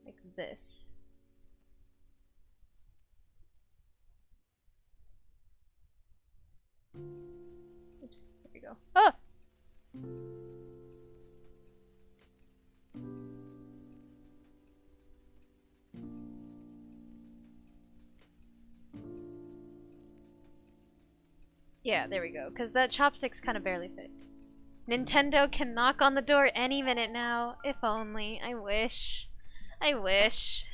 Like this. Oops, there we go. Oh! Yeah, there we go. Because that chopsticks kind of barely fit. Nintendo can knock on the door any minute now. If only. I wish. I wish.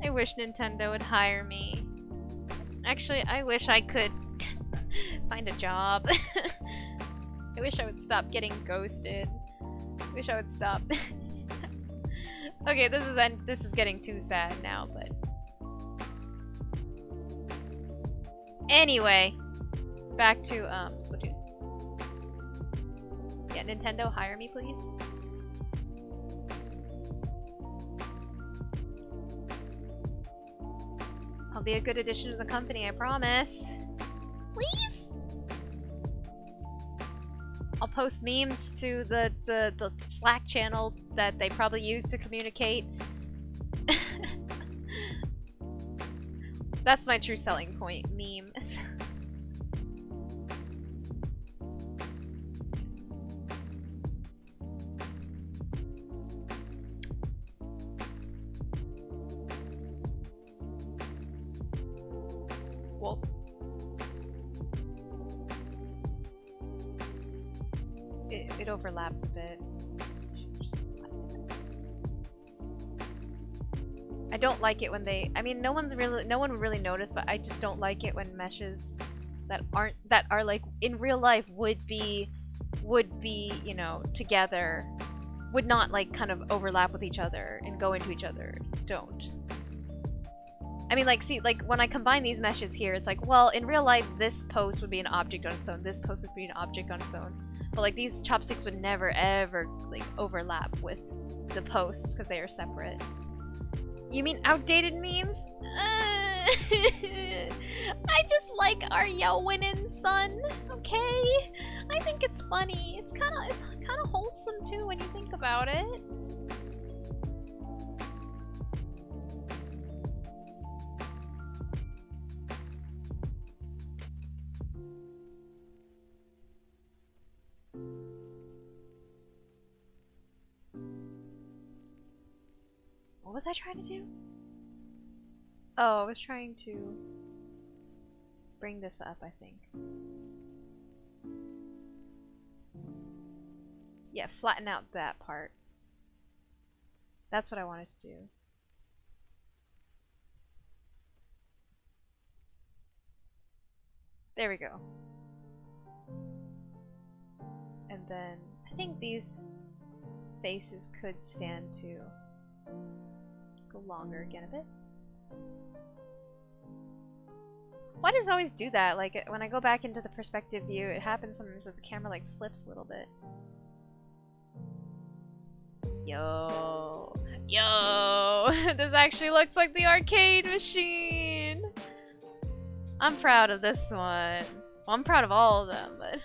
I wish Nintendo would hire me. Actually, I wish I could find a job. I wish I would stop getting ghosted. I wish I would stop. Okay, this is getting too sad now, but anyway, back to Splatoon. Yeah, Nintendo, hire me, please. I'll be a good addition to the company, I promise. Please? I'll post memes to the Slack channel that they probably use to communicate. That's my true selling point, memes. Whoa. It overlaps a bit. I don't like it when they, I mean, no one would really notice, but I just don't like it when meshes that are like in real life would be, you know, together, would not like kind of overlap with each other and go into each other. Don't. I mean, like, see, like when I combine these meshes here, it's like, well, in real life, this post would be an object on its own, this post would be an object on its own. But like these chopsticks would never ever like overlap with the posts because they are separate. You mean outdated memes? I just like our yo winning son, okay? I think it's funny. It's kind of wholesome too when you think about it. What was I trying to do? Oh, I was trying to bring this up, I think. Yeah, flatten out that part. That's what I wanted to do. There we go. And then I think these faces could stand to go longer again a bit. Why does it always do that? Like when I go back into the perspective view, it happens sometimes that the camera like flips a little bit. Yo, yo, this actually looks like the arcade machine. I'm proud of this one. Well, I'm proud of all of them, but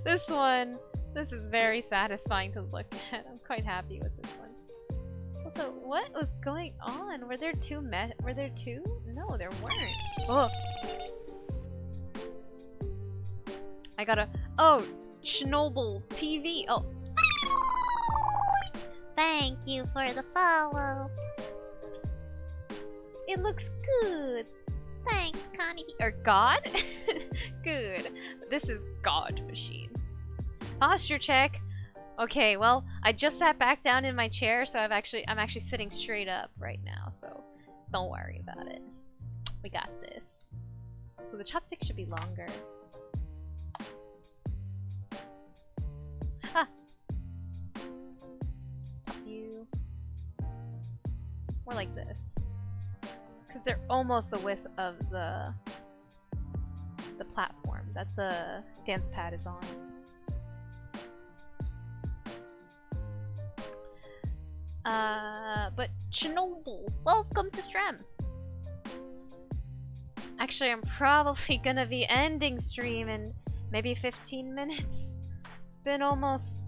this one, this is very satisfying to look at. I'm quite happy with this one. Also, what was going on? Were there two were there two? No, there weren't. Oh. I gotta, oh, Chernobyl TV. Oh. Thank you for the follow. It looks good. Thanks, Connie. Or God? Good. This is God machine. Posture check. Okay, well, I just sat back down in my chair, so I'm actually sitting straight up right now, so don't worry about it. We got this. So the chopstick should be longer. Ah! Top view. More like this. Because they're almost the width of the platform that the dance pad is on. But Chernobyl, welcome to Strem! Actually, I'm probably gonna be ending stream in maybe 15 minutes. It's been almost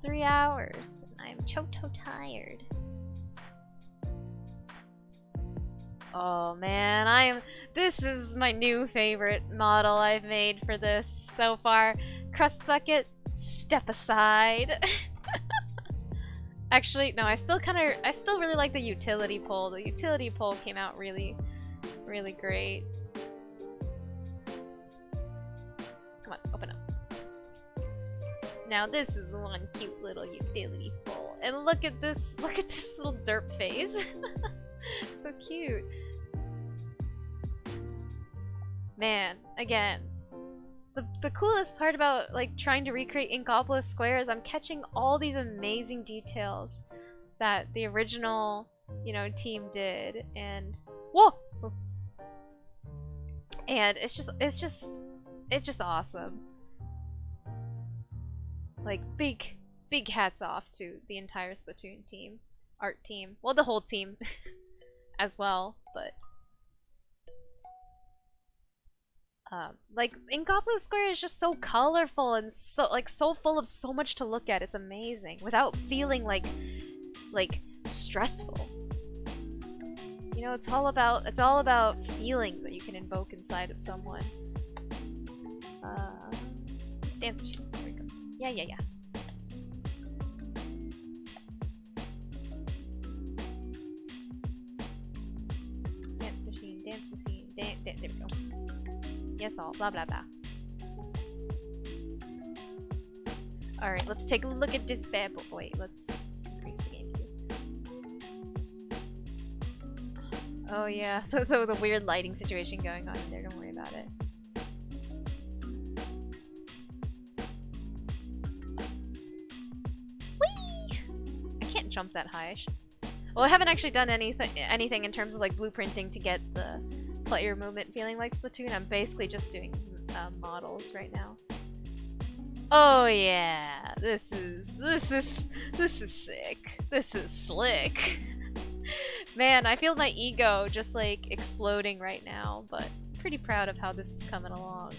3 hours, and I'm choto tired. Oh man, this is my new favorite model I've made for this so far. Crust bucket, step aside. Actually, no, I still really like the utility pole. The utility pole came out really, really great. Come on, open up. Now this is one cute little utility pole. And look at this little derp face. So cute. Man, again, the coolest part about like trying to recreate Inkopolis Square is I'm catching all these amazing details that the original, you know, team did, and whoa, and it's just awesome. Like big hats off to the entire Splatoon team, art team, well the whole team as well, but. Like Inkopolis Square is just so colorful and so full of so much to look at. It's amazing without feeling like stressful. You know, it's all about feelings that you can invoke inside of someone. Dance machine. There we go. Yeah. Dance machine. There we go. Yes, all. Blah, blah, blah. Alright, let's take a look at this bad boy. Wait, let's increase the game view. Oh, yeah. So the weird lighting situation going on in there. Don't worry about it. Whee! I can't jump that high. Well, I haven't actually done anything in terms of like blueprinting to get the player movement feeling like Splatoon. I'm basically just doing models right now. Oh yeah, this is sick. This is slick. Man, I feel my ego just like exploding right now, but I'm pretty proud of how this is coming along.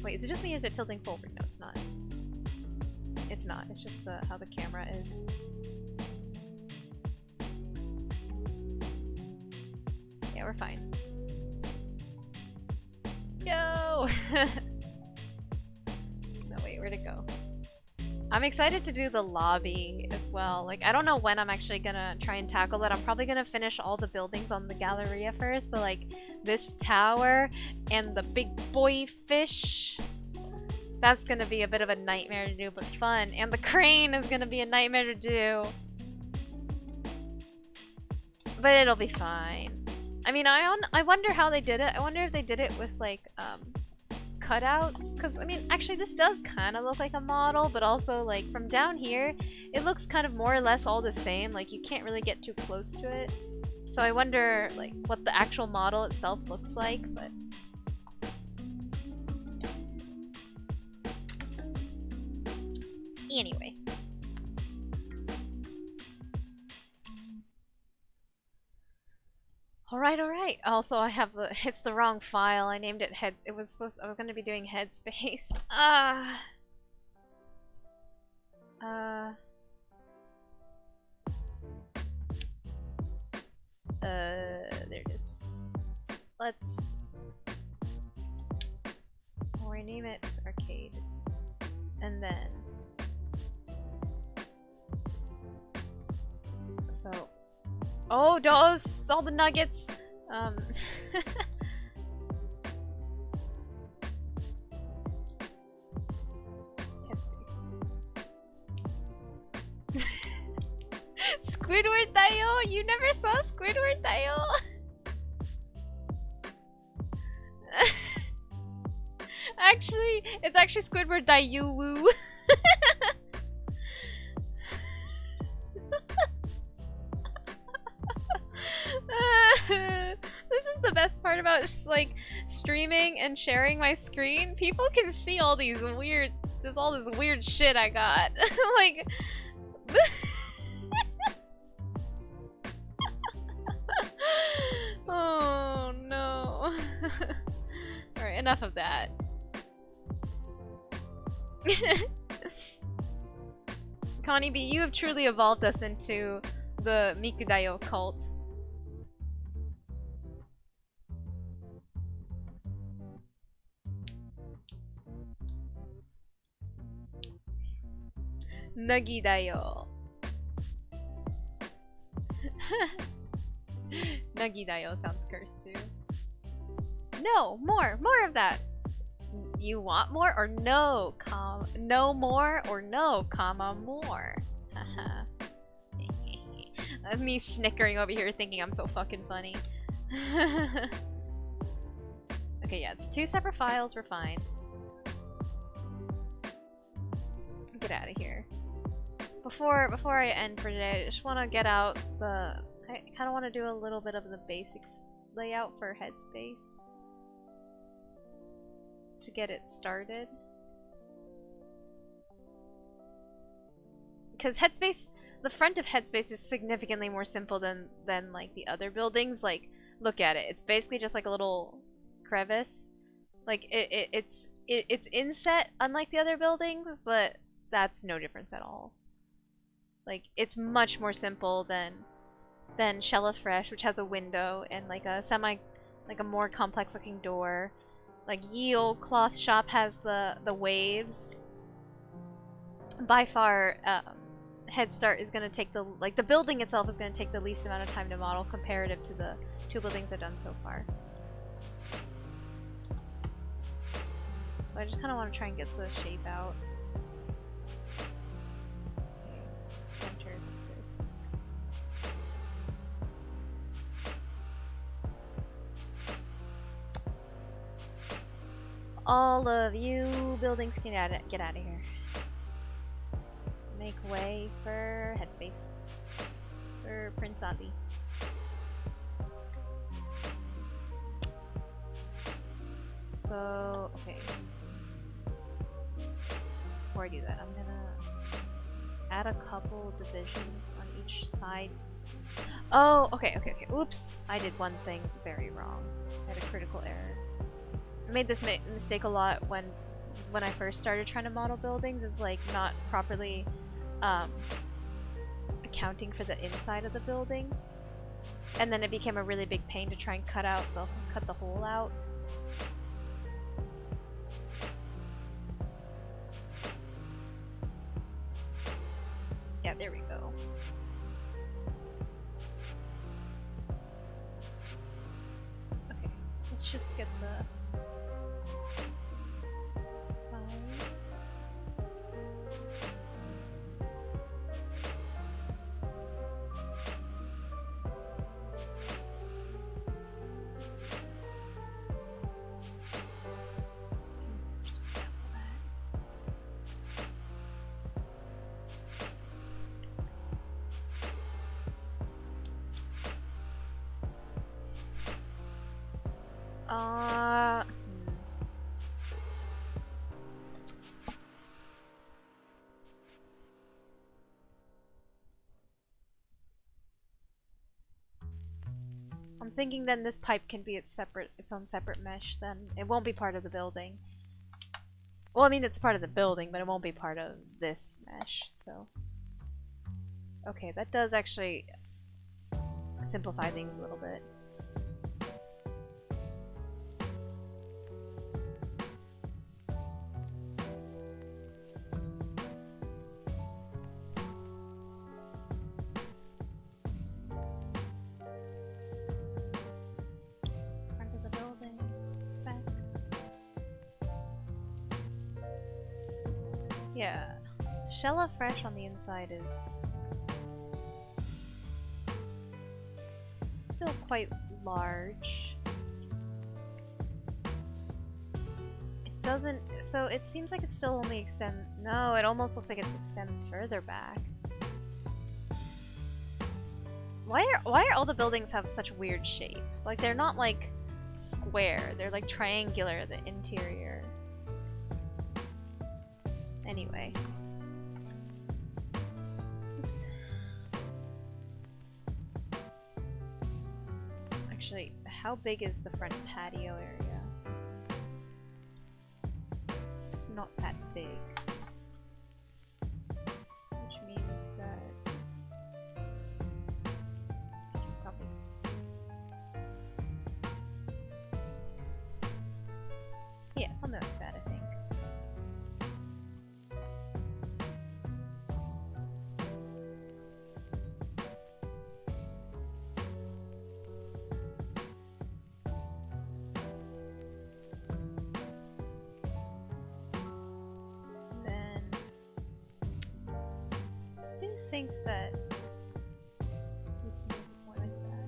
Wait, is it just me or is it tilting forward? No, it's not. It's not. It's just how the camera is. Yeah, we're fine. Yo! No, wait, where'd it go? I'm excited to do the lobby as well. Like, I don't know when I'm actually gonna try and tackle that. I'm probably gonna finish all the buildings on the Galleria first, but like, this tower and the big boy fish, that's gonna be a bit of a nightmare to do, but fun. And the crane is gonna be a nightmare to do. But it'll be fine. I mean, I wonder how they did it. I wonder if they did it with, like, cutouts. Because, I mean, actually, this does kind of look like a model, but also, like, from down here, it looks kind of more or less all the same. Like, you can't really get too close to it. So I wonder, like, what the actual model itself looks like, but... Anyway. Alright. Also, I have it's the wrong file. I named it I was gonna be doing Headspace. There it is. Let's rename it Arcade. And then... So... Oh, those! All the nuggets! Headspace. Squidward Dayo? You never saw Squidward Dayo? Actually, it's actually Squidward Dayu. This is the best part about just like streaming and sharing my screen. People can see all these weird, there's all this weird shit I got. Like, oh no. Alright, enough of that. Connie B, you have truly evolved us into the Mikudayo cult. Nagidayo. Nagidayo sounds cursed too. No, more of that. You want more or no? No more or no, comma more. Haha. Me snickering over here thinking I'm so fucking funny. Okay, yeah, it's 2 separate files, we're fine. Get out of here. Before I end for today, I just want to get out the... I kind of want to do a little bit of the basics layout for Headspace. To get it started. Because Headspace... The front of Headspace is significantly more simple than like the other buildings. Like, look at it. It's basically just like a little crevice. Like, it's inset unlike the other buildings, but that's no difference at all. Like, it's much more simple than Shella Fresh, which has a window and like a like a more complex looking door. Like Ye Olde Cloth Shoppe has the waves. By far, Head Start is gonna take the building itself is gonna take the least amount of time to model comparative to the 2 buildings I've done so far. So I just kind of want to try and get the shape out. Centered, that's good. All of you buildings get out of here. Make way for Headspace. For Prince Avi. So, okay. Before I do that, I'm gonna add a couple divisions on each side. Oh, okay. Oops. I did one thing very wrong. I had a critical error. I made this mistake a lot when I first started trying to model buildings, is like not properly accounting for the inside of the building. And then it became a really big pain to try and cut the hole out. Yeah, there we go. Okay, let's just get the size. I'm thinking then this pipe can be its own separate mesh, then it won't be part of the building. Well, I mean it's part of the building, but it won't be part of this mesh, so... Okay, that does actually simplify things a little bit. Yeah, Shella Fresh on the inside is still quite large. It doesn't, so it seems like it still only extends, no, it almost looks like it extends further back. Why are all the buildings have such weird shapes? Like, they're not like square, they're like triangular, the interior. Anyway. Oops. Actually, how big is the front patio area? It's not that big. Which means that I can probably... Yeah, something like that, I think. Think that this may be more like that.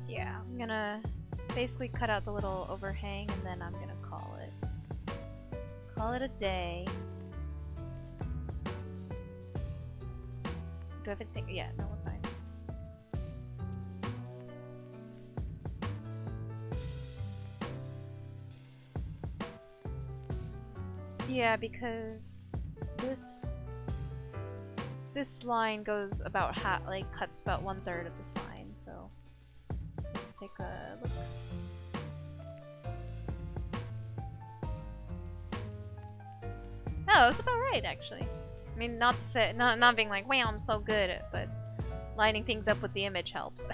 Yeah, I'm gonna basically cut out the little overhang and then I'm gonna call it. Call it a day. Do I have anything? Yeah, no, we're fine. Yeah, because this line goes about half, like cuts about 1/3 of this line. So let's take a look. Oh, it's about right, actually. I mean, not to say, not being like, wow, I'm so good at, but lining things up with the image helps.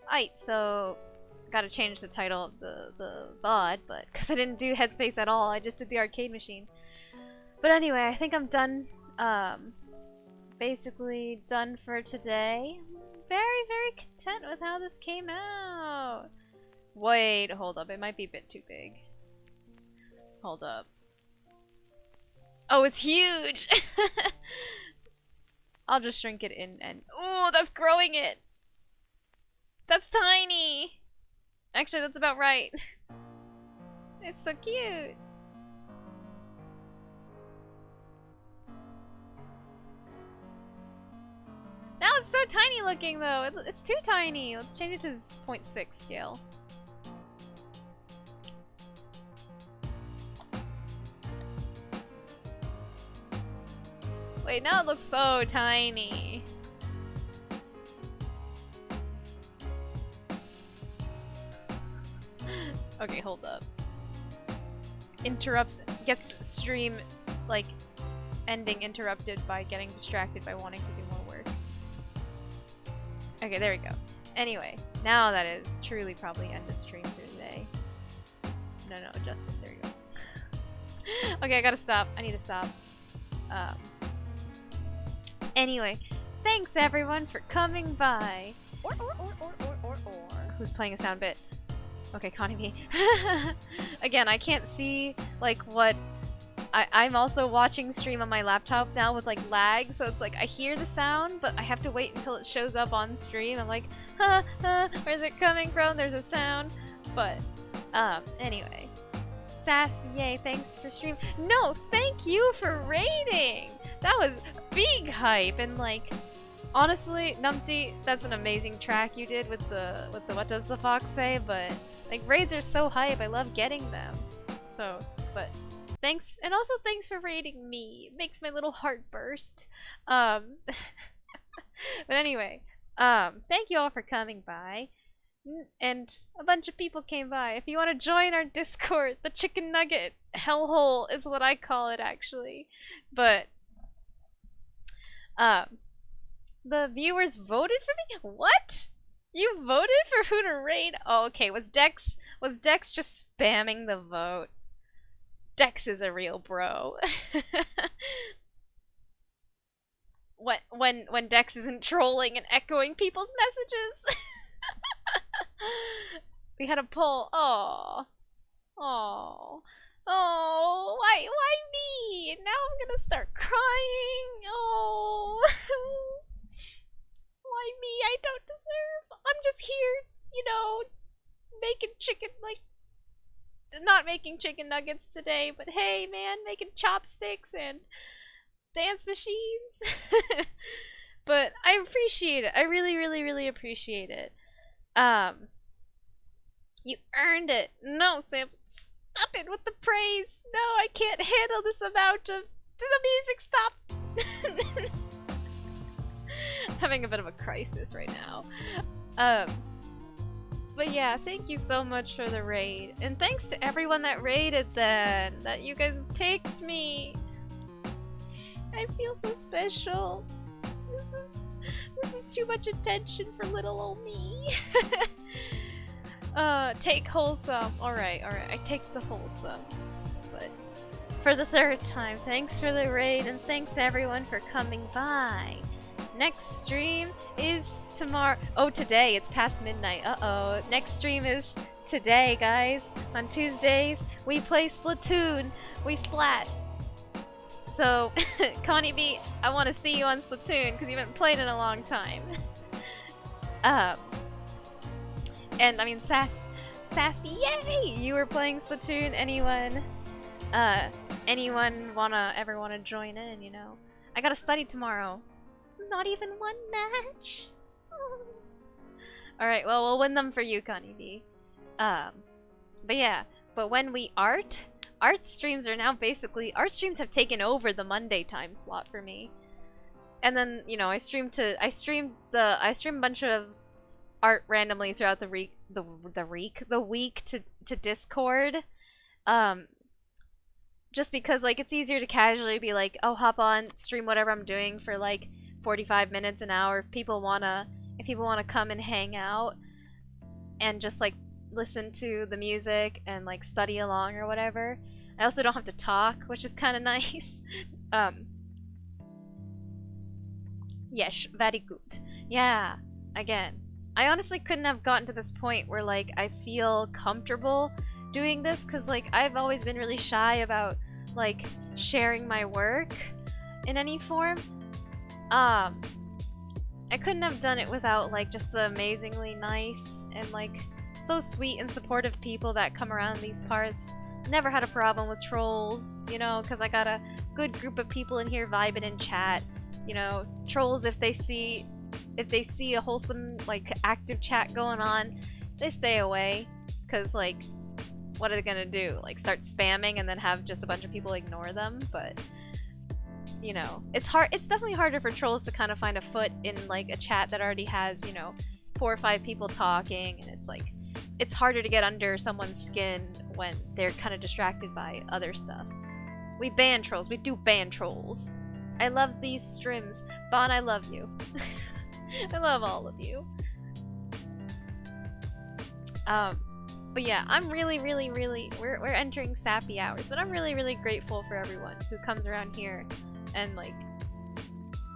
Alright, so gotta change the title of the VOD, but because I didn't do Headspace at all, I just did the arcade machine. But anyway, I think I'm done. Basically done for today. Very, very content with how this came out. Wait, hold up. It might be a bit too big. Hold up. Oh, it's huge! I'll just shrink it in and... Oh, that's growing it! That's tiny! Actually, that's about right. It's so cute! Now it's so tiny looking, though. It's too tiny. Let's change it to 0.6 scale. Wait, now it looks so tiny. Okay, hold up. Interrupts, gets stream, like, ending interrupted by getting distracted by wanting to do more work. Okay, there we go. Anyway, now that is truly probably end of stream for today. No, adjust it. There we go. Okay, I gotta stop. I need to stop. Anyway, thanks everyone for coming by. Or. Who's playing a sound bit? Okay, Connie me. Again, I can't see like what I'm also watching stream on my laptop now with like lag, so it's like I hear the sound, but I have to wait until it shows up on stream. I'm like, where's it coming from? There's a sound. But anyway. Sass, yay, thanks for stream. No, thank you for raiding! That was big hype, and like, honestly, Numpty, that's an amazing track you did with the What Does the Fox Say, but like, raids are so hype, I love getting them. So, but thanks, and also thanks for raiding me. It makes my little heart burst. But anyway, thank you all for coming by. And a bunch of people came by. If you want to join our Discord, the chicken nugget hellhole is what I call it, actually. But the viewers voted for me? What? You voted for who to raid? Oh, okay. Was Dex just spamming the vote? Dex is a real bro. when Dex isn't trolling and echoing people's messages. We had a poll. Oh. Oh. Oh, why me? Now I'm gonna start crying. Oh. Why me? I don't deserve. I'm just here, you know, making chicken, like, not making chicken nuggets today, but hey, man, making chopsticks and dance machines. But I appreciate it. I really, really, really appreciate it. You earned it. No, Sam, stop it with the praise. No, I can't handle this amount of the music. Stop. Having a bit of a crisis right now. But yeah, thank you so much for the raid. And thanks to everyone that raided then. That you guys picked me. I feel so special. This is too much attention for little old me. Take wholesome. Alright, I take the wholesome. But for the third time, thanks for the raid and thanks everyone for coming by. Next stream is tomorrow. Oh, today. It's past midnight. Uh-oh. Next stream is today, guys. On Tuesdays, we play Splatoon. We splat. So, Connie B, I want to see you on Splatoon because you haven't played in a long time. And I mean, Sassy, yay! You were playing Splatoon. Anyone ever wanna join in? You know, I gotta study tomorrow. Not even one match. All right, well, we'll win them for you, Connie B. But yeah, but when we art streams are now basically, art streams have taken over the Monday time slot for me. And then, you know, I stream a bunch of art randomly throughout the week to Discord. Just because, like, it's easier to casually be like, oh, hop on, stream whatever I'm doing for like 45 minutes, an hour, if people wanna come and hang out and just like listen to the music and like study along or whatever. I also don't have to talk, which is kind of nice. Yes, very good. Yeah, again, I honestly couldn't have gotten to this point where like I feel comfortable doing this, because like I've always been really shy about like sharing my work in any form. I couldn't have done it without like just the amazingly nice and like so sweet and supportive people that come around these parts. Never had a problem with trolls, you know, because I got a good group of people in here vibing in chat. You know, trolls, if they see a wholesome like active chat going on, they stay away, because like what are they gonna do, like start spamming and then have just a bunch of people ignore them? But you know, it's definitely harder for trolls to kind of find a foot in like a chat that already has, you know, 4 or 5 people talking, and it's like it's harder to get under someone's skin when they're kind of distracted by other stuff. We ban trolls. We do ban trolls. I love these streams. Bon, I love you. I love all of you. But yeah, I'm really, we're entering sappy hours, but I'm really grateful for everyone who comes around here and like,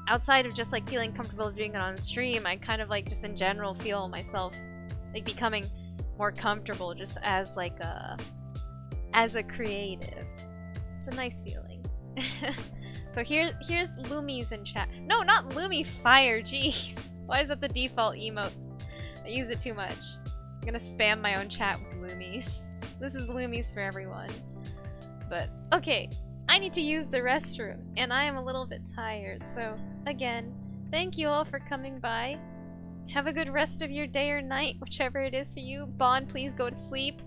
outside of just like feeling comfortable doing it on stream, I kind of like just in general feel myself like becoming more comfortable just as like as a creative. It's a nice feeling. So here's Lumi's in chat. No, not Lumi Fire, jeez. Why is that the default emote? I use it too much. I'm gonna spam my own chat with Lumis. This is Lumis for everyone. But, okay. I need to use the restroom, and I am a little bit tired, so, again, thank you all for coming by. Have a good rest of your day or night, whichever it is for you. Bond, please go to sleep.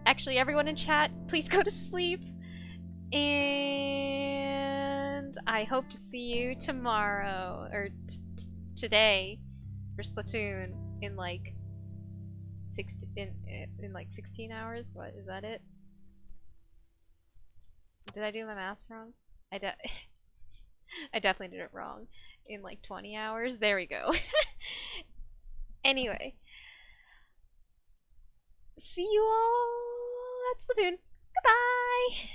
Actually, everyone in chat, please go to sleep. And I hope to see you tomorrow, or today, for Splatoon in like 16 hours. What is that? It? Did I do my math wrong? I definitely did it wrong. In like 20 hours. There we go. Anyway, see you all at Splatoon. Goodbye.